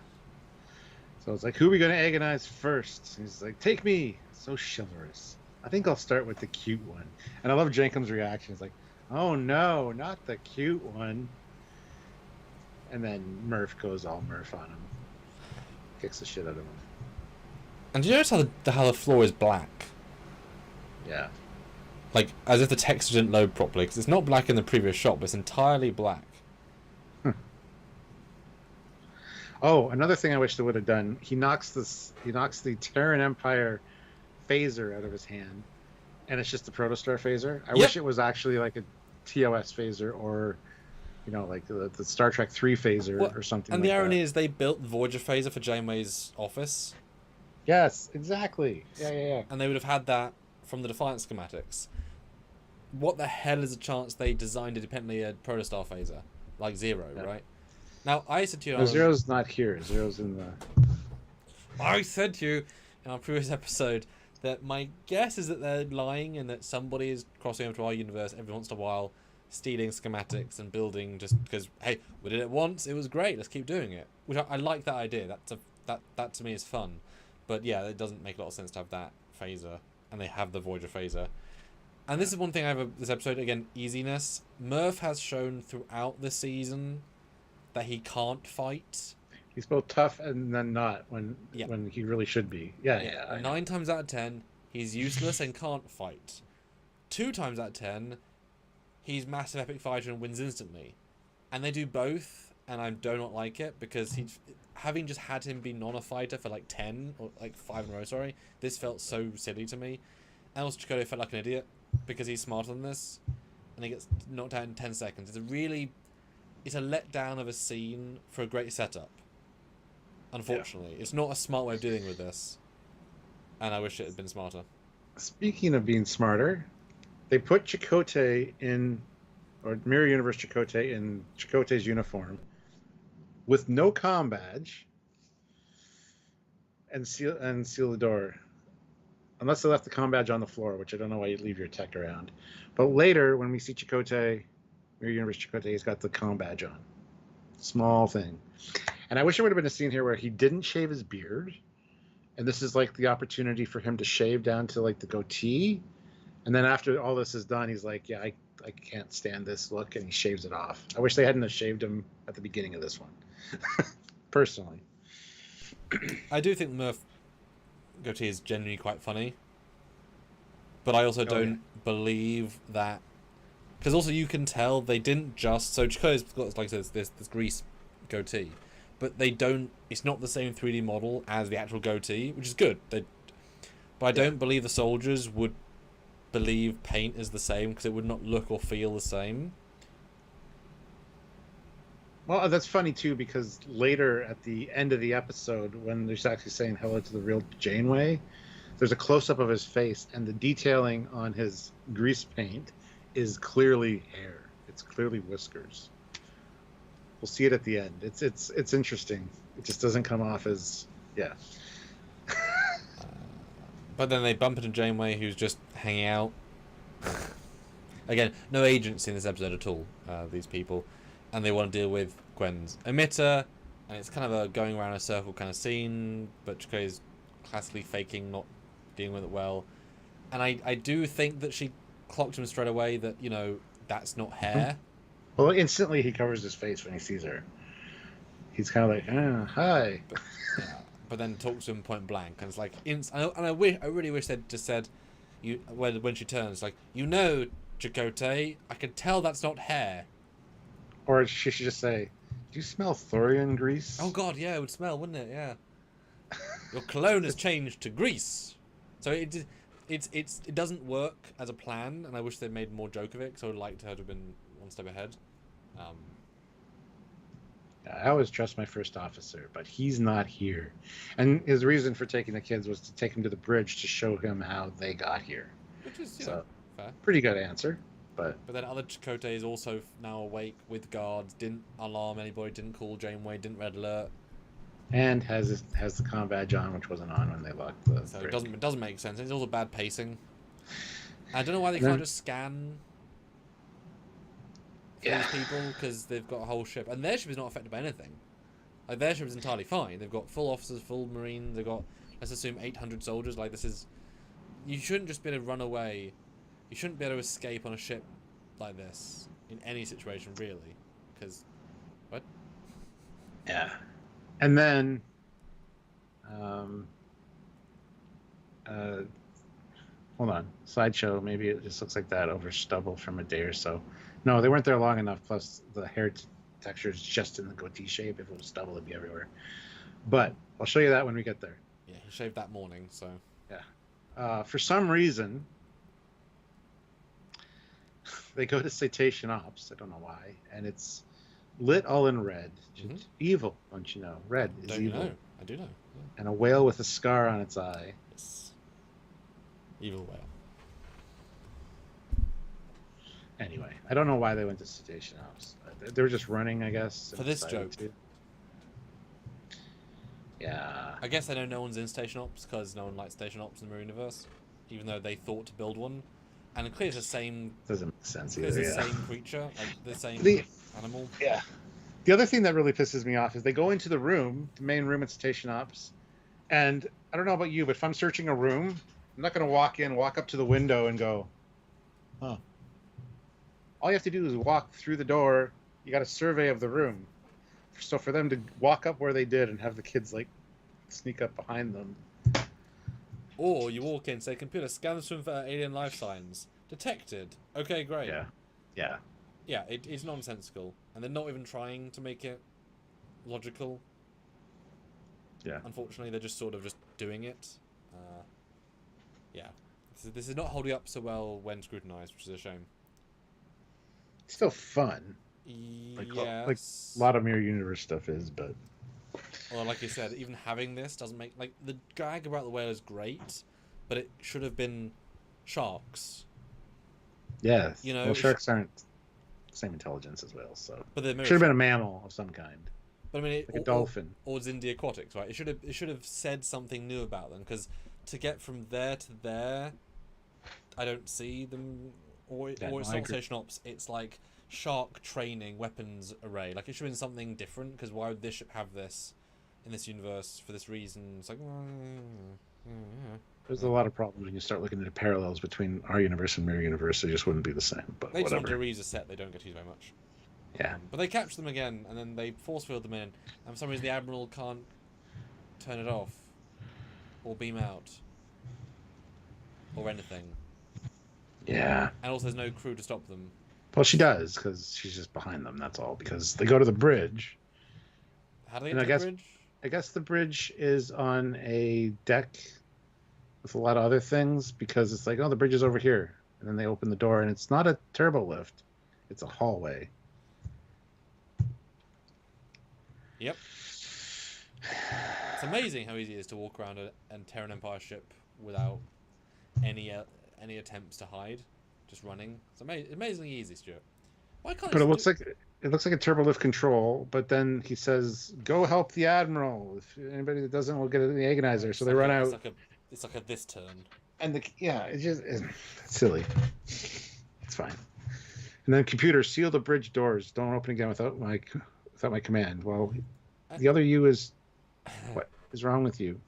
So it's like, who are we going to agonize first? And he's like, take me. So chivalrous. I think I'll start with the cute one. And I love Jenkum's reaction. He's like, oh no, not the cute one. And then Murph goes all Murph on him. Kicks the shit out of him. And do you notice how the floor is black? Yeah. Like, as if the texture didn't load properly, because it's not black in the previous shot, but it's entirely black. Oh, another thing I wish they would have done. He knocks the Terran Empire phaser out of his hand, and it's just the Proto-star phaser. I wish it was actually like a TOS phaser, or like the Star Trek 3 phaser or something. And like the irony that. is they built the Voyager phaser for Janeway's office. Yes, exactly. Yeah. And they would have had that from the Defiant schematics. What the hell is the chance they designed independently a Proto-star phaser? Like Zero, right? Now, I said to you... No, Zero's not here. Zero's in the... I said to you in our previous episode that my guess is that they're lying, and that somebody is crossing over to our universe every once in a while, stealing schematics and building just because, hey, we did it once, it was great, let's keep doing it. Which I like that idea. That to me is fun. But yeah, it doesn't make a lot of sense to have that phaser, and they have the Voyager phaser. And this is one thing I have this episode, again, easiness. Murph has shown throughout the season that he can't fight. He's both tough and then not when he really should be. Yeah. 9 times out of 10, he's useless and can't fight. 2 times out of 10, he's massive epic fighter and wins instantly. And they do both, and I do not like it because having just had him be non-a-fighter for like 10 or like 5 in a row, sorry, this felt so silly to me. And also Chakotay felt like an idiot because he's smarter than this, and he gets knocked out in 10 seconds. It's a letdown of a scene for a great setup. Unfortunately, it's not a smart way of dealing with this, and I wish it had been smarter. Speaking of being smarter, they put Chakotay in, or Mirror Universe Chakotay in Chakotay's uniform with no comm badge and seal the door. Unless they left the comm badge on the floor, which I don't know why you'd leave your tech around. But later, when we see Chakotay, Mirror Universe Chakotay, he's got the comm badge on. Small thing. And I wish there would have been a scene here where he didn't shave his beard. And this is like the opportunity for him to shave down to like the goatee. And then after all this is done, he's like, yeah, I can't stand this look. And he shaves it off. I wish they hadn't have shaved him at the beginning of this one. Personally. I do think Murph goatee is genuinely quite funny. But I also don't believe that. Because also you can tell they didn't just... So Chakotay's got, like this grease goatee. But they don't... It's not the same 3D model as the actual goatee, which is good. But I don't believe the soldiers would believe paint is the same because it would not look or feel the same. Well, that's funny too, because later at the end of the episode, when they're actually saying hello to the real Janeway, there's a close-up of his face, and the detailing on his grease paint is clearly hair. It's clearly whiskers. We'll see it at the end. It's interesting. It just doesn't come off as But then they bump into Janeway, who's just hanging out. Again, no agency in this episode at all. These people, and they want to deal with Gwen's emitter, and it's kind of a going around a circle kind of scene. But Chakotay's classically faking, not dealing with it well. And I do think that she clocked him straight away that, you know, that's not hair. Well, instantly he covers his face when he sees her. He's kind of like, hi. But then talks to him point blank, and it's like, I really wish they'd just said, when she turns, like, you know, Chakotay, I can tell that's not hair. Or she should just say, do you smell thorium grease? Oh God, yeah, it would smell, wouldn't it? Yeah. Your cologne has changed to grease. So it doesn't work as a plan, and I wish they'd made more joke of it, because I would like her to have been one step ahead. I always trust my first officer, but he's not here. And his reason for taking the kids was to take him to the bridge to show him how they got here. Which is, so, fair. Pretty good answer. But then other Chakotay is also now awake with guards, didn't alarm anybody, didn't call Janeway, didn't red alert. And has the comm badge on, which wasn't on when they locked the So bridge. it doesn't make sense. It's also bad pacing. I don't know why they can't just scan these people, because they've got a whole ship, and their ship is not affected by anything. Like, their ship is entirely fine. They've got full officers, full marines. They've got, let's assume, 800 soldiers. Like, this is, you shouldn't just be able to run away. You shouldn't be able to escape on a ship like this in any situation, really. Because, what? Yeah, and then, hold on, sideshow. Maybe it just looks like that over stubble from a day or so. No, they weren't there long enough. Plus, the hair texture is just in the goatee shape. If it was stubble, it'd be everywhere. But I'll show you that when we get there. Yeah, he shaved that morning, so. Yeah. For some reason, they go to Citation Ops. I don't know why. And it's lit all in red. Mm-hmm. Evil, don't you know? Red is evil. Know. I do know. Yeah. And a whale with a scar on its eye. Yes. Evil whale. Anyway, I don't know why they went to Citation Ops. They were just running, I guess. For this joke. Yeah. I guess I know no one's in Station Ops because no one likes Station Ops in the Marine Universe, even though they thought to build one. And clearly it's the same... Doesn't make sense either, It's the same creature, like the same animal. Yeah. The other thing that really pisses me off is they go into the room, the main room at Station Ops, and I don't know about you, but if I'm searching a room, I'm not going to walk up to the window and go, huh. All you have to do is walk through the door. You got a survey of the room. So for them to walk up where they did and have the kids like sneak up behind them. Or you walk in, say, computer, scan this room for alien life signs. Detected. Okay, great. Yeah. Yeah, it's nonsensical. And they're not even trying to make it logical. Yeah. Unfortunately, they're just sort of just doing it. Yeah. This is not holding up so well when scrutinized, which is a shame. It's still fun. Yes. Like a lot of Mirror Universe stuff is, but... Well, like you said, even having this doesn't make... Like, the gag about the whale is great, but it should have been sharks. Yeah. You know, well, sharks aren't the same intelligence as whales, so... But they're should have been a mammal of some kind. But I mean, like a dolphin. Or Xindi aquatics, right? It should have said something new about them, because to get from there to there, I don't see them... Or it's not station ops, it's like shark training weapons array. Like, it should have been something different, because why would this ship have this in this universe for this reason? It's like... There's a lot of problems when you start looking at the parallels between our universe and Mirror Universe. They just wouldn't be the same, but they whatever. just want to reuse a set they don't get to use very much. Yeah. But they capture them again, and then they force field them in, and for some reason the Admiral can't turn it off, or beam out, or anything. Yeah. And also there's no crew to stop them. Well, she does, because she's just behind them, that's all. Because they go to the bridge. How do they get to the bridge? I guess the bridge is on a deck with a lot of other things, because it's like, oh, the bridge is over here. And then they open the door, and it's not a turbo lift. It's a hallway. Yep. It's amazing how easy it is to walk around and tear an Empire ship without any attempts to hide, just running. It's amazingly easy, Stuart. Why can't? But it looks like a turbo lift control. But then he says, "Go help the Admiral. If anybody that doesn't, will get the agonizer." So they run out. It's like a this turn. And it's silly. It's fine. And then computer, seal the bridge doors. Don't open again without my command. Well, the other you is... What is wrong with you?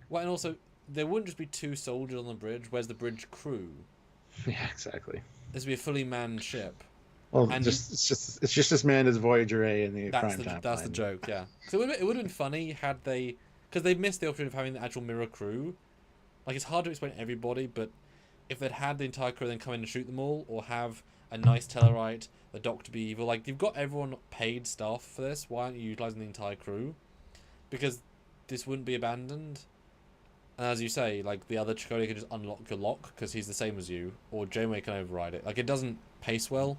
Well, and also, there wouldn't just be 2 soldiers on the bridge. Where's the bridge crew? Yeah, exactly. This would be a fully manned ship. Well, it's just as manned as Voyager A in the prime time. That's the joke, yeah. So it would have been funny had they... Because they missed the opportunity of having the actual mirror crew. Like, it's hard to explain everybody, but if they'd had the entire crew then come in and shoot them all, or have a nice Tellarite, the Doctor be evil, like, you've got everyone paid staff for this, why aren't you utilising the entire crew? Because this wouldn't be abandoned. And as you say, like, the other Chakotay can just unlock your lock, because he's the same as you, or Janeway can override it. Like, it doesn't pace well.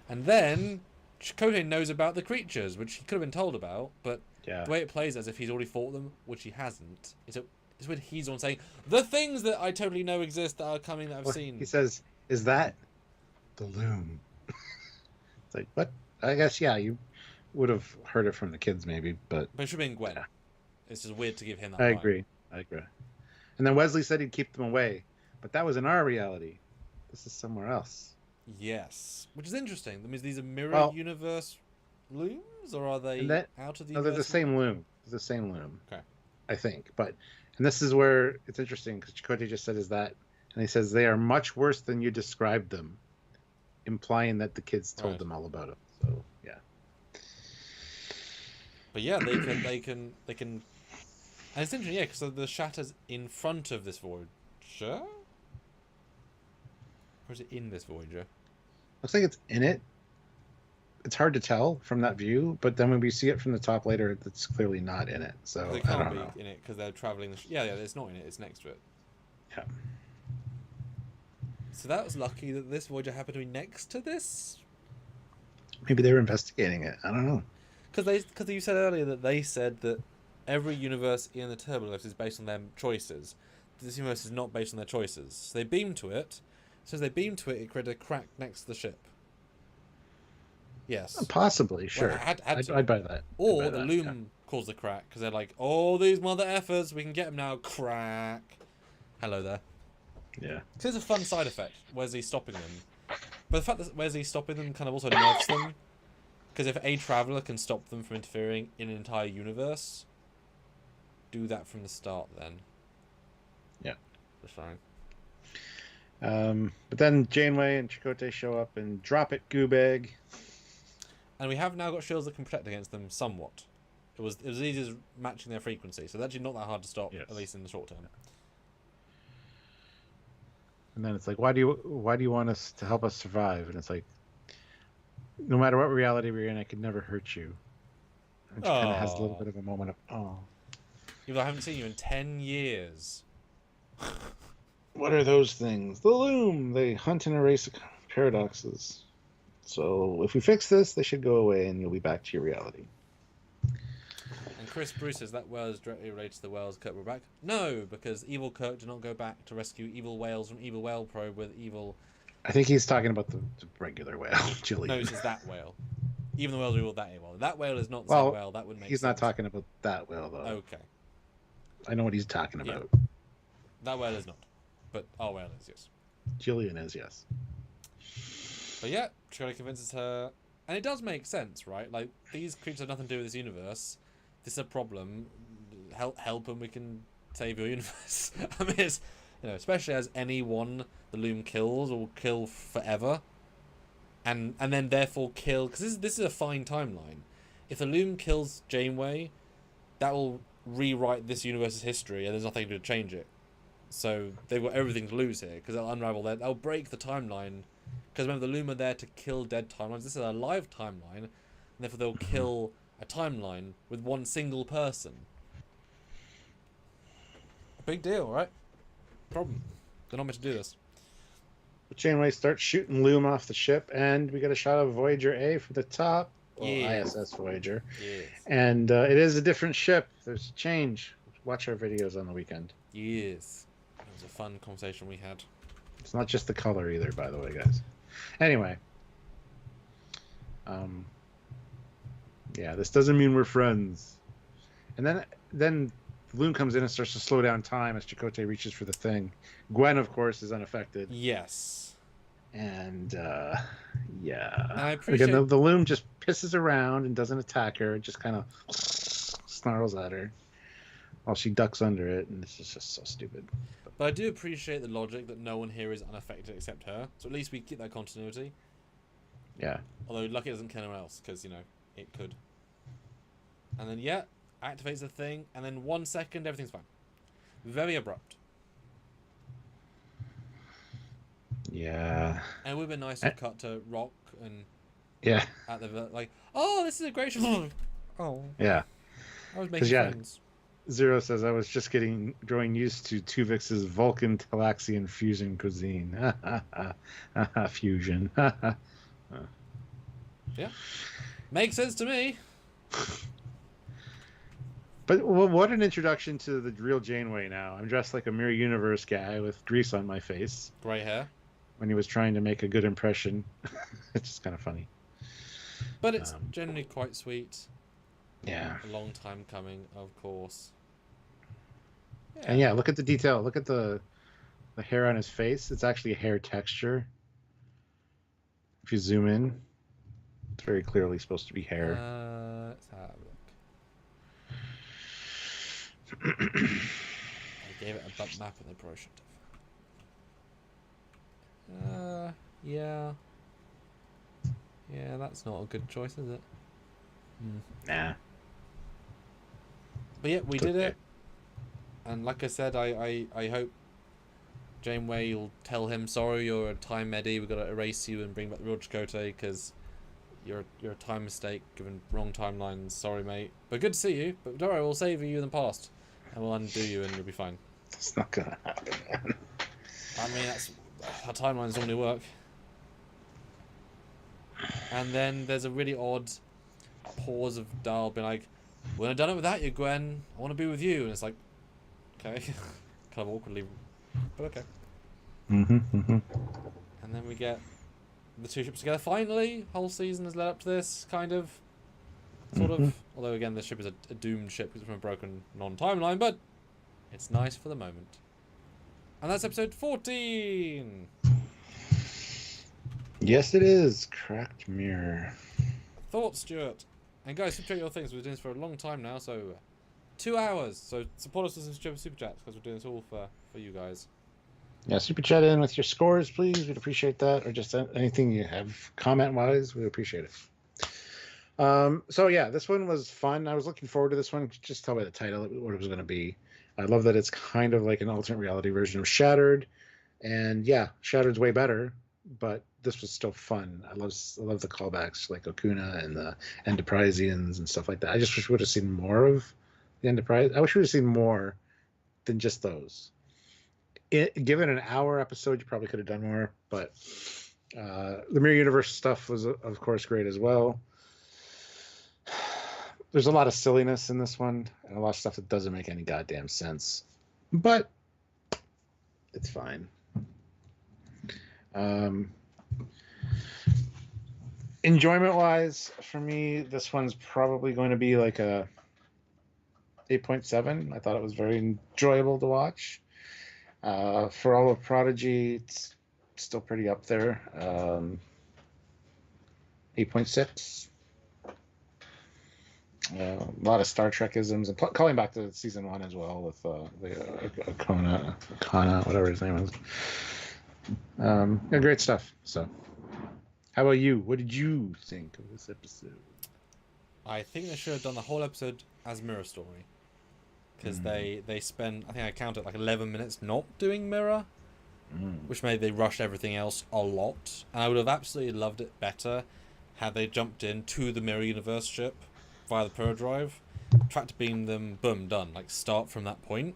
And then, Chakotay knows about the creatures, which he could have been told about, but the way it plays as if he's already fought them, which he hasn't, it's when he's on saying, the things that I totally know exist that are coming that I've seen. He says, is that the Loom? It's like, what? I guess, yeah, you would have heard it from the kids maybe, but... But it should have been Gwen. Yeah. It's just weird to give him that I agree. And then Wesley said he'd keep them away, but that was in our reality. This is somewhere else. Yes. Which is interesting. That means these are mirror universe looms, or are they out of the universe? No, they're the same loom. They're the same loom. Okay. I think. And this is where it's interesting, because Chakotay just said, is that... And he says, they are much worse than you described them, implying that the kids told them all about it. So, yeah. But yeah, they can... And it's interesting, yeah, because the Shatter's in front of this Voyager? Or is it in this Voyager? Looks like it's in it. It's hard to tell from that view, but then when we see it from the top later, it's clearly not in it. So they can't be in it because they're traveling. Yeah, it's not in it. It's next to it. Yeah. So that was lucky that this Voyager happened to be next to this. Maybe they were investigating it. I don't know. Because you said earlier that they said that every universe in the Turbo Lift is based on their choices. This universe is not based on their choices. So they beamed to it. So as they beamed to it, it created a crack next to the ship. Yes. Possibly, sure. Well, I'd buy that. Or the Loom caused the crack, because they're like, oh, these mother effers, we can get them now. Crack. Hello there. Yeah. Because it's a fun side effect, Wesley stopping them. But the fact that Wesley stopping them kind of also nerfs them. Because if a traveller can stop them from interfering in an entire universe, do that from the start then. Yeah. That's fine. But then Janeway and Chakotay show up and drop it, Goobag. And we have now got shields that can protect against them somewhat. It was as easy as matching their frequency, so it's actually not that hard to stop, at least in the short term. And then it's like, why do you want us to help us survive? And it's like, no matter what reality we're in, I could never hurt you. Which kind of has a little bit of a moment of, oh. Even though I haven't seen you in 10 years. What are those things? The Loom. They hunt and erase paradoxes. So if we fix this, they should go away and you'll be back to your reality. And Chris Bruce says that whale is directly related to the whales Kirk brought back. No, because evil Kirk did not go back to rescue evil whales from evil whale probe with evil... I think he's talking about the regular whale, Jillian. No, he says that whale. Even the whales are evil, that whale. That whale is not the same whale. That would make sense. He's not talking about that whale, though. Okay. I know what he's talking about. That whale is not. But our whale is, yes. Jillian is, yes. But yeah, Chakotay convinces her... And it does make sense, right? Like, these creatures have nothing to do with this universe. This is a problem. Help and we can save your universe. I mean, it's... You know, especially as anyone the Loom kills will kill forever. And then therefore kill... Because this is a fine timeline. If the Loom kills Janeway, that will rewrite this universe's history and there's nothing to change it. So they've got everything to lose here because they'll unravel that. They'll break the timeline. Because remember, the Loom are there to kill dead timelines. This is a live timeline. And therefore they'll kill a timeline with one single person. Big deal, right? Problem. They're not meant to do this. Janeway starts shooting Loom off the ship, and we get a shot of Voyager A from the top. Well, Yes. ISS Voyager. Yes. And it is a different ship. There's a change. Watch our videos on the weekend. Yes. That was a fun conversation we had. It's not just the color either, by the way, guys. Anyway. Yeah, this doesn't mean we're friends. And then Loom comes in and starts to slow down time as Chakotay reaches for the thing. Gwen, of course, is unaffected. Yes. And, yeah. And I appreciate... Again, the Loom just pisses around and doesn't attack her. It just kind of snarls at her while she ducks under it. And it's just so stupid. But I do appreciate the logic that no one here is unaffected except her. So at least we keep that continuity. Yeah. Although lucky it doesn't kill anyone else, because, you know, it could. And then, yeah, activates the thing, and then 1 second, everything's fine. Very abrupt. Yeah. And it would have been nice to cut to Rock and... Yeah. At the, like, oh, this is a great show. Oh. Yeah. I was making friends. Zero says, I was just growing used to Tuvix's Vulcan Talaxian fusion cuisine. Fusion. Yeah. Makes sense to me. But what an introduction to the real Janeway now. I'm dressed like a Mirror Universe guy with grease on my face. Grey hair. When he was trying to make a good impression. It's just kind of funny. But it's generally quite sweet. Yeah. A long time coming, of course. Yeah. And yeah, look at the detail. Look at the hair on his face. It's actually a hair texture. If you zoom in, it's very clearly supposed to be hair. Let's have a look. I gave it a bump map and they probably shouldn't have. Yeah. Yeah, that's not a good choice, is it? Nah. But yeah, we did it. And like I said, I hope Janeway will tell him, sorry, you're a time medi, we've got to erase you and bring back the real Chakotay because you're a time mistake, given wrong timelines, sorry mate. But good to see you, but don't worry, we'll save you in the past. And we'll undo you and you'll be fine. It's not gonna happen, man. I mean, that's how timelines normally work. And then there's a really odd pause of Dahl being like, "When I've done it without you, Gwen, I want to be with you." And it's like, okay, kind of awkwardly, but okay. And then we get the two ships together. Finally, whole season has led up to this, kind of, sort of. Although again, this ship is a doomed ship because it's from a broken non-timeline, but it's nice for the moment. And that's episode 14. Yes, it is. Cracked mirror. Thoughts, Stuart? And guys, subtract your things. We've been doing this for a long time now, so 2 hours. So support us with some super chats because we're doing this all for you guys. Yeah, super chat in with your scores, please. We'd appreciate that, or just anything you have comment-wise. We'd appreciate it. So yeah, this one was fun. I was looking forward to this one. Just tell by the title what it was going to be. I love that it's kind of like an alternate reality version of Shattered, and yeah, Shattered's way better, but this was still fun. I love the callbacks like Okuna and the Enterpriseans and stuff like that. I just wish we would have seen more of the Enterprise. I wish we would have seen more than just those. Given an hour episode, you probably could have done more, but the Mirror Universe stuff was, of course, great as well. There's a lot of silliness in this one, and a lot of stuff that doesn't make any goddamn sense, but it's fine. Enjoyment-wise, for me, this one's probably going to be like a 8.7. I thought it was very enjoyable to watch. For all of Prodigy, it's still pretty up there. 8.6. A lot of Star Trek-isms, and calling back to season 1 as well with the Okana, whatever his name is. Yeah, great stuff. So, how about you? What did you think of this episode? I think they should have done the whole episode as Mirror Story. Because they spend, I think I counted like 11 minutes not doing Mirror, which made they rush everything else a lot. And I would have absolutely loved it better had they jumped in to the Mirror Universe ship via the Pro Drive, tried to beam them, boom, done. Like, start from that point.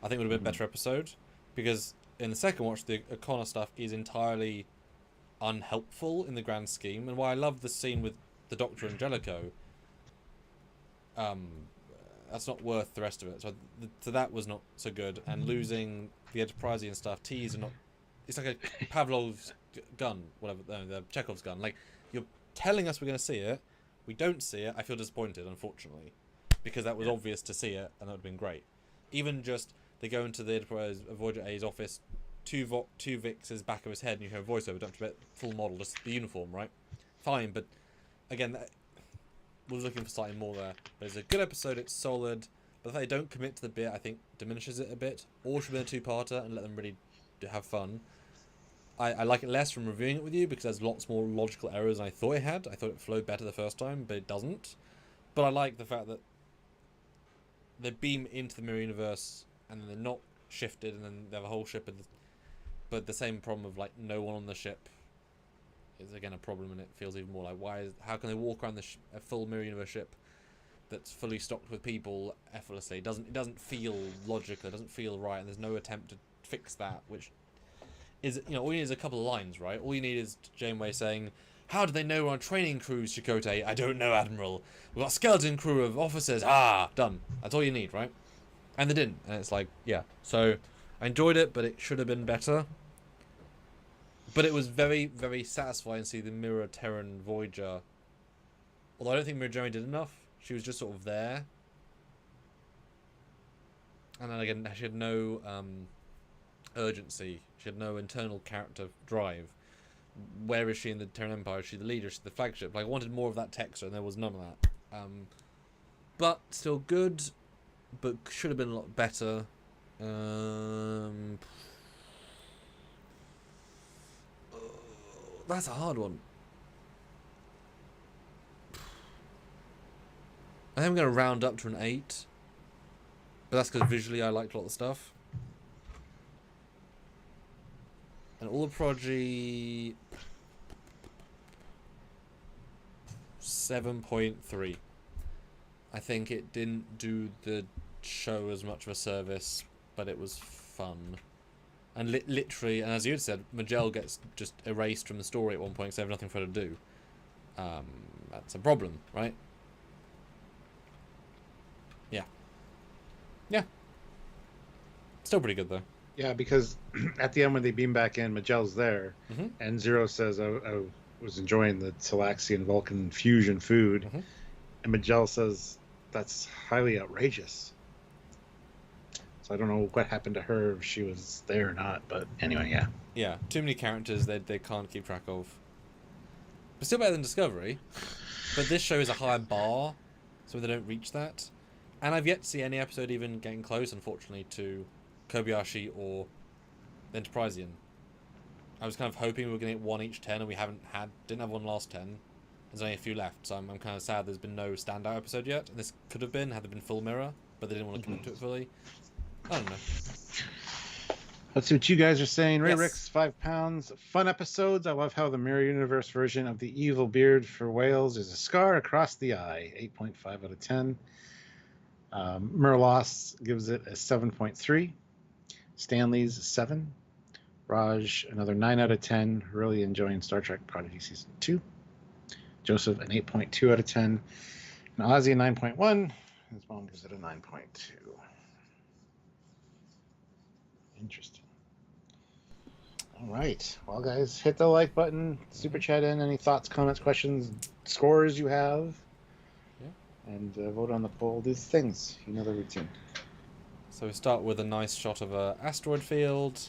I think it would have been a better episode. Because in the second watch, the O'Connor stuff is entirely unhelpful in the grand scheme. And while I love the scene with the Doctor and Jellicoe, that's not worth the rest of it. So that was not so good. And losing the Enterprisean stuff, T's are not... It's like a Pavlov's gun, whatever, the Chekhov's gun. Like, you're telling us we're going to see it, we don't see it, I feel disappointed, unfortunately. Because that was obvious to see it, and that would have been great. Even just, they go into the Enterprise Voyager A's office, two Vix's back of his head, and you hear a voiceover, don't have to full model, just the uniform, right? Fine, but again, was looking for slightly more there. But it's a good episode, it's solid, but the fact they don't commit to the bit, I think, diminishes it a bit. Or should be a two-parter and let them really have fun. I like it less from reviewing it with you because there's lots more logical errors than I thought it had. I thought it flowed better the first time, but it doesn't. But I like the fact that they beam into the Mirror Universe and then they're not shifted and then they have a whole ship. But the same problem of like no one on the ship is again a problem, and it feels even more like how can they walk around a full Mirror Universe ship that's fully stocked with people effortlessly? It doesn't feel logical. It doesn't feel right, and there's no attempt to fix that, which is, all you need is a couple of lines, right? All you need is Janeway saying, "How do they know we're on a training cruise, Chakotay? I don't know, Admiral. We've got a skeleton crew of officers. Done." That's all you need, right? And they didn't, and it's like, yeah. So I enjoyed it, but it should have been better. But it was very, very satisfying to see the Mirror Terran Voyager. Although I don't think Mirror Jeremy did enough. She was just sort of there. And then again, she had no urgency. She had no internal character drive. Where is she in the Terran Empire? Is she the leader? Is she the flagship? Like, I wanted more of that texture, and there was none of that. But still good, but should have been a lot better. That's a hard one. I think I'm going to round up to an 8. But that's because visually I liked a lot of the stuff. And all the Prodigy... 7.3. I think it didn't do the show as much of a service, but it was fun. And literally, and as you had said, Majel gets just erased from the story at one point because they have nothing for her to do. That's a problem, right? Yeah. Yeah. Still pretty good, though. Yeah, because at the end when they beam back in, Magel's there, and Zero says, I was enjoying the Talaxian Vulcan fusion food, and Magel says, that's highly outrageous. So I don't know what happened to her, if she was there or not, but anyway, yeah. Yeah, too many characters they can't keep track of. But still better than Discovery. But this show is a higher bar, so they don't reach that. And I've yet to see any episode even getting close, unfortunately, to Kobayashi or the Enterprisean. I was kind of hoping we were going to get one each 10, and we didn't have one last 10. There's only a few left, so I'm kind of sad there's been no standout episode yet. And this could have been, had there been full mirror, but they didn't want to commit to it fully. I don't know. Let's see what you guys are saying. Ray Yes. Ricks, 5 pounds. Fun episodes. I love how the Mirror Universe version of the evil beard for whales is a scar across the eye. 8.5 out of 10. Merlos gives it a 7.3. Stanley's a 7. Raj, another 9 out of 10. Really enjoying Star Trek Prodigy Season 2. Joseph, an 8.2 out of 10. And Ozzy, a 9.1. His mom gives it a 9.2. Interesting. All right. Well, guys, hit the like button, super chat in any thoughts, comments, questions, scores you have. Yeah. And vote on the poll. These things. You know the routine. So we start with a nice shot of a asteroid field.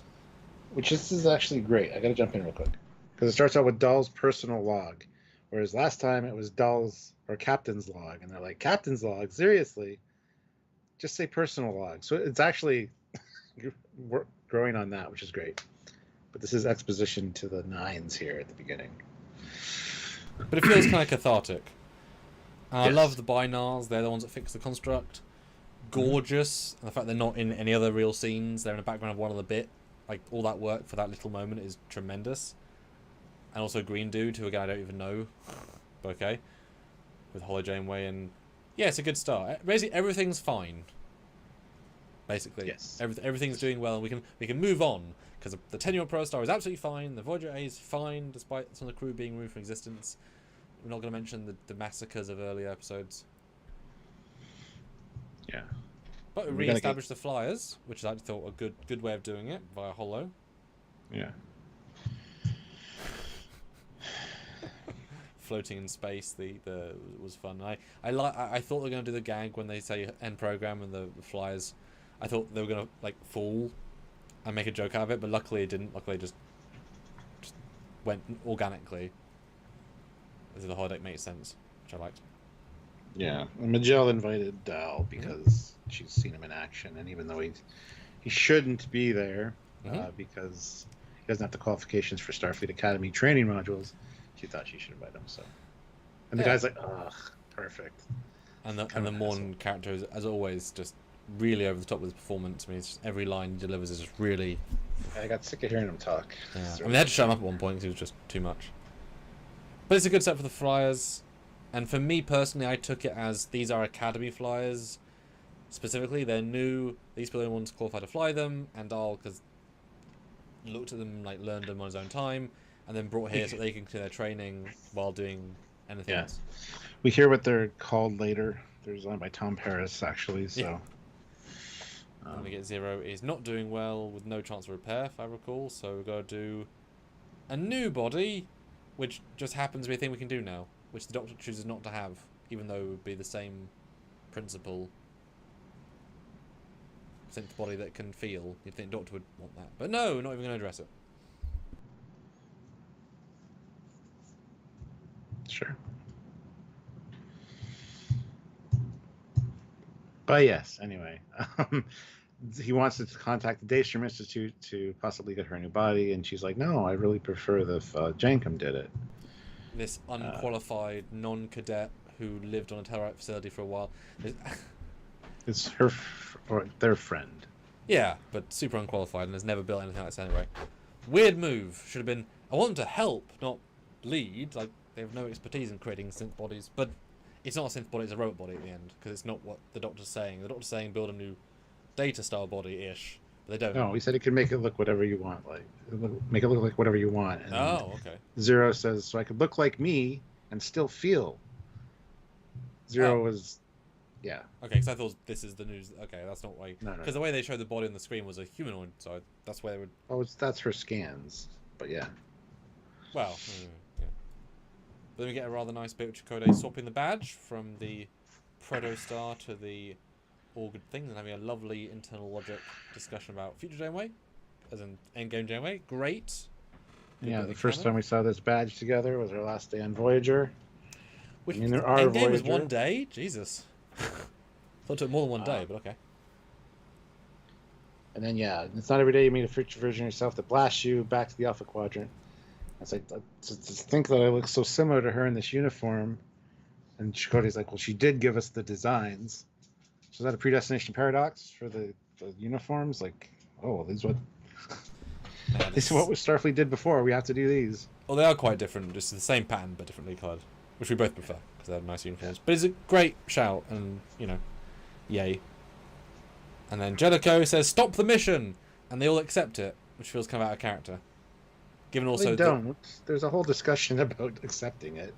Which this is actually great. I got to jump in real quick. Because it starts out with Dahl's personal log. Whereas last time it was Dahl's or Captain's log. And they're like, Captain's log? Seriously? Just say personal log. So it's actually growing on that, which is great. But this is exposition to the 9s here at the beginning. But it feels kind of cathartic. I Yes. love the binars. They're the ones that fix the construct. Gorgeous. And the fact they're not in any other real scenes. They're in the background of one other bit. Like, all that work for that little moment is tremendous. And also Green Dude, who again I don't even know. But okay. With Hollow Janeway and... Yeah, it's a good start. Basically, everything's fine. Basically. Yes. Everything's doing well, and we can move on. Because the 10-year-old Proto-star is absolutely fine. The Voyager A is fine, despite some of the crew being removed from existence. We're not going to mention the massacres of earlier episodes. Yeah. But we re-established the Flyers, which I thought a good way of doing it via Hollow. Yeah. Floating in space, the was fun. I thought they were going to do the gag when they say end program and the Flyers. I thought they were going to like fall and make a joke out of it, but luckily it didn't. Luckily, it just went organically. As if the holodeck makes sense, which I liked. Yeah, and Majel invited Dahl because she's seen him in action, and even though he shouldn't be there because he doesn't have the qualifications for Starfleet Academy training modules, she thought she should invite him. So, and the guy's like, "Ugh, perfect." And the Morn character is, as always, just really over the top with his performance. I mean, it's just, every line he delivers is just really. I got sick of hearing him talk. Yeah. I mean, they had to shut him up at one point because he was just too much. But it's a good set for the Flyers. And for me personally, I took it as these are Academy Flyers. Specifically, they're new. These people are the ones qualified to fly them. And Dahl, because looked at them, like learned them on his own time. And then brought here so they can clear their training while doing anything else. We hear what they're called later. They're designed by Tom Paris, actually. So. And we get Zero is not doing well with no chance of repair, if I recall. So we've got to do a new body, which just happens to be a thing we can do now, which the Doctor chooses not to have, even though it would be the same principle. Synth body that can feel. You'd think Doctor would want that. But no, not even going to address it. Sure. But yes, anyway. He wants to contact the Daystrom Institute to possibly get her a new body, and she's like, no, I really prefer if Jankum did it. This unqualified non-cadet who lived on a Tellurite facility for a while. It's her or their friend. Yeah, but super unqualified and has never built anything like this anyway. Weird move. Should have been, I want them to help, not lead. Like, they have no expertise in creating synth bodies. But it's not a synth body, it's a robot body at the end, because it's not what the Doctor's saying. The Doctor's saying build a new Data-style body-ish, but they don't. No, he said he could make it look whatever you want. Like, make it look like whatever you want. And okay. Zero says, so I could look like me and still feel. Zero was... Yeah. Okay, because I thought this is the news. Okay, that's not why. No. Because the way they showed the body on the screen was a humanoid, so that's why they would. Oh, that's her scans. But yeah. Well, yeah. But then we get a rather nice bit of Chakotay swapping the badge from the Proto-star to the all-good thing, and having a lovely internal logic discussion about future Janeway, as in endgame Janeway. Great. Yeah, the first time we saw this badge together was our last day on Voyager. Which, I mean, there are endgame was Voyager. 1 day? Jesus. Thought it took more than 1 day, but okay. And then, yeah, it's not every day you meet a future version of yourself that blasts you back to the Alpha Quadrant. It's like, to think that I look so similar to her in this uniform. And Chakotay's like, well, she did give us the designs. So is that a predestination paradox for the uniforms? Like, oh, these what This is what Starfleet did before. We have to do these. Well, they are quite different. Just the same pattern, but differently coloured. Which we both prefer, because they have nice uniforms. But it's a great shout, and, you know, yay. And then Jellicoe says, stop the mission! And they all accept it, which feels kind of out of character. Given also... They don't. There's a whole discussion about accepting it.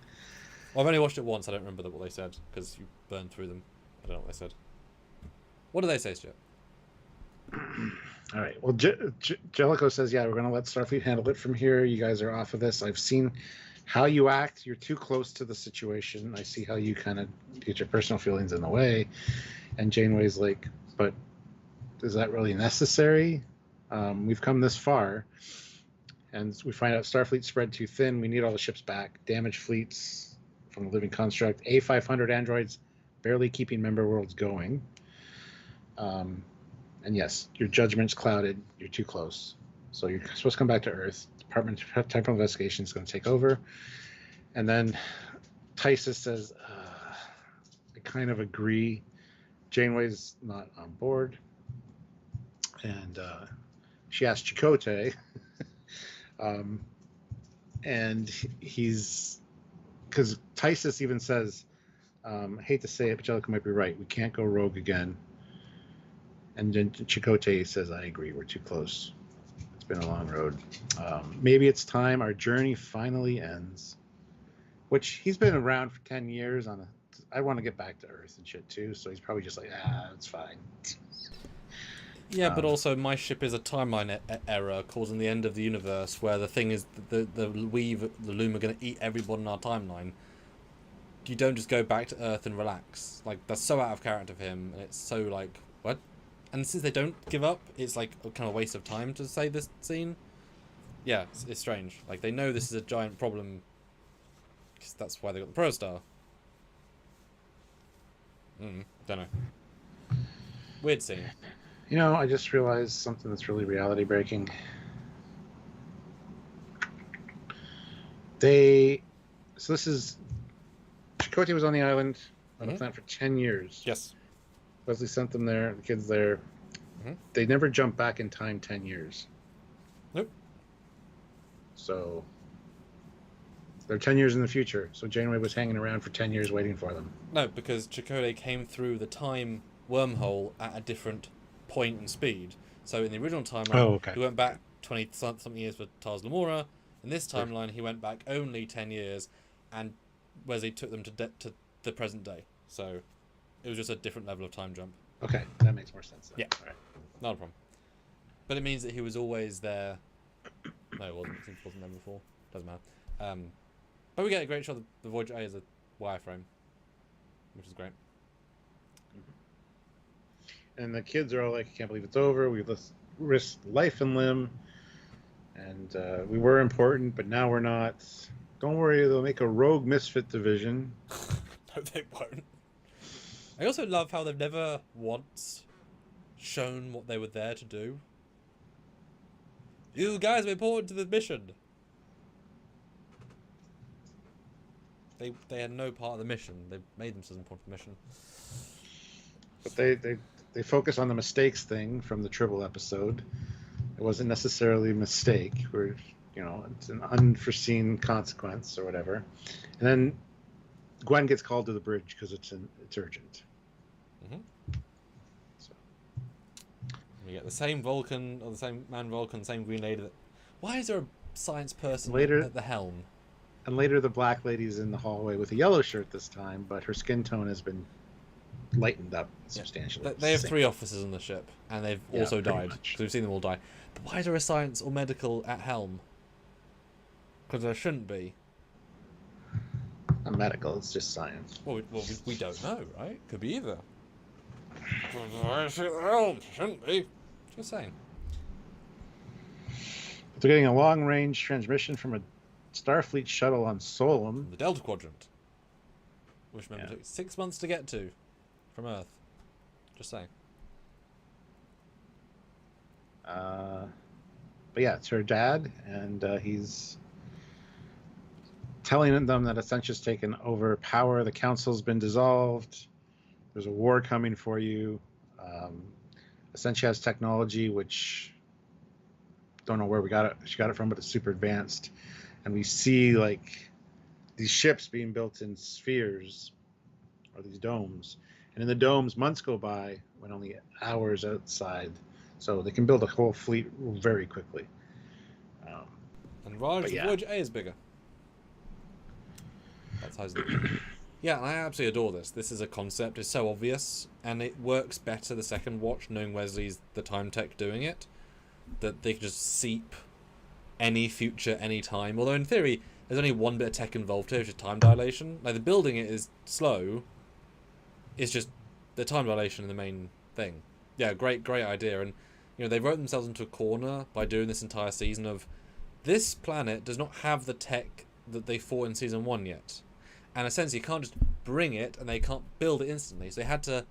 Well, I've only watched it once. I don't remember what they said, because you burned through them. I don't know what they said. What do they say, Stuart? All right. Well, Jellicoe says, yeah, we're going to let Starfleet handle it from here. You guys are off of this. I've seen how you act. You're too close to the situation. I see how you kind of get your personal feelings in the way. And Janeway's like, but is that really necessary? We've come this far. And we find out Starfleet spread too thin. We need all the ships back. Damaged fleets from the living construct. A500 androids barely keeping member worlds going. And yes, your judgment's clouded. You're too close. So you're supposed to come back to Earth. Department of Temporal Investigation is going to take over. And then Tysus says, I kind of agree. Janeway's not on board. And she asked Chakotay. And he's... Because Tysus even says, I hate to say it, but Jellicoe might be right. We can't go rogue again. And then Chakotay says, I agree, we're too close. It's been a long road. Maybe it's time our journey finally ends. Which, he's been around for 10 years on a... I want to get back to Earth and shit too, so he's probably just like, it's fine. Yeah, but also my ship is a timeline error causing the end of the universe, where the thing is the Loom are going to eat everyone in our timeline. You don't just go back to Earth and relax. Like, that's so out of character for him, and it's so like, what? And since they don't give up, it's like a kind of waste of time to say this scene. Yeah, it's strange. Like, they know this is a giant problem, because that's why they got the Proto-star. Don't know. Weird scene. You know, I just realized something that's really reality breaking. So this is... Chakotay was on the island on the planet for 10 years. Yes. Leslie sent them there, the kids there. They never jumped back in time 10 years. Nope. So they're 10 years in the future. So Janeway was hanging around for 10 years waiting for them. No, because Chakotay came through the time wormhole at a different point and speed. So in the original timeline, he went back 20-something years for Tars Lamora. In this timeline, he went back only 10 years, and Wesley took them to the present day. So it was just a different level of time jump. Okay, that makes more sense then. Yeah. All right. Not a problem. But it means that he was always there. No, it wasn't. He wasn't there before. Doesn't matter. But we get a great shot of the Voyager A as a wireframe, which is great. And the kids are all like, I can't believe it's over. We've risked life and limb. And we were important, but now we're not. Don't worry, they'll make a rogue misfit division. No, they won't. I also love how they've never once shown what they were there to do. You guys are important to the mission. They had no part of the mission. They made themselves important to the mission. But they focus on the mistakes thing from the Tribble episode. It wasn't necessarily a mistake. It's an unforeseen consequence or whatever. And then Gwen gets called to the bridge because it's urgent. So we get the same Vulcan, or the same man Vulcan, same Green Lady. Why is there a science person at the helm? And later the black lady's in the hallway with a yellow shirt this time, but her skin tone has been lightened up substantially. They have 3 officers on the ship, and they've also died. So we've seen them all die. But why is there a science or medical at helm? Because there shouldn't be. Not medical, it's just science. Well, we don't know, right? Could be either. Helm shouldn't be. Just saying. They're getting a long-range transmission from a Starfleet shuttle on Solum. The Delta Quadrant. Which, remember, took 6 months to get to from Earth. Just saying. But yeah, it's her dad, and he's telling them that Ascension's taken over power. The council's been dissolved. There's a war coming for you. Ascension has technology which don't know where she got it from, but it's super advanced. And we see like these ships being built in spheres or these domes. And in the domes, months go by when only hours outside. So they can build a whole fleet very quickly. And Raj, yeah. Voyager A is bigger. That's how it's looking. Yeah, I absolutely adore this. This is a concept. It's so obvious, and it works better the second watch, knowing Wesley's the time tech doing it, that they can just seep any future, any time. Although in theory, there's only one bit of tech involved here, which is time dilation. Like, the building it is slow. It's just the time dilation in the main thing. Yeah, great idea. And they wrote themselves into a corner by doing this entire season of this planet does not have the tech that they fought in season 1 yet. And essentially, you can't just bring it, and they can't build it instantly. So they had to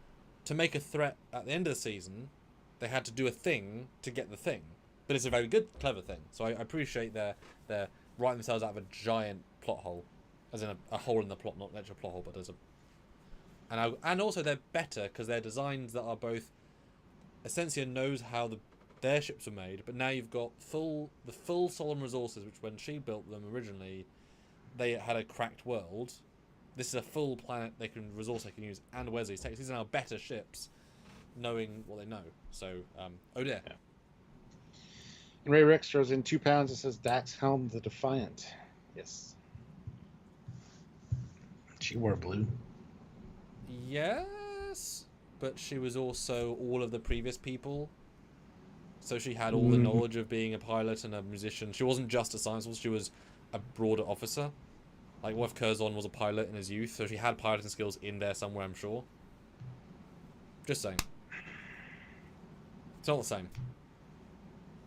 make a threat at the end of the season, they had to do a thing to get the thing. But it's a very good, clever thing. So I appreciate their writing themselves out of a giant plot hole. As in a hole in the plot, not literally a plot hole, but as a... And also they're better, because they're designs that are both... Ascension knows how their ships were made, but now you've got the full Solomon resources, which when she built them originally, they had a cracked world. This is a full planet resource they can use, and Wesley's tech. These are now better ships, knowing what they know. So, oh dear. Yeah. And Ray Ricks throws in 2 pounds and says, Dax Helm the Defiant. Yes. She wore blue. Yes, but she was also all of the previous people. So she had all the knowledge of being a pilot and a musician. She wasn't just a science officer, she was a broader officer. Like, what if Curzon was a pilot in his youth? So she had piloting skills in there somewhere, I'm sure. Just saying. It's not the same.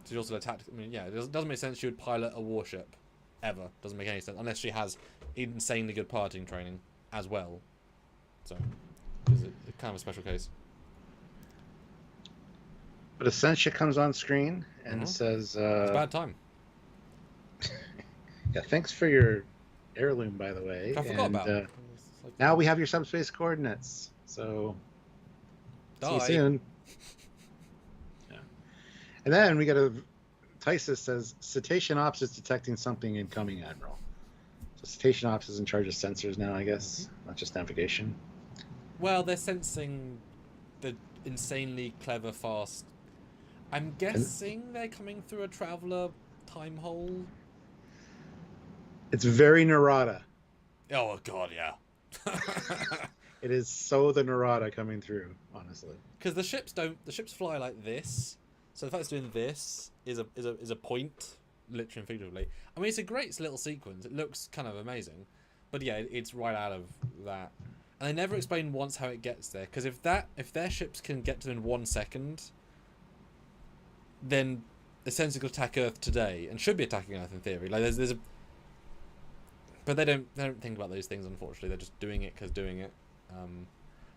She's also a tactic. I mean, yeah, it doesn't make sense she would pilot a warship. Ever. Doesn't make any sense. Unless she has insanely good piloting training as well. So, it's kind of a special case. But Ascension comes on screen and says... it's a bad time. Yeah, thanks for your heirloom, by the way. I forgot about it. Now we have your subspace coordinates. So, see you soon. Yeah. And then we got Tysus says, Cetacean Ops is detecting something incoming, Admiral. So Cetacean Ops is in charge of sensors now, I guess, not just navigation. Well, they're sensing the insanely clever, fast... I'm guessing they're coming through a Traveller time hole. It's very Narada. Oh, God, yeah. It is so the Narada coming through, honestly. Because the ships fly like this. So the fact it's doing this is a point, literally and figuratively. I mean, it's a great little sequence. It looks kind of amazing. But yeah, it's right out of that. And they never explain once how it gets there. Because if their ships can get to them in 1 second, then Ascension could attack Earth today and should be attacking Earth in theory. Like there's a, but they don't think about those things. Unfortunately, they're just doing it because doing it.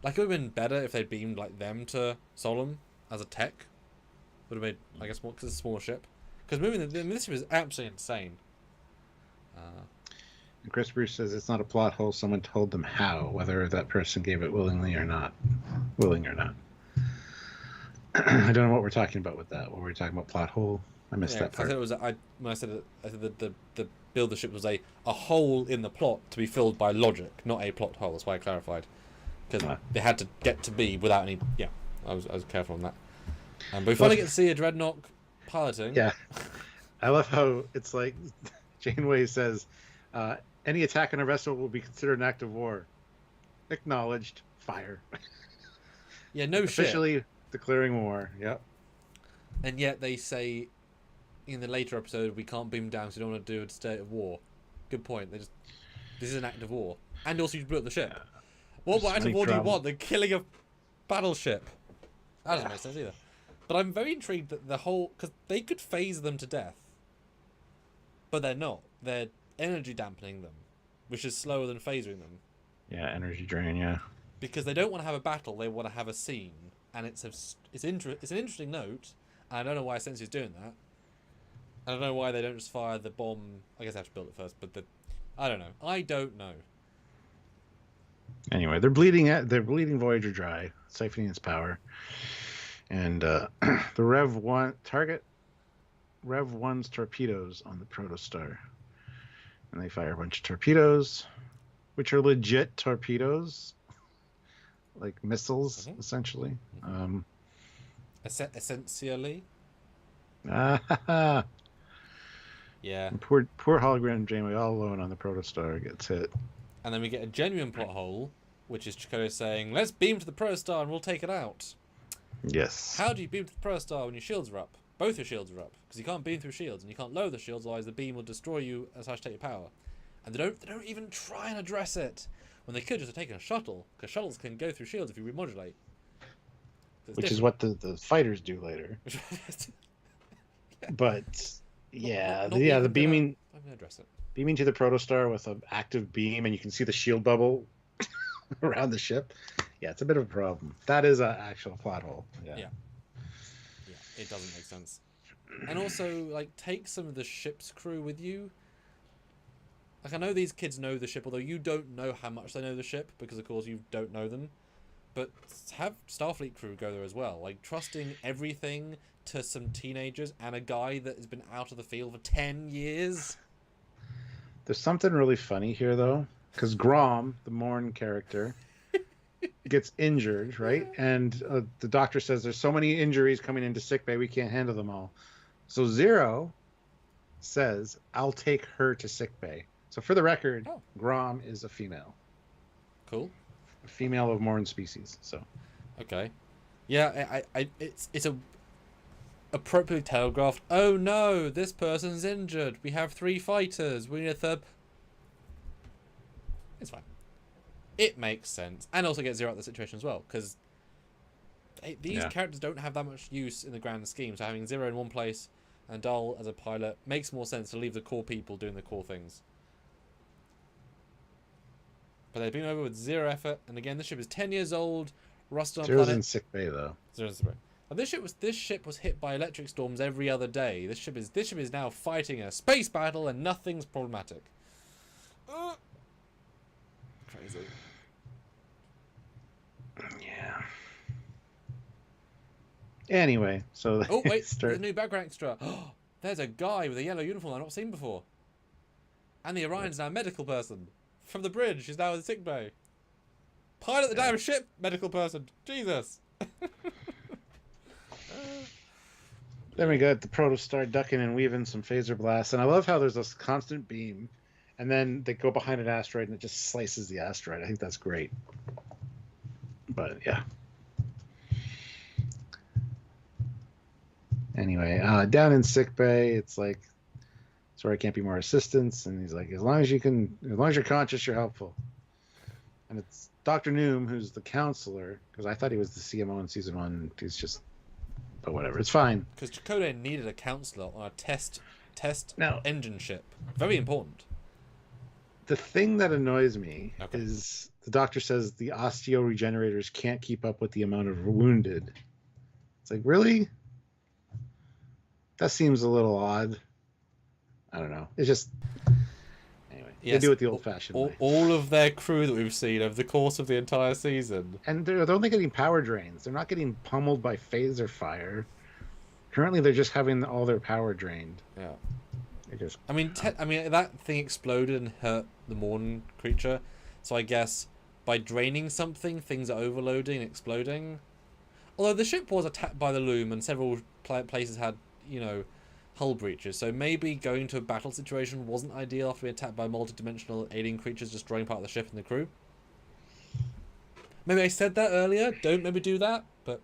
Like, it would have been better if they'd beamed like them to Solom as a tech. Would have made, I guess, more because it's a small ship. Because moving this ship is absolutely insane. And Chris Bruce says it's not a plot hole. Someone told them how, whether that person gave it willingly or not. Willing or not. I don't know what we're talking about with that. What were we talking about? Plot hole? I missed that part. I said it was. When I said the build the ship was a hole in the plot to be filled by logic, not a plot hole. That's why I clarified. Because they had to get to be without any. Yeah, I was careful on that. But we finally get to see a Dreadnought piloting. Yeah, I love how it's like Janeway says, any attack on a vessel will be considered an act of war. Acknowledged. Fire. Yeah, no shit. Officially declaring war. Yep. And yet they say in the later episode we can't beam down because we don't want to do a state of war. Good point. This is an act of war, and also you blew up the ship. What act of war do you want? The killing of battleship. That doesn't make sense either. But I'm very intrigued that the whole, because they could phase them to death, but they're not. They're energy dampening them, which is slower than phasing them. Yeah, energy drain. Yeah. Because they don't want to have a battle; they want to have a scene, and it's an interesting note. And I don't know why Ascension is doing that. I don't know why they don't just fire the bomb. I guess I have to build it first, but I don't know. Anyway, they're bleeding Voyager dry, siphoning its power. And the Rev 1 target Rev 1's torpedoes on the Proto-star. And they fire a bunch of torpedoes, which are legit torpedoes, like missiles, essentially. Essentially. Yeah. And poor hologram Janeway all alone on the Proto-star gets hit. And then we get a genuine plot hole, which is Chakotay saying, let's beam to the Proto-star and we'll take it out. Yes. How do you beam to the Proto-star when your shields are up? Both your shields are up, because you can't beam through shields, and you can't lower the shields, otherwise the beam will destroy you and take your power. And they don't even try and address it, when they could just have taken a shuttle, because shuttles can go through shields if you remodulate. Which is what the fighters do later. But the beaming. I'm gonna address it. Beaming to the Proto-star with an active beam, and you can see the shield bubble around the ship. Yeah, it's a bit of a problem. That is an actual plot hole. Yeah, it doesn't make sense. And also, like, take some of the ship's crew with you. Like, I know these kids know the ship, although you don't know how much they know the ship, because, of course, you don't know them. But have Starfleet crew go there as well. Like, trusting everything to some teenagers and a guy that has been out of the field for 10 years. There's something really funny here, though, because Grom, the Morn character, gets injured, right? And the doctor says there's so many injuries coming into sickbay, we can't handle them all. So Zero says, I'll take her to sickbay. So for the record, Grom is a female. Cool. A female of Morn species. So. Okay. Yeah, it's a appropriately telegraphed. Oh no, this person's injured. We have 3 fighters. We need a third. It's fine. It makes sense, and also get Zero out of the situation as well, because these characters don't have that much use in the grand scheme. So having Zero in one place and Dull as a pilot makes more sense to leave the core people doing the core things. But they've been over with zero effort, and again, this ship is 10 years old, rusted on Zero's planet. in sickbay though. Zero's in sickbay. This ship was hit by electric storms every other day. This ship is now fighting a space battle, and nothing's problematic. Crazy. Yeah. Anyway, so oh wait, there's a new background extra. There's a guy with a yellow uniform I've not seen before, and the Orion's now a medical person from the bridge. She's now in sick bay. Pilot the damn ship, medical person. Jesus. Then we got the Proto-star ducking and weaving some phaser blasts, and I love how there's this constant beam, and then they go behind an asteroid and it just slices the asteroid. I think that's great. But yeah. Anyway, down in sickbay, it's like, sorry, I can't be more assistance, and he's like, as long as you're conscious, you're helpful. And it's Dr. Noom, who's the counselor, because I thought he was the CMO in season 1. He's just, but whatever, it's fine. Because Chakotay needed a counselor on a test now, engine ship. Very important. The thing that annoys me is the doctor says the osteo regenerators can't keep up with the amount of wounded. It's like, really? That seems a little odd. I don't know. It's just... Anyway, they do it the old-fashioned way. All of their crew that we've seen over the course of the entire season. And they're only getting power drains. They're not getting pummeled by phaser fire. Currently, they're just having all their power drained. Yeah. Just, I mean, that thing exploded and hurt the Morn creature. So I guess by draining something, things are overloading and exploding. Although the ship was attacked by the Loom and several places had, hull breaches. So maybe going to a battle situation wasn't ideal after being attacked by multi-dimensional alien creatures destroying part of the ship and the crew. Maybe I said that earlier. Don't maybe do that, but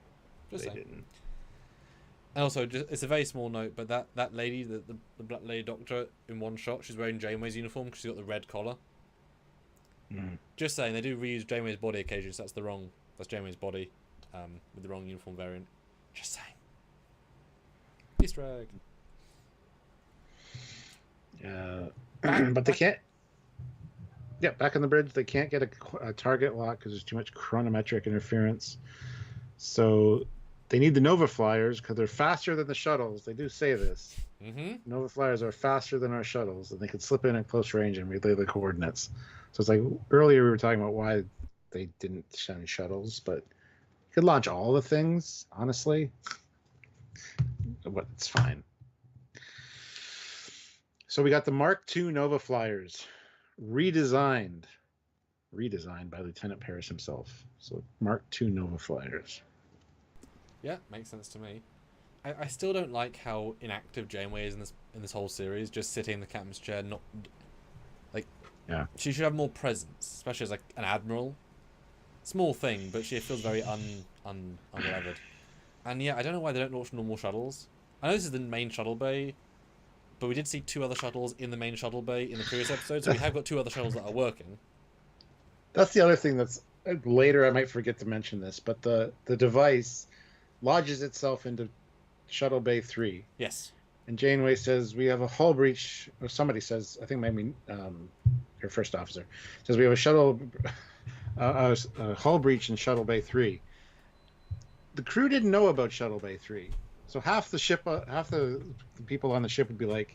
just saying. Didn't. And also, it's a very small note, but that lady, the black lady doctor, in one shot, she's wearing Janeway's uniform because she's got the red collar. Mm. Just saying, they do reuse Janeway's body occasionally, so that's Janeway's body with the wrong uniform variant. Just saying. Easter egg. But they can't. Yeah, back on the bridge, they can't get a target lock because there's too much chronometric interference. So they need the Nova Flyers because they're faster than the shuttles. They do say this. Mm-hmm. Nova Flyers are faster than our shuttles, and they can slip in at close range and relay the coordinates. So it's like earlier we were talking about why they didn't send shuttles, but you could launch all the things, honestly. But it's fine. So we got the Mark II Nova Flyers, redesigned by Lieutenant Paris himself. So Mark II Nova Flyers. Yeah, makes sense to me. I still don't like how inactive Janeway is in this whole series, just sitting in the captain's chair, not like. Yeah. She should have more presence, especially as like an admiral. Small thing, but she feels very unlevered. And yeah, I don't know why they don't launch normal shuttles. I know this is the main shuttle bay, but we did see 2 other shuttles in the main shuttle bay in the previous episode, so we have got 2 other shuttles that are working. That's the other thing that's later I might forget to mention this, but the device lodges itself into Shuttle Bay 3. Yes. And Janeway says, we have a hull breach, or somebody says, I think maybe her first officer, says we have a hull breach in Shuttle Bay 3. The crew didn't know about Shuttle Bay 3. So half the people on the ship would be like,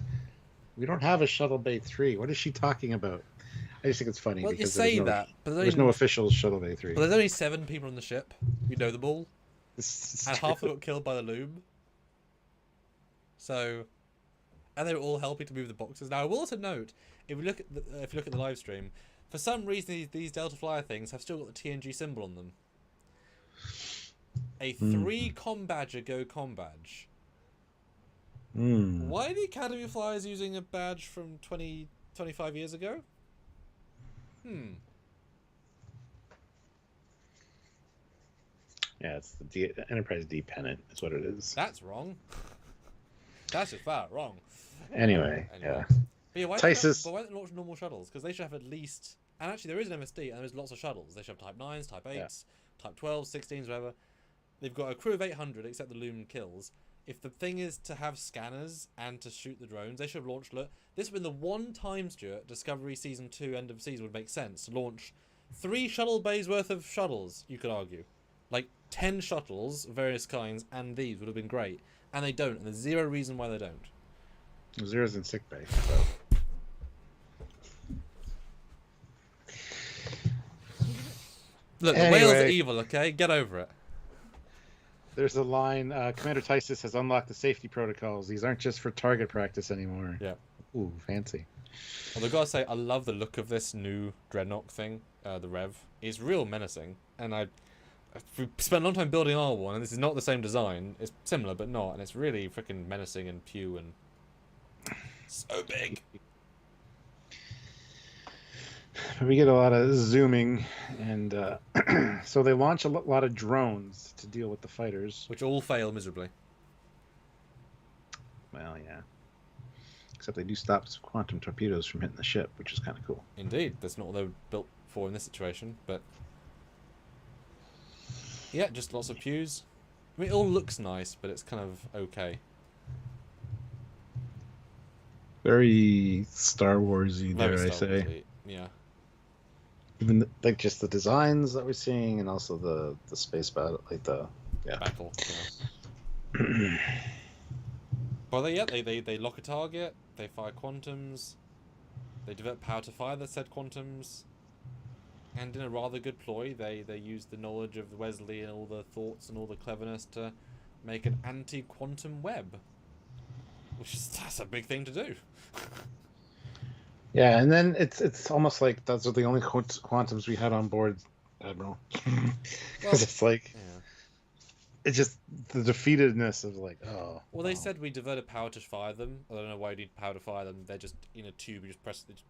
we don't have a Shuttle Bay 3. What is she talking about? I just think it's funny. Well, because you say that, but there's no official Shuttle Bay 3. But there's only 7 people on the ship. You know them all. And True. half of them got killed by the Loom. So, and they were all helping to move the boxes. Now, I will also note, if you look at the live stream, for some reason these Delta Flyer things have still got the TNG symbol on them. A 3 com badge, a go com badge. Why are the Academy Flyers using a badge from 25 years ago? Yeah, it's the Enterprise D pennant is what it is. That's wrong. That's just flat wrong. Anyway, yeah. But yeah, why don't they launch normal shuttles? Because they should have at least... And actually, there is an MSD, and there's lots of shuttles. They should have Type 9s, Type 8s, Type 12s, 16s, whatever. They've got a crew of 800, except the Loom kills. If the thing is to have scanners and to shoot the drones, they should have launched... This would have been the one time, Stuart, Discovery Season 2, end of season, would make sense to launch 3 shuttle bays worth of shuttles, you could argue. Like 10 shuttles, various kinds, and these would have been great. And they don't, and there's zero reason why they don't. Zero's in sick bay. So. Look, the whales are evil, okay? Get over it. There's a line, Commander Tysus has unlocked the safety protocols. These aren't just for target practice anymore. Yeah. Ooh, fancy. Well, I've got to say, I love the look of this new Dreadnought thing, the Rev. It's real menacing, and I've spent a long time building R1, and this is not the same design. It's similar, but not, and it's really freaking menacing and pew and so big. We get a lot of zooming, and so they launch a lot of drones to deal with the fighters. Which all fail miserably. Well, yeah. Except they do stop quantum torpedoes from hitting the ship, which is kind of cool. Indeed. That's not what they were built for in this situation, but... Yeah, just lots of pews. I mean, it all looks nice, but it's kind of okay. Very Star Warsy, dare I say. Warsy. Yeah. Even like just the designs that we're seeing, and also the space battle, like the battle. Yeah. Well, they lock a target. They fire quantums. They divert power to fire the said quantums. And in a rather good ploy, they use the knowledge of Wesley and all the thoughts and all the cleverness to make an anti-quantum web. That's a big thing to do. Yeah, and then it's almost like those are the only quantums we had on board, Admiral. Because it's like, it's just the defeatedness of like, oh. Well, they said we diverted power to fire them. I don't know why you need power to fire them. They're just in a tube. You just press it.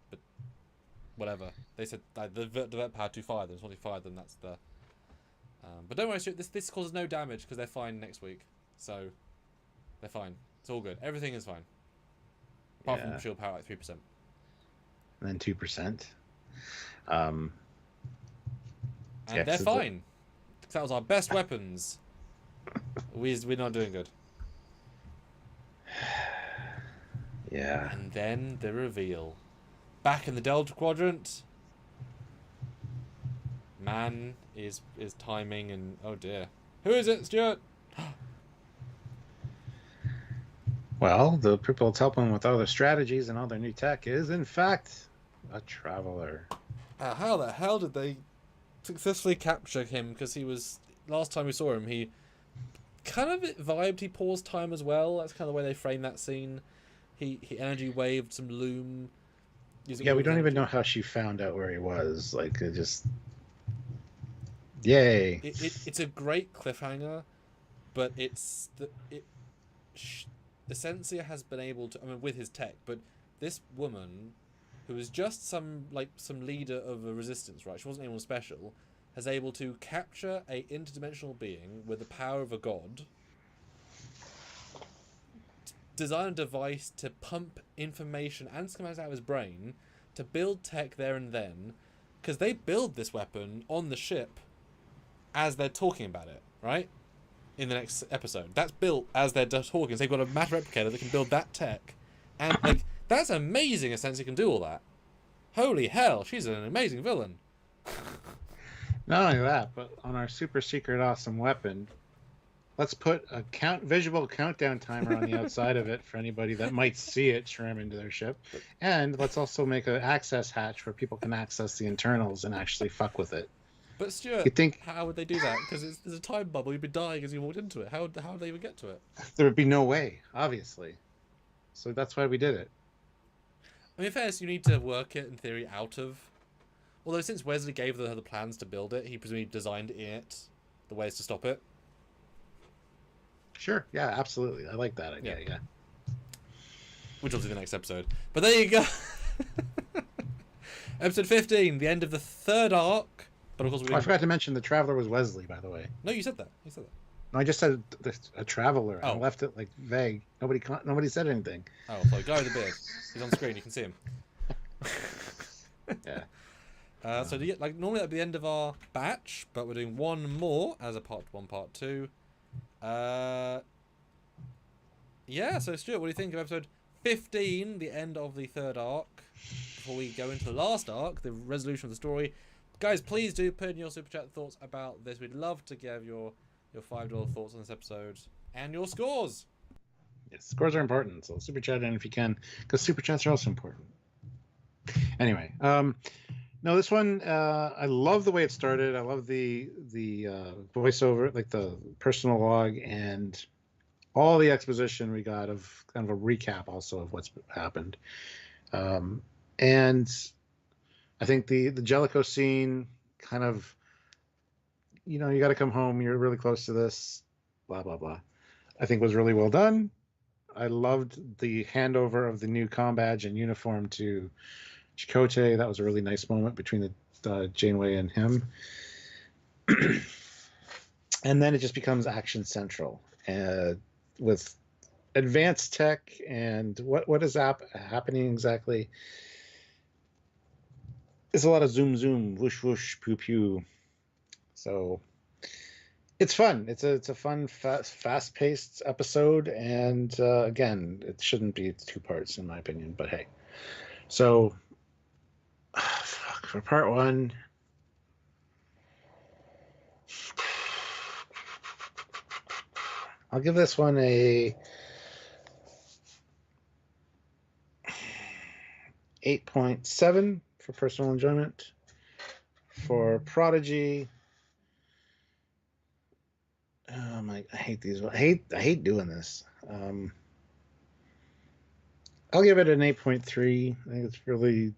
But whatever. They said divert power to fire them. So once you fire them, that's the. But don't worry, this causes no damage because they're fine next week. So they're fine. It's all good. Everything is fine. Apart from shield power at 3%. And then 2%. And they're fine. That was our best weapons. We're not doing good. Yeah. And then the reveal. Back in the Delta Quadrant. Man is timing and oh dear. Who is it, Stuart? Well, the people that's helping with all their strategies and all their new tech is, in fact, a traveler. How the hell did they successfully capture him? Because he was... Last time we saw him, he kind of vibed he paused time as well. That's kind of the way they framed that scene. He energy waved some Loom. Yeah, we don't even know how she found out where he was. Like, it just... Yay. It's a great cliffhanger, but Ascension has been able to, I mean, with his tech, but this woman, who is just some leader of a resistance, right? She wasn't anyone special, has able to capture a interdimensional being with the power of a god, design a device to pump information and schematics out of his brain to build tech there and then, because they build this weapon on the ship as they're talking about it, right? In the next episode. That's built as they're talking. So they've got a matter replicator that can build that tech. And, like, that's amazing, Ascension can do all that. Holy hell, she's an amazing villain. Not only that, but on our super secret awesome weapon, let's put a visual countdown timer on the outside of it for anybody that might see it ram into their ship. And let's also make an access hatch where people can access the internals and actually fuck with it. But Stuart, how would they do that? Because there's a time bubble. You'd be dying as you walked into it. How would they even get to it? There would be no way, obviously. So that's why we did it. I mean, first you need to work it in theory out of. Although since Wesley gave her the plans to build it, he presumably designed in it the ways to stop it. Sure. Yeah, absolutely. I like that idea. Yeah. Which will do the next episode. But there you go. Episode 15, the end of the third arc. But of course, I forgot to mention the Traveler was Wesley, by the way. No, you said that. No, I just said a Traveler. I left it like vague. Nobody said anything. Oh, sorry. Guy with the beard. He's on screen. You can see him. Yeah. So like normally at the end of our batch, but we're doing one more as a part 1, part 2. Yeah. So Stuart, what do you think of episode 15, the end of the third arc? Before we go into the last arc, the resolution of the story. Guys, please do put in your super chat thoughts about this. We'd love to give your $5 thoughts on this episode and your scores. Yes, scores are important, so super chat in if you can, because super chats are also important. Anyway, no, this one I love the way it started. I love the voiceover, like the personal log, and all the exposition we got of kind of a recap also of what's happened. And I think the Jellicoe scene kind of, you got to come home. You're really close to this, blah, blah, blah. I think was really well done. I loved the handover of the new comm badge and uniform to Chakotay. That was a really nice moment between the Janeway and him. And then it just becomes action central with advanced tech and what is happening exactly. It's a lot of zoom, zoom, whoosh, whoosh, pew, pew. So it's fun. It's a fun, fast-paced episode. And again, it shouldn't be 2 parts in my opinion, but hey. So for part 1, I'll give this one a 8.7 for personal enjoyment. For Prodigy, I hate these. I hate doing this. I'll give it an 8.3. I think it's really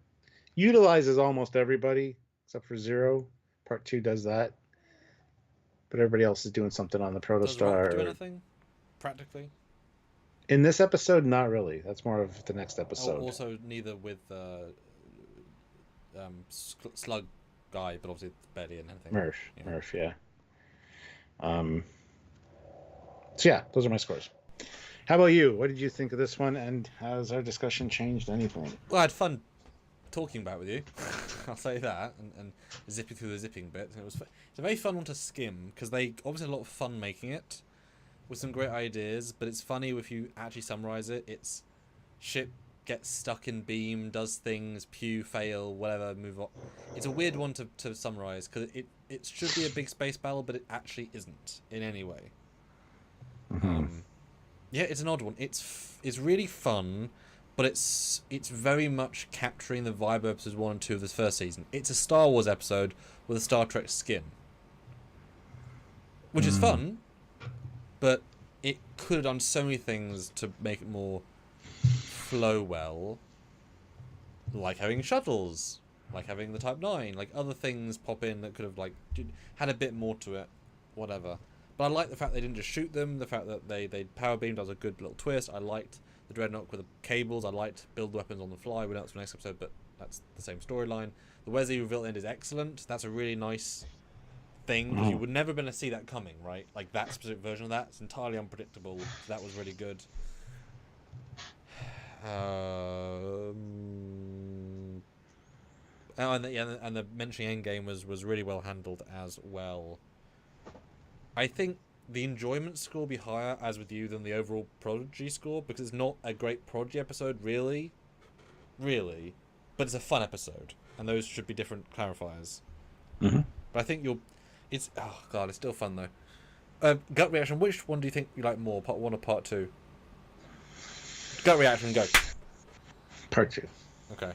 utilizes almost everybody except for Zero. Part 2 does that, but everybody else is doing something on the Proto-star. Do anything practically? In this episode, not really. That's more of the next episode. Also, neither with Slug guy, but obviously barely in anything. Murph, yeah. So yeah, those are my scores. How about you? What did you think of this one, and has our discussion changed anything? Well, I had fun talking about it with you. I'll say that, and zipping through the zipping bit. And it's a very fun one to skim, because they obviously had a lot of fun making it, with some great ideas, but it's funny if you actually summarize it. It's ship gets stuck in beam, does things, pew, fail, whatever, move on. It's a weird one to summarize, because it should be a big space battle, but it actually isn't in any way. Mm-hmm. Yeah, it's an odd one. It's really fun, but it's very much capturing the vibe of episodes 1 and 2 of this first season. It's a Star Wars episode with a Star Trek skin, which is fun, but it could have done so many things to make it more flow well, like having shuttles, like having the Type 9, like other things pop in that could have like had a bit more to it, whatever. But I like the fact they didn't just shoot them, the fact that they power beamed was a good little twist. I liked the Dreadnought with the cables, I liked build weapons on the fly. We know that's for the next episode, but that's the same storyline. The Wesley reveal end is excellent. That's a really nice thing, because you would never been to see that coming, right? Like that specific version of that, it's entirely unpredictable. So that was really good. And the mentioning Endgame was really well handled as well. I think the enjoyment score will be higher, as with you, than the overall Prodigy score, because it's not a great Prodigy episode, really, but it's a fun episode, and those should be different clarifiers. Mm-hmm. But I think it's still fun though. Gut reaction, which one do you think you like more, part 1 or part 2? Gut reaction, go. Part 2. Okay.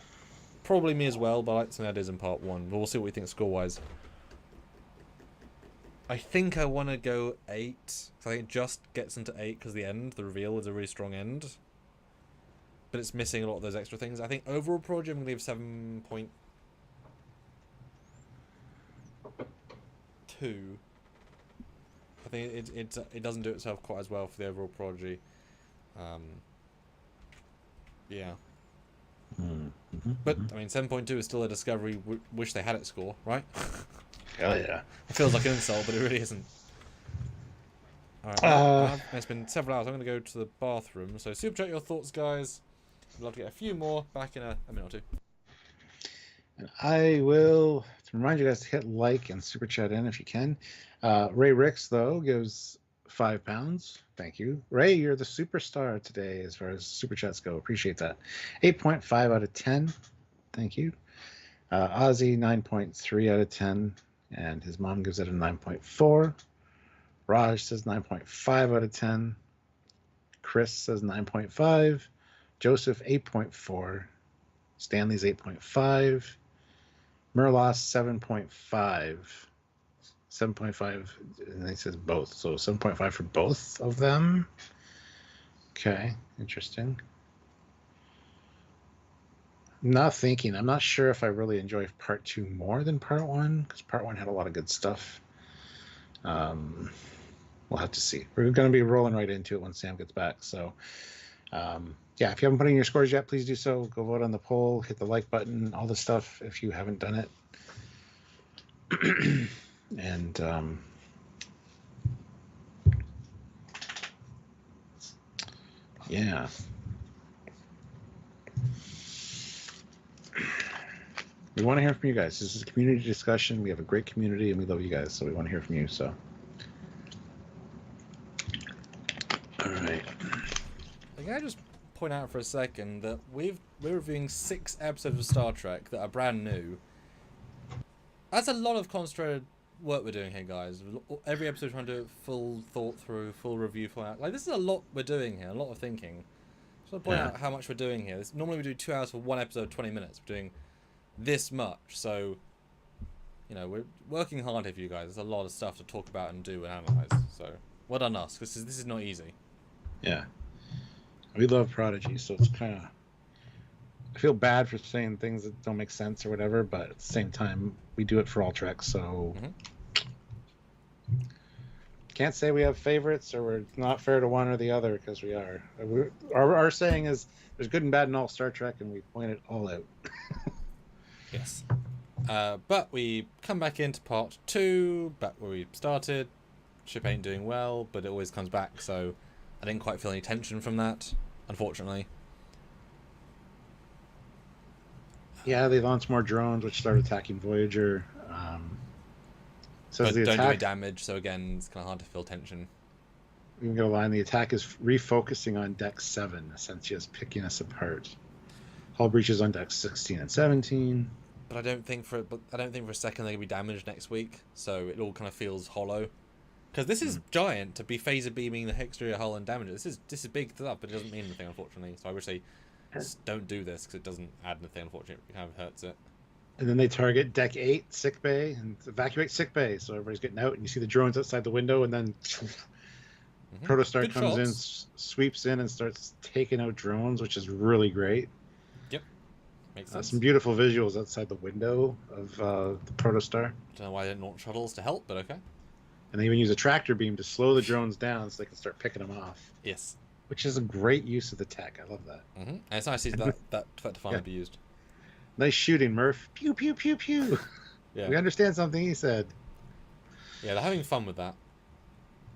Probably me as well, but I like some ideas in part 1. But we'll see what we think score-wise. I think I want to go 8. I think it just gets into 8 because the reveal is a really strong end. But it's missing a lot of those extra things. I think overall Prodigy, I'm going to leave 7.2. I think it doesn't do itself quite as well for the overall Prodigy. Yeah. Mm-hmm. But, I mean, 7.2 is still a Discovery wish they had it score, right? Hell yeah. It feels like an insult, but it really isn't. Alright, it's been several hours. I'm going to go to the bathroom. So, super chat your thoughts, guys. I'd love to get a few more back in a minute or two. And I will remind you guys to hit like and super chat in if you can. Ray Ricks, though, gives £5. Thank you. Ray, you're the superstar today as far as super chats go. Appreciate that. 8.5 out of 10. Thank you. Ozzy, 9.3 out of 10. And his mom gives it a 9.4. Raj says 9.5 out of 10. Chris says 9.5. Joseph, 8.4. Stanley's 8.5. Murlos, 7.5. 7.5, and he says both. So 7.5 for both of them. Okay, interesting. I'm not sure if I really enjoy part 2 more than part 1, because part 1 had a lot of good stuff. We'll have to see. We're going to be rolling right into it when Sam gets back. So, yeah, if you haven't put in your scores yet, please do so. Go vote on the poll, hit the like button, all the stuff if you haven't done it. And yeah, we want to hear from you guys. This is a community discussion. We have a great community, and we love you guys, so we want to hear from you. So, all right. Can I just point out for a second that we're reviewing 6 episodes of Star Trek that are brand new. That's a lot of concentrated work we're doing here, guys. Every episode trying to do full thought through, full review, like this is a lot we're doing here, a lot of thinking. Just want to point out how much we're doing here. Normally we do 2 hours for one episode, 20 minutes. We're doing this much, so you know we're working hard here for you guys. There's a lot of stuff to talk about and do and analyze. So well done us. This is not easy. Yeah, we love Prodigy, so it's kind of. I feel bad for saying things that don't make sense or whatever, but at the same time, we do it for all Trek, so can't say we have favorites or we're not fair to one or the other, because we are. Our saying is there's good and bad in all Star Trek, and we point it all out. Yes. But we come back into part 2, back where we started. Ship ain't doing well, but it always comes back, so I didn't quite feel any tension from that, unfortunately. Yeah, they launched more drones, which started attacking Voyager. But don't do any damage, so again, it's kind of hard to feel tension. We can get a line. The attack is refocusing on Deck 7, essentially as picking us apart. Hull breaches on Deck 16 and 17. But I don't think for a second they're gonna be damaged next week, so it all kind of feels hollow. Because this is giant to be phaser beaming the exterior hull and damage it. This is big stuff, but it doesn't mean anything, unfortunately. So I wish they just don't do this, because it doesn't add anything, unfortunately. It kind of hurts it. And then they target Deck 8, sick bay, and evacuate sick bay. So everybody's getting out, and you see the drones outside the window, and then Proto-star Good comes in, shots. sweeps in, and starts taking out drones, which is really great. Yep. Makes sense. Some beautiful visuals outside the window of the Proto-star. Don't know why they didn't launch shuttles to help, but okay. And they even use a tractor beam to slow the drones down so they can start picking them off. Yes. Which is a great use of the tech. I love that. And it's nice to see that to finally be used. Nice shooting, Murph. Pew, pew, pew, pew. Yeah. We understand something he said. Yeah, they're having fun with that.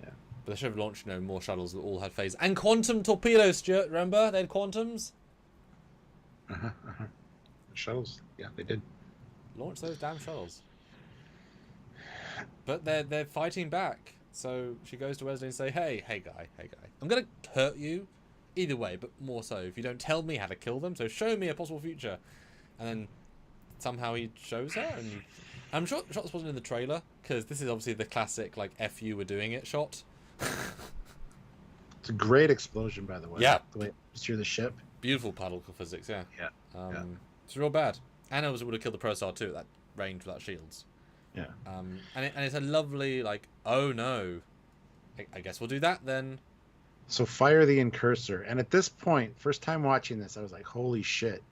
Yeah. But they should have launched, more shuttles that all had phase. And quantum torpedoes, Stuart, remember? They had quantums? Shuttles. Yeah, they did. Launch those damn shuttles. But they're fighting back. So she goes to Wesley and say, hey guy. I'm going to hurt you either way, but more so if you don't tell me how to kill them. So show me a possible future. And then somehow he shows her. And I'm sure shots wasn't in the trailer, because this is obviously the classic, like, F you were doing it shot. It's a great explosion, by the way. Yeah. The way it steer the ship. Beautiful particle physics, yeah. Yeah. It's real bad. And it would have killed the Proto-star too at that range without shields. Yeah. And it's a lovely, like, oh no. I guess we'll do that then. So fire the incursor. And at this point, first time watching this, I was like, holy shit.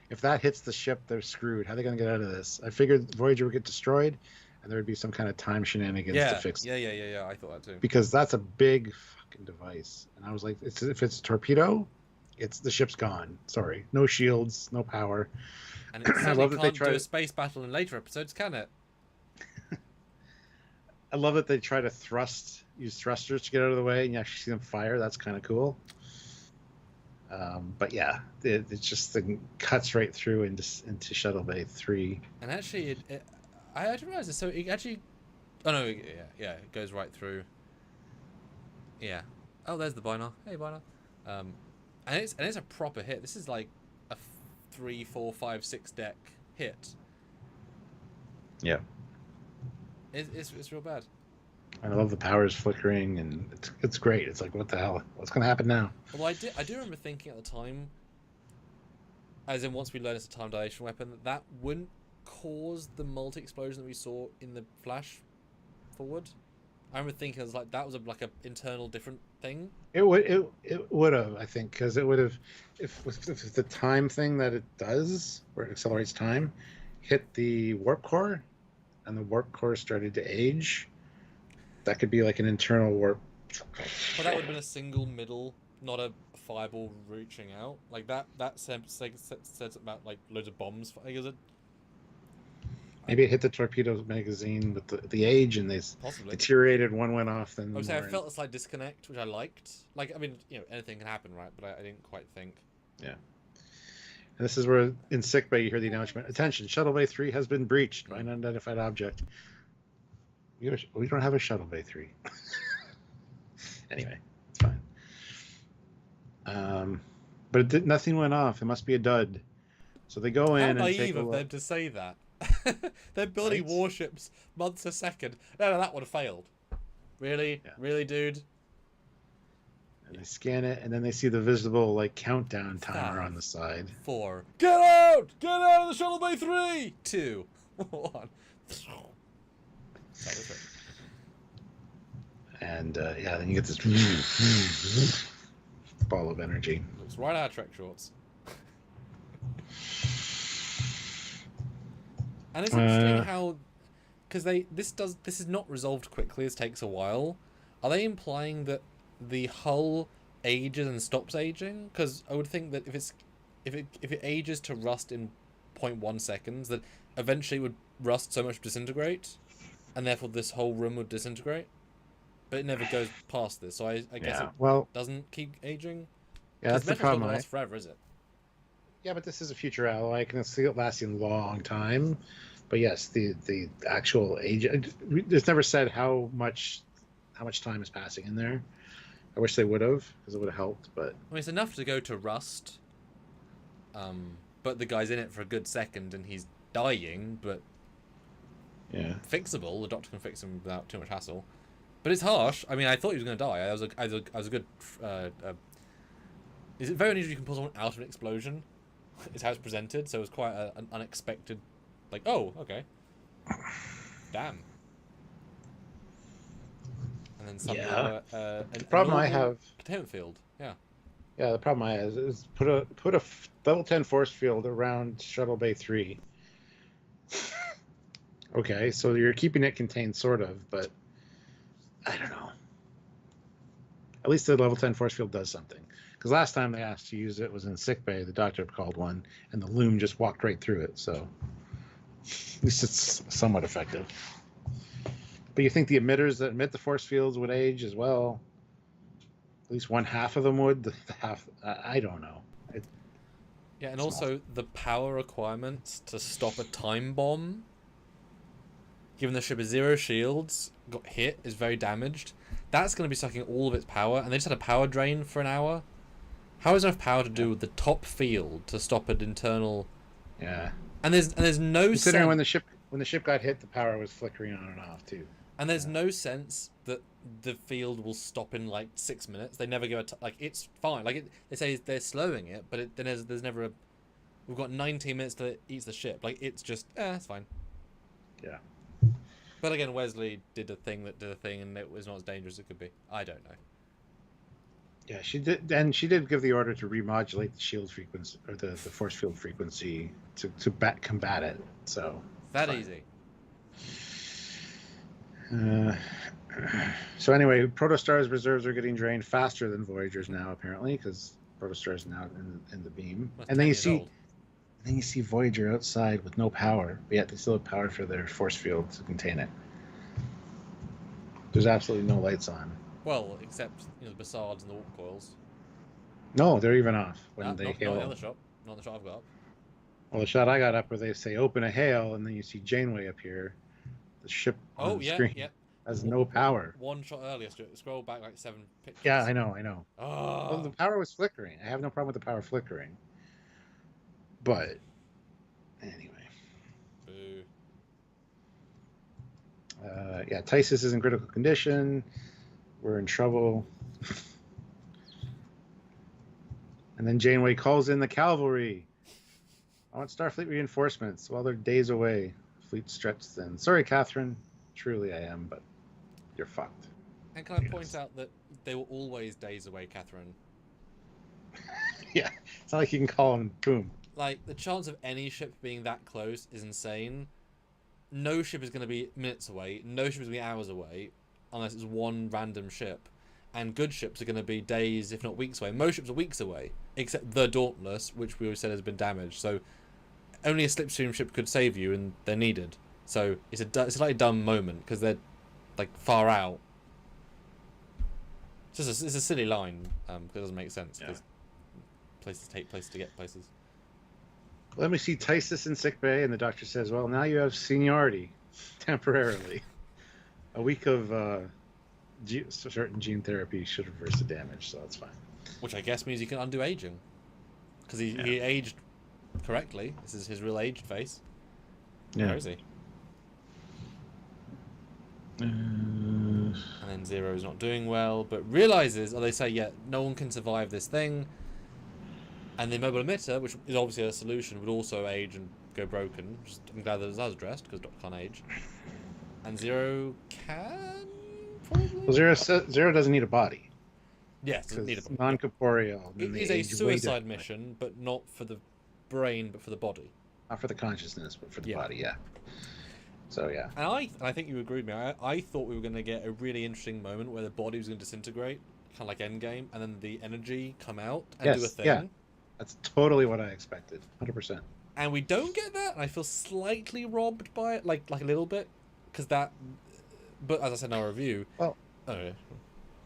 If that hits the ship, they're screwed. How are they going to get out of this? I figured Voyager would get destroyed, and there would be some kind of time shenanigans to fix it. Yeah. I thought that too. Because that's a big fucking device. And I was like, if it's a torpedo, the ship's gone. Sorry. No shields, no power. And it certainly can't do a space battle in later episodes, can it? I love that they try to use thrusters to get out of the way, and you actually see them fire. That's kind of cool. But yeah, it's just cuts right through into Shuttle Bay 3. And actually, I didn't realize this. So it actually, oh no, yeah, it goes right through. Yeah. Oh, there's the Binar. Hey, Binar. And it's a proper hit. This is like a 3, 4, 5, 6 deck hit. Yeah. It's real bad. I love the powers flickering, and it's great. It's like, what the hell? What's going to happen now? Well, I do remember thinking at the time, as in once we learned it's a time dilation weapon, that wouldn't cause the multi-explosion that we saw in the flash forward. I remember thinking that was like a internal different thing. It would have, I think, because it would have, if the time thing that it does, where it accelerates time, hit the warp core, and the warp core started to age. That could be like an internal warp. But that would have been a single middle, not a fireball reaching out. Like that says about like loads of bombs. Like, is it? Maybe it hit the torpedo magazine with the age, and they deteriorated. One went off. Then I felt a slight disconnect, which I liked. Like, I mean, anything can happen, right? But I didn't quite think. Yeah. And this is where in sickbay you hear the announcement: "Attention! Shuttle Bay 3 has been breached by an unidentified object." We don't have a Shuttle Bay 3. Anyway, it's fine. But nothing went off. It must be a dud. So they go in and take a look. How naive of them to say that. They're building warships months a second. No, that would have failed. Really? Yeah. Really, dude? And they scan it, and then they see the visible countdown timer on the side. 4. Get out! Get out of the Shuttle Bay 3! 2. 1. And then you get this ball of energy. Looks right out of Trek shorts. And it's interesting how, because this is not resolved quickly. This takes a while. Are they implying that the hull ages and stops aging? Because I would think that if it ages to rust in 0.1 seconds, that eventually it would rust so much disintegrate, and therefore this whole room would disintegrate. But it never goes past this, so I guess it doesn't keep aging. Yeah, that's the problem. Not last forever, is it? Yeah, but this is a future alloy. I can see it lasting a long time. But yes, the actual age. It's never said how much time is passing in there. I wish they would have, because it would have helped. But I mean, it's enough to go to rust. But the guy's in it for a good second, and he's dying. But yeah, fixable. The doctor can fix him without too much hassle. But it's harsh. I mean, I thought he was going to die. I was a good. Is it very unusual you can pull someone out of an explosion? Is how it's presented. So it was quite an unexpected. Like, oh, okay. Damn. And then suddenly Yeah. a The problem I normal have, containment field. Yeah. the problem I have is put a level 10 force field around Shuttle Bay 3. Okay, so you're keeping it contained, sort of, but I don't know. At least the level 10 force field does something. Because last time they asked to use it was in sick bay. The doctor called one, and the Loom just walked right through it. So at least it's somewhat effective. But you think the emitters that emit the force fields would age as well? At least one half of them would. The half, I don't know. Yeah, and also the power requirements to stop a time bomb, given the ship has 0 shields, got hit, is very damaged. That's going to be sucking all of its power, and they just had a power drain for an hour. How is enough power to do with the top field to stop an internal? Yeah. And there's no considering sense... when the ship got hit, the power was flickering on and off too. And there's no sense that the field will stop in like 6 minutes. They never give like it's fine. Like they say they're slowing it, but then there's never a. We've got 19 minutes to eat the ship. Like it's just it's fine. Yeah. But again, Wesley did a thing, and it was not as dangerous as it could be. I don't know. Yeah, she did, and she did give the order to remodulate the shield frequency or the force field frequency to combat it. So that easy. So anyway, Proto-star's reserves are getting drained faster than Voyager's now, apparently, because Proto-star is now in the beam. Well, and then you see Voyager outside with no power, but yet they still have power for their force field to contain it. There's absolutely no lights on. Well, except the Bassards and the warp coils. No, they're even off when Not they in the other shot. Not the shot I've got up. Well, the shot I got up where they say open a hail, and then you see Janeway appear. The ship on the screen has no power. One shot earlier, scroll back like 7 pictures. Yeah, I know. Oh. Well, the power was flickering. I have no problem with the power flickering. But anyway. Boo. Tysus is in critical condition. We're in trouble. And then Janeway calls in the cavalry. I want Starfleet reinforcements. Well, they're days away. Fleet stretched thin. Sorry, Catherine. Truly I am, but you're fucked. And can I point out that they were always days away, Catherine? Yeah. It's not like you can call them, boom. Like, the chance of any ship being that close is insane. No ship is going to be minutes away. No ship is going to be hours away, unless it's one random ship. And good ships are going to be days, if not weeks away. Most ships are weeks away, except the Dauntless, which we always said has been damaged. So only a slipstream ship could save you, and they're needed. So it's a slightly dumb moment, because they're like far out. It's a silly line, because it doesn't make sense. Because places take places to get places. Let me see Tysus in sickbay, and the doctor says, well, now you have seniority, temporarily. A week of certain gene therapy should reverse the damage, so that's fine. Which I guess means you can undo aging. Because he aged correctly. This is his real aged face. Yeah. Where is he? And then Zero's not doing well, but realizes, or they say, no one can survive this thing. And the mobile emitter, which is obviously a solution, would also age and go broken. I'm glad that it was addressed, because Doctor can't age. And Zero can? Probably? Well, Zero doesn't need a body. Yes, doesn't need a body. Non-corporeal. It is a suicide mission, but not for the brain, but for the body. Not for the consciousness, but for the body, yeah. So, yeah. And I think you agreed with me. I thought we were going to get a really interesting moment where the body was going to disintegrate, kind of like Endgame, and then the energy come out and do a thing. Yeah. That's totally what I expected, 100%. And we don't get that, and I feel slightly robbed by it, like a little bit, because that. But as I said in our review, well, I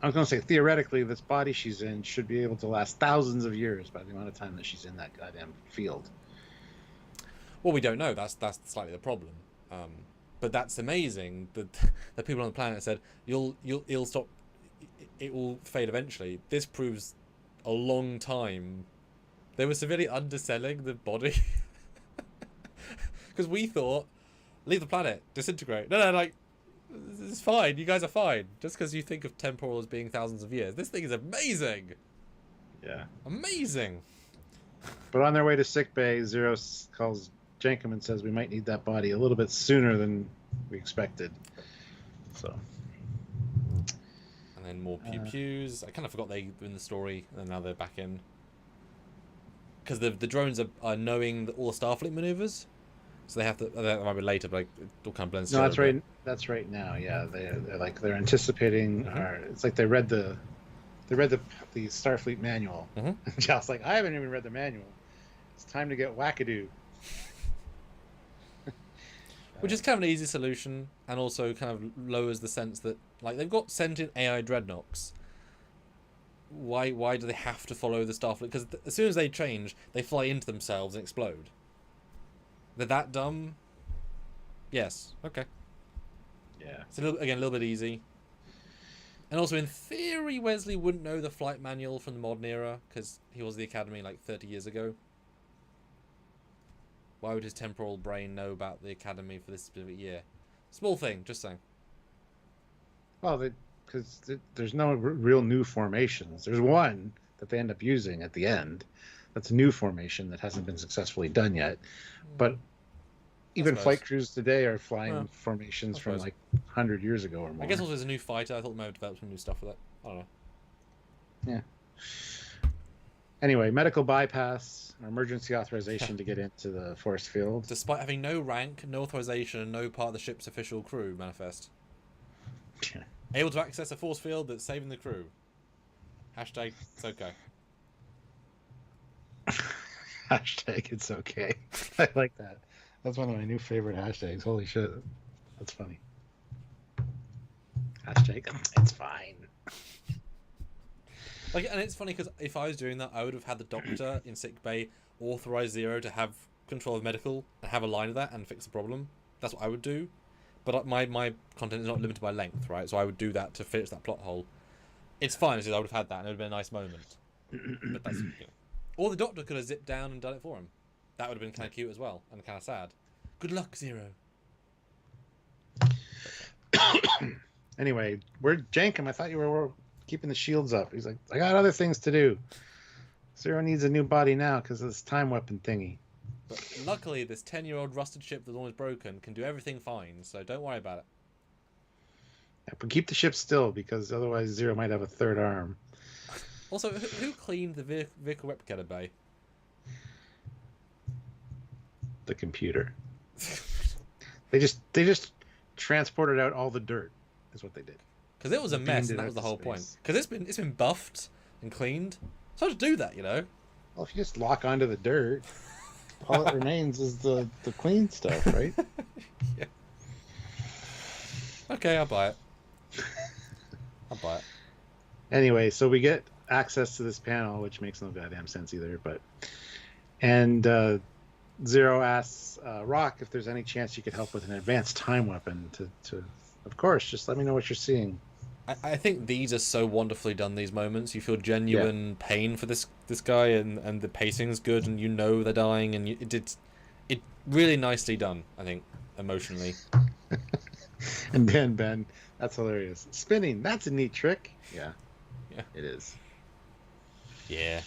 was going to say theoretically, this body she's in should be able to last thousands of years by the amount of time that she's in that goddamn field. Well, we don't know. That's slightly the problem. But that's amazing that the people on the planet said it'll stop. It will fade eventually. This proves a long time. They were severely underselling the body. Because we thought, leave the planet, disintegrate. No, like, it's fine. You guys are fine. Just because you think of temporal as being thousands of years. This thing is amazing. Yeah. Amazing. But on their way to sickbay, Zero calls Jankum and says we might need that body a little bit sooner than we expected. So. And then more pew-pews. I kind of forgot they were in the story, and now they're back in. Because the drones are knowing all the Starfleet maneuvers, so they have to. That might be later, but it all kind of blends together. No, that's right. That's right now. Yeah, they're anticipating. It's like they read the Starfleet manual. And Jal's like, I haven't even read the manual. It's time to get wackadoo. Which is kind of an easy solution, and also kind of lowers the sense that, like, they've got sentient AI dreadnoughts. Why do they have to follow the Starfleet? Because as soon as they change, they fly into themselves and explode. They're that dumb? Yes. Okay. Yeah. It's a little bit easy. And also, in theory, Wesley wouldn't know the flight manual from the modern era, because he was at the Academy like 30 years ago. Why would his temporal brain know about the Academy for this specific year? Small thing, just saying. Well, because there's no real new formations. There's one that they end up using at the end. That's a new formation that hasn't been successfully done yet. But even flight crews today are flying formations from like 100 years ago or more. I guess also there's a new fighter. I thought they might have developed some new stuff with it. I don't know. Yeah. Anyway, medical bypass or emergency authorization to get into the force field. Despite having no rank, no authorization, and no part of the ship's official crew manifest. Yeah. Able to access a force field that's saving the crew. Hashtag it's okay. Hashtag it's okay. I like that. That's one of my new favorite hashtags. Holy shit. That's funny. Hashtag it's fine. Like, and it's funny because if I was doing that, I would have had the doctor in sickbay authorize Zero to have control of medical and have a line of that and fix the problem. That's what I would do. But my content is not limited by length, right? So I would do that to finish that plot hole. It's fine because I would have had that and it would have been a nice moment. But that's, or the doctor could have zipped down and done it for him. That would have been kind of cute as well and kind of sad. Good luck, Zero. Anyway, we're Jankum. I thought you were keeping the shields up. He's like, I got other things to do. Zero needs a new body now because of this time weapon thingy. But luckily, this 10-year-old rusted ship that's almost broken can do everything fine, so don't worry about it. Yeah, but keep the ship still because otherwise Zero might have a third arm. Also, who cleaned the vehicle replicator bay? The computer. They just transported out all the dirt. Is what they did. Because it was a mess, and that was the whole point. Because it's been buffed and cleaned. So to do that, you know. Well, if you just lock onto the dirt, all it remains is the clean stuff, right? Yeah. Okay, I'll buy it. I'll buy it. Anyway, so we get access to this panel, which makes no goddamn sense either. And Zero asks Rock if there's any chance you could help with an advanced time weapon. To of course, just let me know what you're seeing. I think these are so wonderfully done, these moments. You feel genuine pain for this guy, and the pacing's good, and you know they're dying, and it really nicely done, I think, emotionally. And then Ben, that's hilarious. Spinning, that's a neat trick. Yeah, it is. Yeah.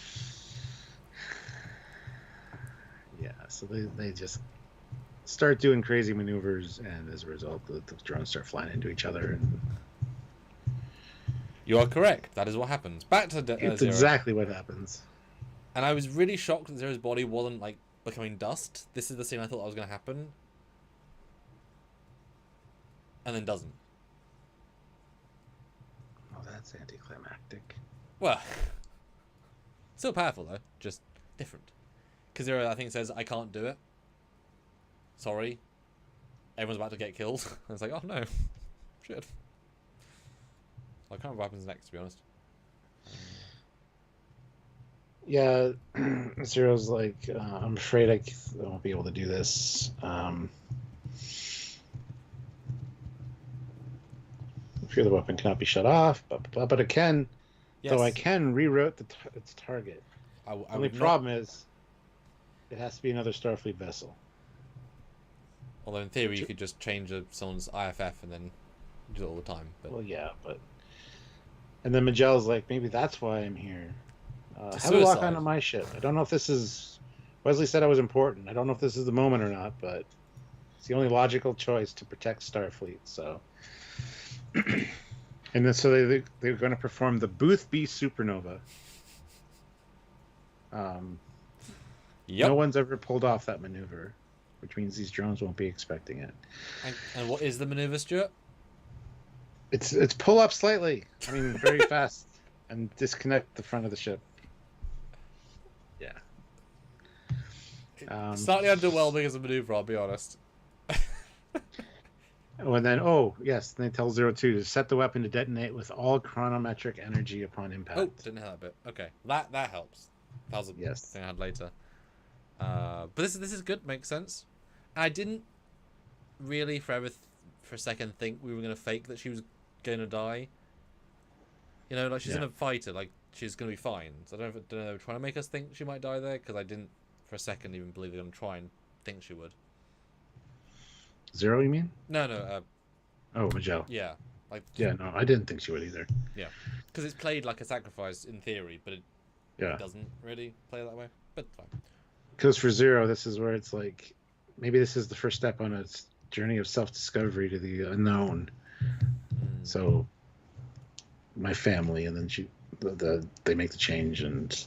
Yeah, so they just start doing crazy maneuvers, and as a result, the drones start flying into each other. And you are correct. That is what happens. Back to it's Zero. exactly what happens. And I was really shocked that Zero's body wasn't like becoming dust. This is the scene I thought was going to happen, and then doesn't. Oh, that's anticlimactic. Well, still powerful though, just different. Because Zero, I think, says, "I can't do it. Sorry." Everyone's about to get killed. And it's like, oh no, shit. I can't remember what happens next, to be honest. Yeah, Zero's like, I'm afraid I won't be able to do this. I fear the weapon cannot be shut off, but it can. Yes. Though I can reroute its target. The only problem is it has to be another Starfleet vessel. Although in theory you could just change someone's IFF and then do it all the time. But... Well, yeah, but... And then Magellan's like, maybe that's why I'm here. How to lock onto my ship. I don't know if this is... Wesley said I was important. I don't know if this is the moment or not, but it's the only logical choice to protect Starfleet, so... And then so they're going to perform the Boothby Supernova. No one's ever pulled off that maneuver, which means these drones won't be expecting it. And what is the maneuver, Stuart? It's pull up slightly. I mean, very fast, and disconnect the front of the ship. Yeah. Slightly underwhelming as a maneuver, I'll be honest. And then, yes, they tell 02 to set the weapon to detonate with all chronometric energy upon impact. Oh, didn't have that bit. Okay, that helps. That was a thing I had later. But this is good. Makes sense. I didn't really for a second think we were gonna fake that she was gonna die. You know, like she's in a fighter, like she's gonna be fine. So I don't know if they're trying to make us think she might die there, because I didn't for a second even believe they're gonna try and think she would. 0, you mean? No. Majel. Yeah. No, I didn't think she would either. Yeah, because it's played like a sacrifice in theory, but it doesn't really play that way. But fine. Because for 0, this is where it's like, maybe this is the first step on its journey of self-discovery to the unknown. So, my family, and then they make the change, and...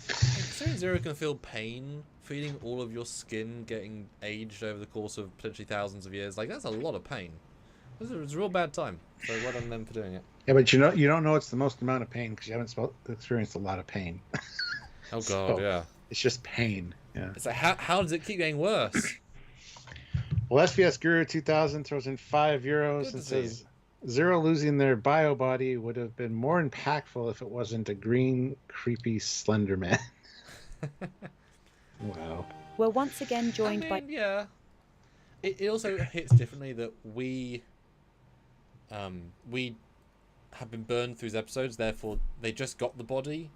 Considering 0 can feel pain, feeling all of your skin getting aged over the course of potentially thousands of years, like, that's a lot of pain. It's a real bad time. So well done them for doing it. Yeah, but you don't know it's the most amount of pain because you haven't experienced a lot of pain. Oh god, yeah. It's just pain. Yeah. It's like how does it keep getting worse? Well, SBS Guru 2000 throws in €5 and says 0 losing their bio body would have been more impactful if it wasn't a green, creepy Slender Man. Wow. We're once again joined by... Yeah. It also hits differently that we have been burned through these episodes, therefore they just got the body.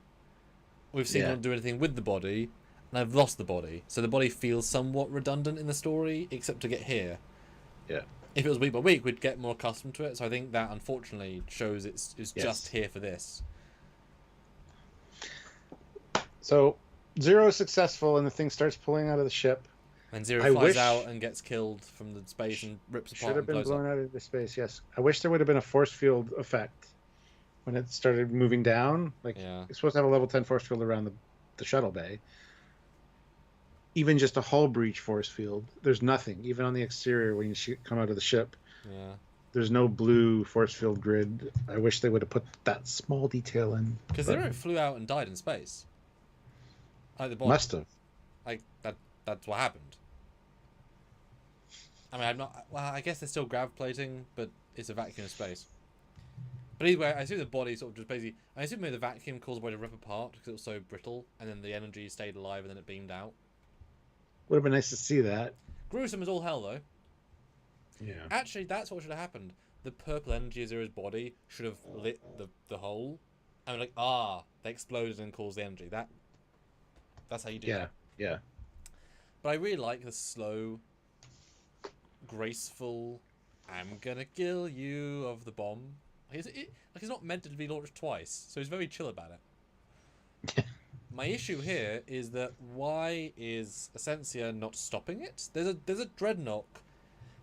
We've seen them do anything with the body, and I've lost the body. So the body feels somewhat redundant in the story, except to get here. Yeah. If it was week by week, we'd get more accustomed to it. So I think that, unfortunately, shows it's just here for this. So 0 is successful, and the thing starts pulling out of the ship. And 0 flies out and gets killed from the space and rips apart. Should have been blown out into space, yes. I wish there would have been a force field effect when it started moving down. It's supposed to have a level 10 force field around the shuttle bay. Even just a hull breach force field. There's nothing. Even on the exterior when you come out of the ship. Yeah. There's no blue force field grid. I wish they would have put that small detail in. Because 0 flew out and died in space. Like the body. Must have. Like that's what happened. I mean, I'm not... Well, I guess they're still grav plating, but it's a vacuum of space. But either way, I assume the body sort of just basically... I assume maybe the vacuum caused the body to rip apart because it was so brittle, and then the energy stayed alive and then it beamed out. Would have been nice to see that. Gruesome as all hell, though. Yeah. Actually, that's what should have happened. The purple energy of 0's body should have lit the hole. And they exploded and caused the energy. That's how you do that. Yeah. But I really like the slow... graceful, I'm gonna kill you of the bomb. It's not meant to be launched twice, so he's very chill about it. My issue here is that why is Ascension not stopping it? There's a dreadnought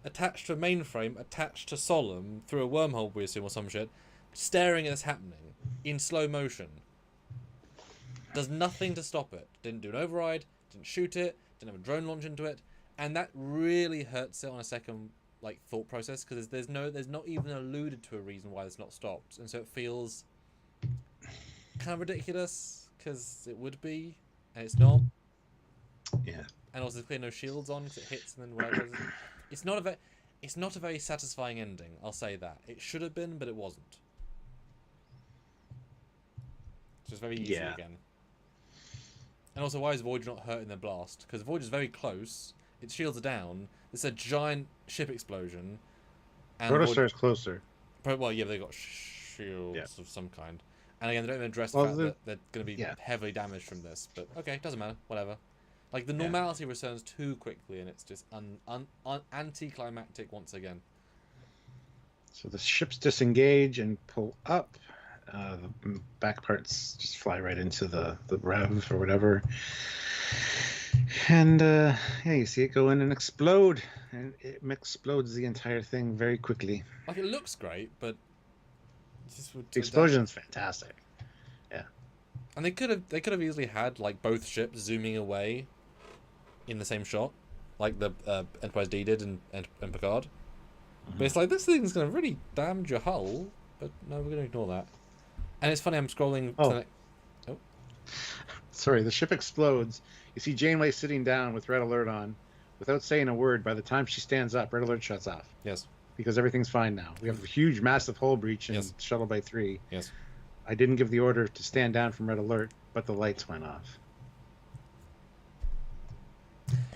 attached to a mainframe, attached to Solemn through a wormhole, we assume, or some shit, staring at this happening in slow motion. Does nothing to stop it. Didn't do an override, didn't shoot it, didn't have a drone launch into it. And that really hurts it on a second thought process, because there's not even alluded to a reason why it's not stopped, and so it feels kind of ridiculous because it would be, and it's not. Yeah. And also there's clearly no shields on because it hits and then whatever. It's not a very satisfying ending. I'll say that it should have been, but it wasn't. It's just very easy again. And also, why is Voyager not hurt in their blast? Because Voyager's very close. Its shields are down. There's a giant ship explosion. And Proto-star is closer. Well, yeah, they've got shields of some kind. And again, they don't even address the fact that they're going to be heavily damaged from this. But okay, doesn't matter. Whatever. Like, the normality returns too quickly, and it's just anticlimactic once again. So the ships disengage and pull up. The back parts just fly right into the rev or whatever. And you see it go in and explode, and it explodes the entire thing very quickly. Like, it looks great, but The explosion's fantastic. Yeah. And they could have easily had like both ships zooming away in the same shot, like the Enterprise D did in Picard. But it's like, this thing's gonna really damage your hull. But no, we're gonna ignore that. And it's funny, I'm scrolling. Sorry, the ship explodes. You see Janeway sitting down with red alert on, without saying a word. By the time she stands up, red alert shuts off. Yes. Because everything's fine now. We have a huge, massive hull breach in Shuttle Bay 3. Yes. I didn't give the order to stand down from red alert, but the lights went off.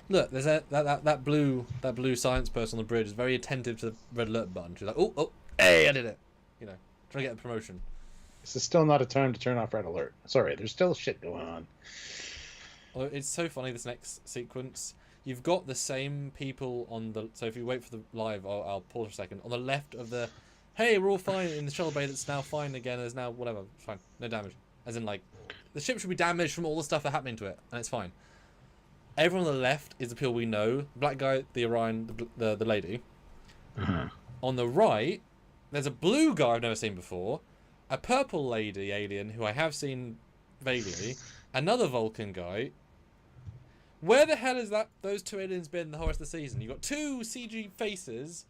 Look, there's that blue science person on the bridge is very attentive to the red alert button. She's like, oh, hey, I did it. You know, trying to get a promotion. This is still not a time to turn off red alert. Sorry, there's still shit going on. Well, it's so funny, this next sequence. You've got the same people on the... So if you wait for the live, I'll pause for a second. On the left of the... Hey, we're all fine in the shuttle bay that's now fine again. There's now whatever. It's fine. No damage. As in, like, the ship should be damaged from all the stuff that's happening to it. And it's fine. Everyone on the left is the people we know. Black guy, the Orion, the lady. On the right, there's a blue guy I've never seen before. A purple lady alien who I have seen vaguely. Another Vulcan guy. Where the hell is those two aliens been the whole rest of the season? You've got two CG faces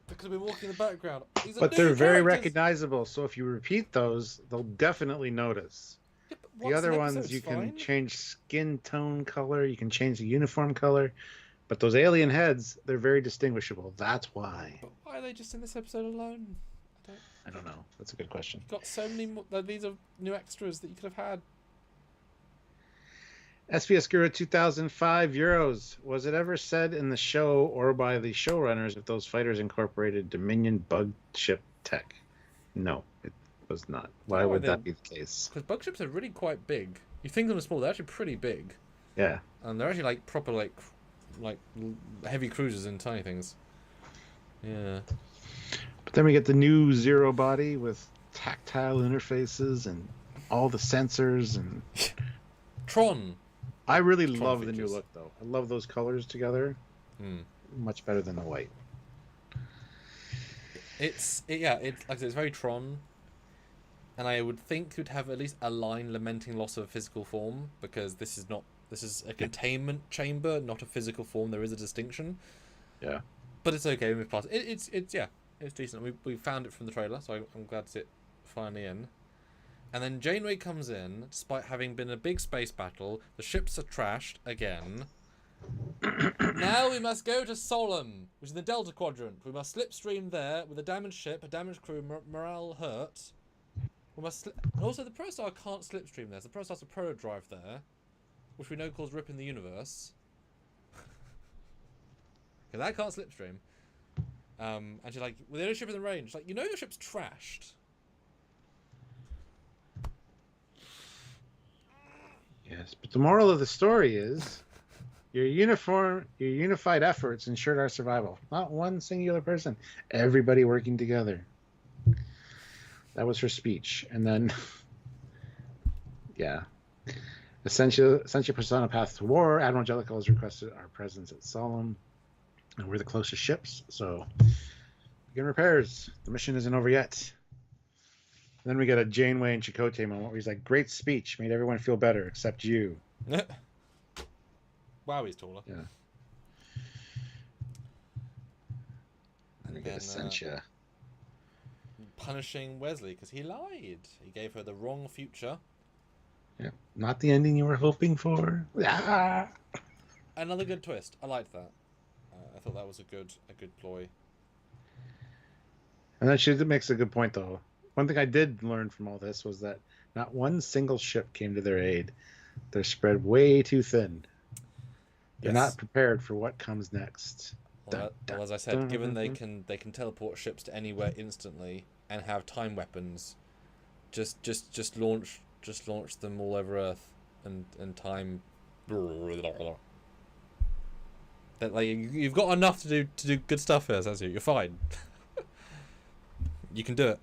because we've been walking in the background. But they're very recognizable, so if you repeat those, they'll definitely notice. Yeah, the other ones, you can change skin tone color, you can change the uniform color, but those alien heads, they're very distinguishable. That's why. But why are they just in this episode alone? I don't know. That's a good question. You've got so many more... These are new extras that you could have had. SBS Guru 2005 euros. Was it ever said in the show or by the showrunners if those fighters incorporated Dominion bug ship tech? No, it was not. Why would that be the case? Because bug ships are really quite big. You think them as small, they're actually pretty big. Yeah. And they're actually like proper like heavy cruisers and tiny things. Yeah. But then we get the new Zero body with tactile interfaces and all the sensors and Tron. I really love the new look, though. I love those colors together. Much better than the white. It's like I said, it's very Tron, and I would think you'd have at least a line lamenting loss of physical form, because this is a containment chamber, not a physical form. There is a distinction. Yeah. But it's okay. We've passed. It's decent. We found it from the trailer, so I'm glad to see it finally in. And then Janeway comes in, despite having been a big space battle. The ships are trashed again. Now we must go to Solom, which is in the Delta Quadrant. We must slipstream there with a damaged ship, a damaged crew, morale hurt. We must also, the Proto-star can't slipstream there. So the Proto-star's a proto-drive there, which we know calls ripping the universe. Because that can't slipstream. And she's like, well, the only ship in the range. Like, you know your ship's trashed. Yes, but the moral of the story is your unified efforts ensured our survival. Not one singular person. Everybody working together. That was her speech. And then, yeah. Ascension puts on a path to war. Admiral Jellicoe has requested our presence at Solom. And we're the closest ships, so begin repairs. The mission isn't over yet. And then we get a Janeway and Chakotay moment where he's like, great speech, made everyone feel better, except you. Wow, he's taller. Yeah. And we get Ascension. Punishing Wesley because he lied. He gave her the wrong future. Yeah. Not the ending you were hoping for. Ah! Another good twist. I liked that. I thought that was a good ploy. And then she makes a good point, though. One thing I did learn from all this was that not one single ship came to their aid. They're spread way too thin. They're not prepared for what comes next. Well, as I said, given they can teleport ships to anywhere instantly and have time weapons, just launch them all over Earth and time. That like you've got enough to do good stuff here, Sasu. You're fine. You can do it.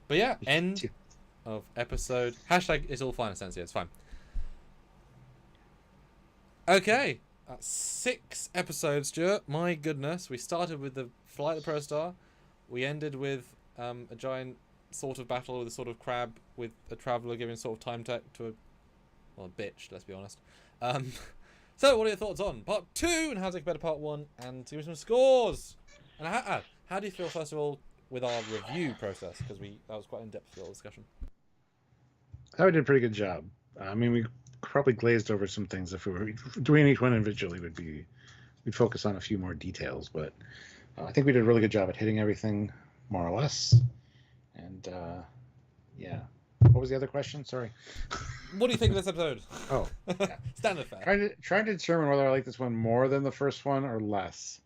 But yeah, end of episode. Hashtag it's all fine, Ascension. It's fine. Okay. 6 episodes, Stuart. My goodness. We started with the flight of the Proto-star. We ended with A giant sort of battle with a sort of crab with a traveller giving sort of time tech to a bitch, let's be honest. So, what are your thoughts on Part 2 and how to get better Part 1 and give me some scores? And how do you feel, first of all, with our review process? Because that was quite an in-depth little discussion. I did a pretty good job. I mean, we probably glazed over some things. If we were doing each one individually, we'd focus on a few more details. But I think we did a really good job at hitting everything, more or less. And yeah. What was the other question? Sorry. What do you think of this episode? Oh, yeah. Standard fact. Trying to determine whether I like this one more than the first one or less.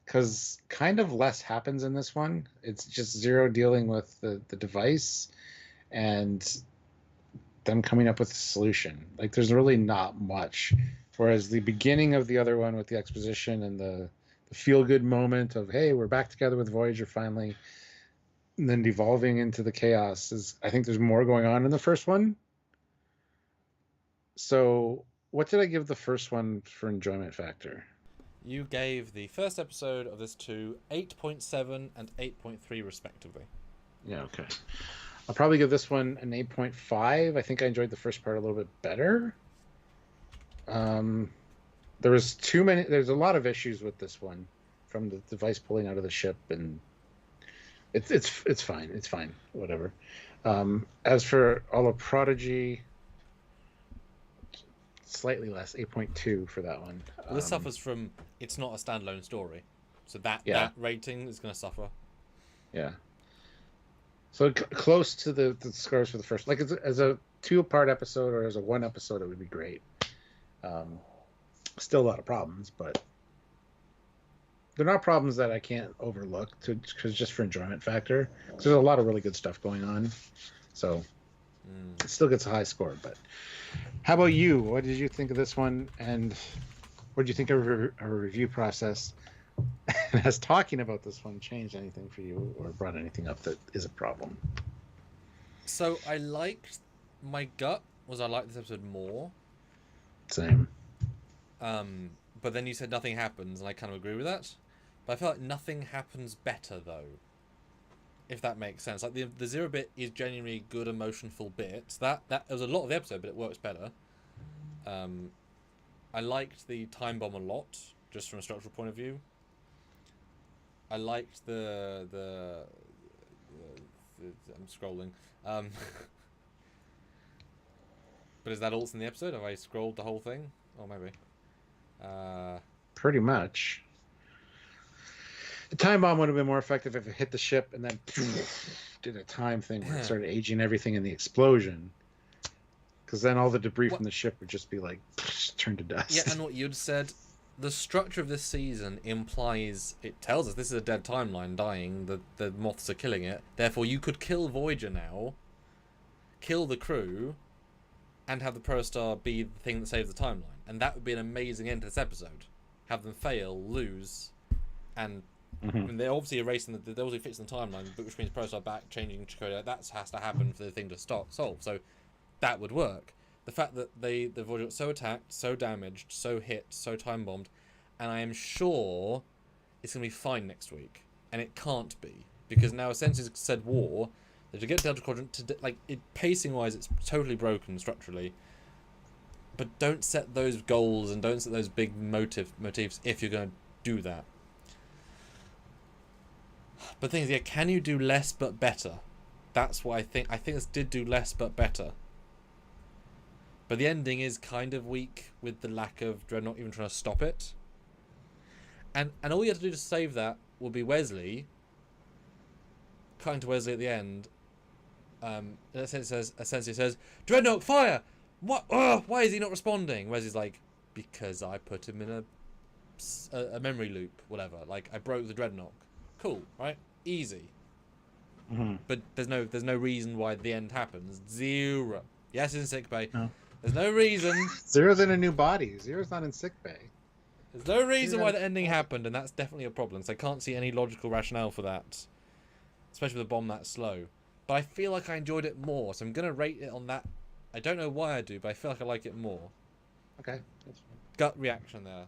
Because kind of less happens in this one. It's just Zero dealing with the device and them coming up with a solution. Like, there's really not much. Whereas the beginning of the other one with the exposition and the feel-good moment of, hey, we're back together with Voyager finally, and then devolving into the chaos I think there's more going on in the first one. So what did I give the first one for enjoyment factor? You gave the first episode of this 8.7 and 8.3 respectively. Yeah, okay. I'll probably give this one an 8.5. I think I enjoyed the first part a little bit better. There's a lot of issues with this one, from the device pulling out of the ship, and it's fine. It's fine. Whatever. As for all of Prodigy, slightly less, 8.2 for that one. Well, this suffers from, it's not a standalone story, so that rating is going to suffer. Yeah. So close to the scores for the first. Like, as a 2-part episode or as a 1 episode, it would be great. Still a lot of problems, but they're not problems that I can't overlook, because just for enjoyment factor. Because there's a lot of really good stuff going on, so it still gets a high score. But how about you? What did you think of this one, and what did you think of our review process? And has talking about this one changed anything for you, or brought anything up that is a problem? So my gut was I liked this episode more. Same. But then you said nothing happens, and I kind of agree with that. But I feel like nothing happens better, though. If that makes sense. Like, the Zero bit is genuinely good, emotionful bits. That was a lot of the episode, but it works better. I liked the time bomb a lot, just from a structural point of view. I liked the I'm scrolling. But is that all that's in the episode? Have I scrolled the whole thing? Oh, maybe. Pretty much. The time bomb would have been more effective if it hit the ship and then did a time thing where it started aging everything in the explosion. Because then all the debris from the ship would just be like turned to dust. Yeah, and what you'd said, the structure of this season implies, it tells us this is a dead timeline dying, the moths are killing it. Therefore, you could kill Voyager now, kill the crew, and have the Proto-star be the thing that saves the timeline. And that would be an amazing end to this episode. Have them fail, lose, and I mean, they're obviously erasing they're obviously fixing the timeline, which means Proto-star back, changing Chakotay. That has to happen for the thing to solve. So that would work. The fact that the Voyager got so attacked, so damaged, so hit, so time bombed, and I am sure it's going to be fine next week, and it can't be, because now Ascension said war. That to get Delta Quadrant, pacing wise, it's totally broken structurally. But don't set those goals and don't set those big motifs if you're going to do that. But the thing is, can you do less but better? That's what I think. I think this did do less but better. But the ending is kind of weak with the lack of Dreadnought even trying to stop it. And all you have to do to save that will be Wesley. Cutting to Wesley at the end. Essentially says, Dreadnought, fire! What? Why is he not responding? Wesley's like, because I put him in a memory loop, whatever. Like, I broke the Dreadnought. Cool, right? Easy. But there's no reason why the end happens. Zero. Yes, in sickbay. No. There's no reason. Zero's in a new body. Zero's not in sickbay. There's no reason why the ending happened, and that's definitely a problem. So I can't see any logical rationale for that, especially with a bomb that slow. But I feel like I enjoyed it more, so I'm gonna rate it on that. I don't know why I do, but I feel like I like it more. Okay, that's fine. Gut reaction there.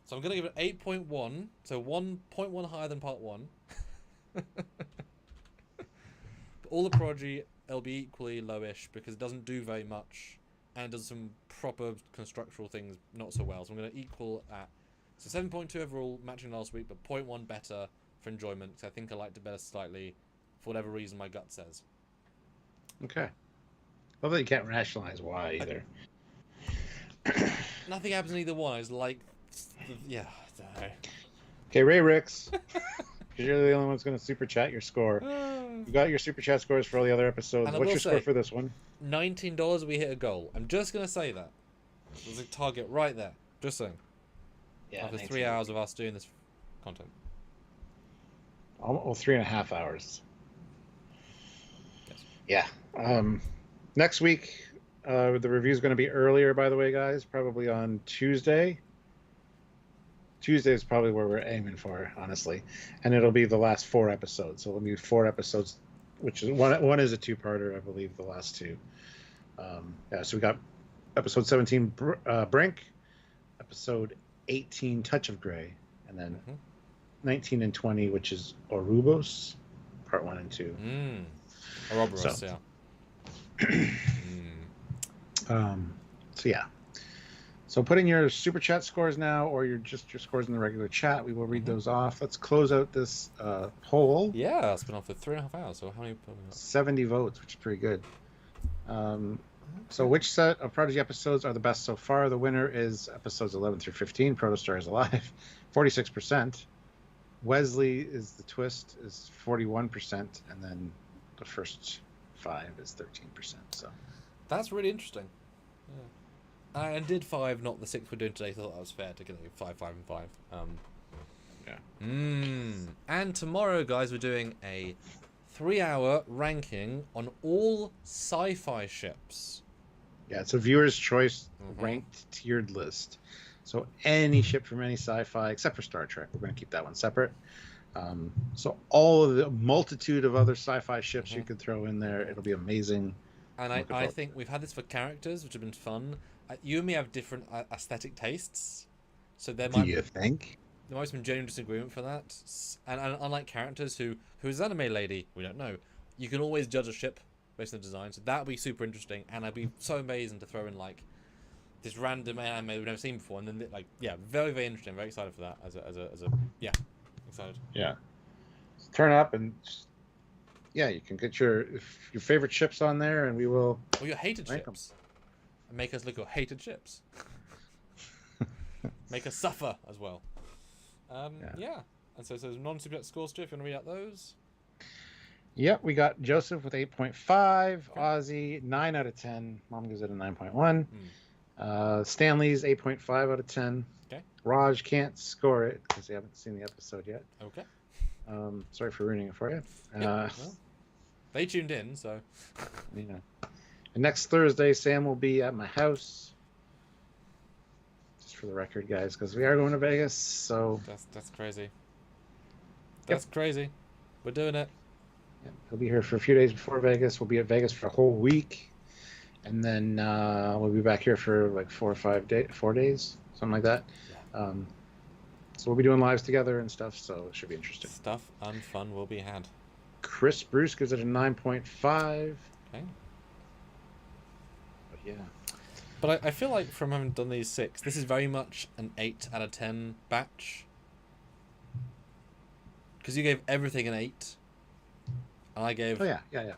So I'm gonna give it 8.1, so 1.1 higher than part 1. all the Prodigy, it'll be equally lowish because it doesn't do very much and it does some proper constructural things not so well. So I'm going to equal at... So 7.2 overall, matching last week, but 0.1 better for enjoyment. Because I think I liked it better slightly for whatever reason my gut says. Okay. Love that you can't rationalize why either. Nothing happens in either one. It's like... Yeah, I don't know. Okay, Ray Ricks. Because you're the only one who's going to super chat your score. You got your super chat scores for all the other episodes. And I What's will your score say, for this one? $19, we hit a goal. I'm just going to say that. There's a target right there. Just saying. Yeah, After 3 hours of us doing this content. Almost 3.5 hours. Yes. Yeah. Next week, the review is going to be earlier, by the way, guys. Probably on Tuesday. Tuesday is probably where we're aiming for, honestly. And it'll be the last 4 episodes. So it'll be 4 episodes, which is one is a 2-parter, I believe, the last 2. So we got episode 17, Brink, episode 18, Touch of Grey, and then 19 and 20, which is Orubos, part 1 and 2. Ouroboros, so, yeah. So yeah. So put in your super chat scores now, or your scores in the regular chat. We will read those off. Let's close out this poll. Yeah, it's been on for 3.5 hours. So how many? 70 votes, which is pretty good. So which set of Prodigy episodes are the best so far? The winner is episodes 11 through 15. Proto-star is alive, 46%. Wesley is the twist, is 41%, and then the first 5 is 13%. So that's really interesting. Yeah. I did 5, not the 6 we're doing today. So I thought that was fair to get 5, 5, and 5. Yeah. And tomorrow, guys, we're doing a 3-hour ranking on all sci-fi ships. Yeah, it's a viewer's choice ranked tiered list. So any ship from any sci-fi, except for Star Trek, we're going to keep that one separate. So all of the multitude of other sci-fi ships you could throw in there, it'll be amazing. And I think we've had this for characters, which have been fun. You and me have different aesthetic tastes, so there might. Do you think? There might be some genuine disagreement for that. And unlike characters who's an anime lady, we don't know. You can always judge a ship based on the design, so that would be super interesting. And I'd be so amazing to throw in like this random anime we've never seen before, and then like very very interesting. Very excited for that. As a excited. Yeah. Turn up and you can get your favorite ships on there, and we will. Or your hated ships. And make us look at hated ships. Make us suffer as well. Yeah. And so non-super scores, Jeff. You want to read out those? Yep, we got Joseph with 8.5, Ozzy 9 out of 10, Mom gives it a 9.1. Stanley's 8.5 out of 10. Okay. Raj can't score it because they haven't seen the episode yet. Okay. Sorry for ruining it for you. Well, they tuned in, so. Yeah. And next Thursday, Sam will be at my house. Just for the record, guys, because we are going to Vegas. So that's crazy. That's crazy. We're doing it. Yeah, he'll be here for a few days before Vegas. We'll be at Vegas for a whole week, and then we'll be back here for like 4 days, something like that. Yeah. So we'll be doing lives together and stuff. So it should be interesting. Stuff and fun will be had. Chris Bruce gives it a 9.5. Okay. But yeah. But I feel like from having done these 6, this is very much an 8 out of 10 batch. Because you gave everything an 8. And I gave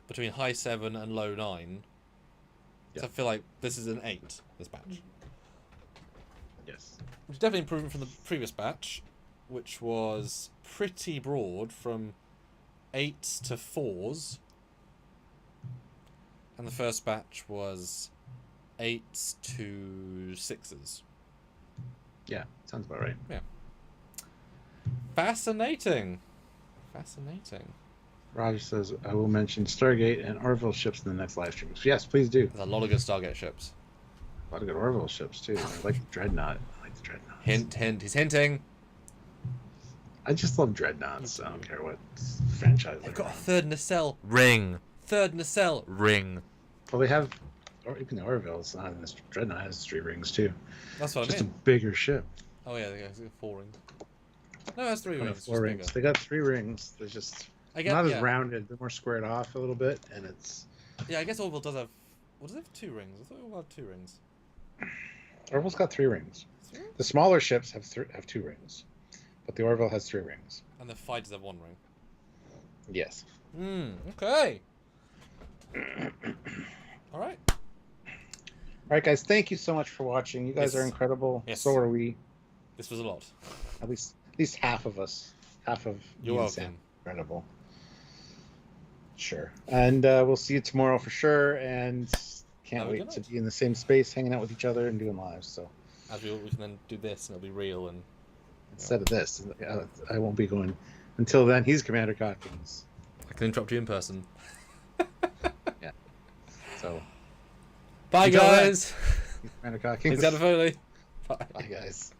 between high 7 and low 9. Yeah. So I feel like this is an 8, this batch. Yes. Which is definitely improvement from the previous batch, which was pretty broad from 8s to 4s. And the first batch was 8s to 6s. Yeah, sounds about right. Yeah. Fascinating. Roger says, I will mention Stargate and Orville ships in the next live stream. So yes, please do. There's a lot of good Stargate ships. A lot of good Orville ships, too. I like the Dreadnought. Hint. He's hinting. I just love Dreadnoughts. I don't care what franchise they've got a third nacelle ring. Well, they have... Or even the Orville, it's not in this Dreadnought, has 3 rings, too. That's what I mean. Just a bigger ship. Oh, yeah, they got 4 rings. No, it has 3 rings. 4 rings. They got 3 rings. They're just... I guess, not as yeah. rounded. They're more squared off a little bit, and it's. Yeah, I guess Orville does have. What does it have? 2 rings? I thought Orville had 2 rings. Orville's got 3 rings. 3? The smaller ships have 2 rings, but the Orville has 3 rings. And the fighters have 1 ring. Yes. Okay. All right. All right, guys. Thank you so much for watching. You guys Yes. are incredible. Yes. So are we. This was a lot. At least half of us. Half of You're me and Sam. welcome. Incredible. Sure. And we'll see you tomorrow for sure. And can't Have a wait good to night. be in the same space, hanging out with each other and doing lives. So As we can then do this, and it'll be real. And instead of this, I won't be going. Until then, he's Commander Cockins. I can interrupt you in person. Yeah. So. Bye, Until then, guys. he's Commander Cockins. He's got a Foley. Bye. Bye, guys.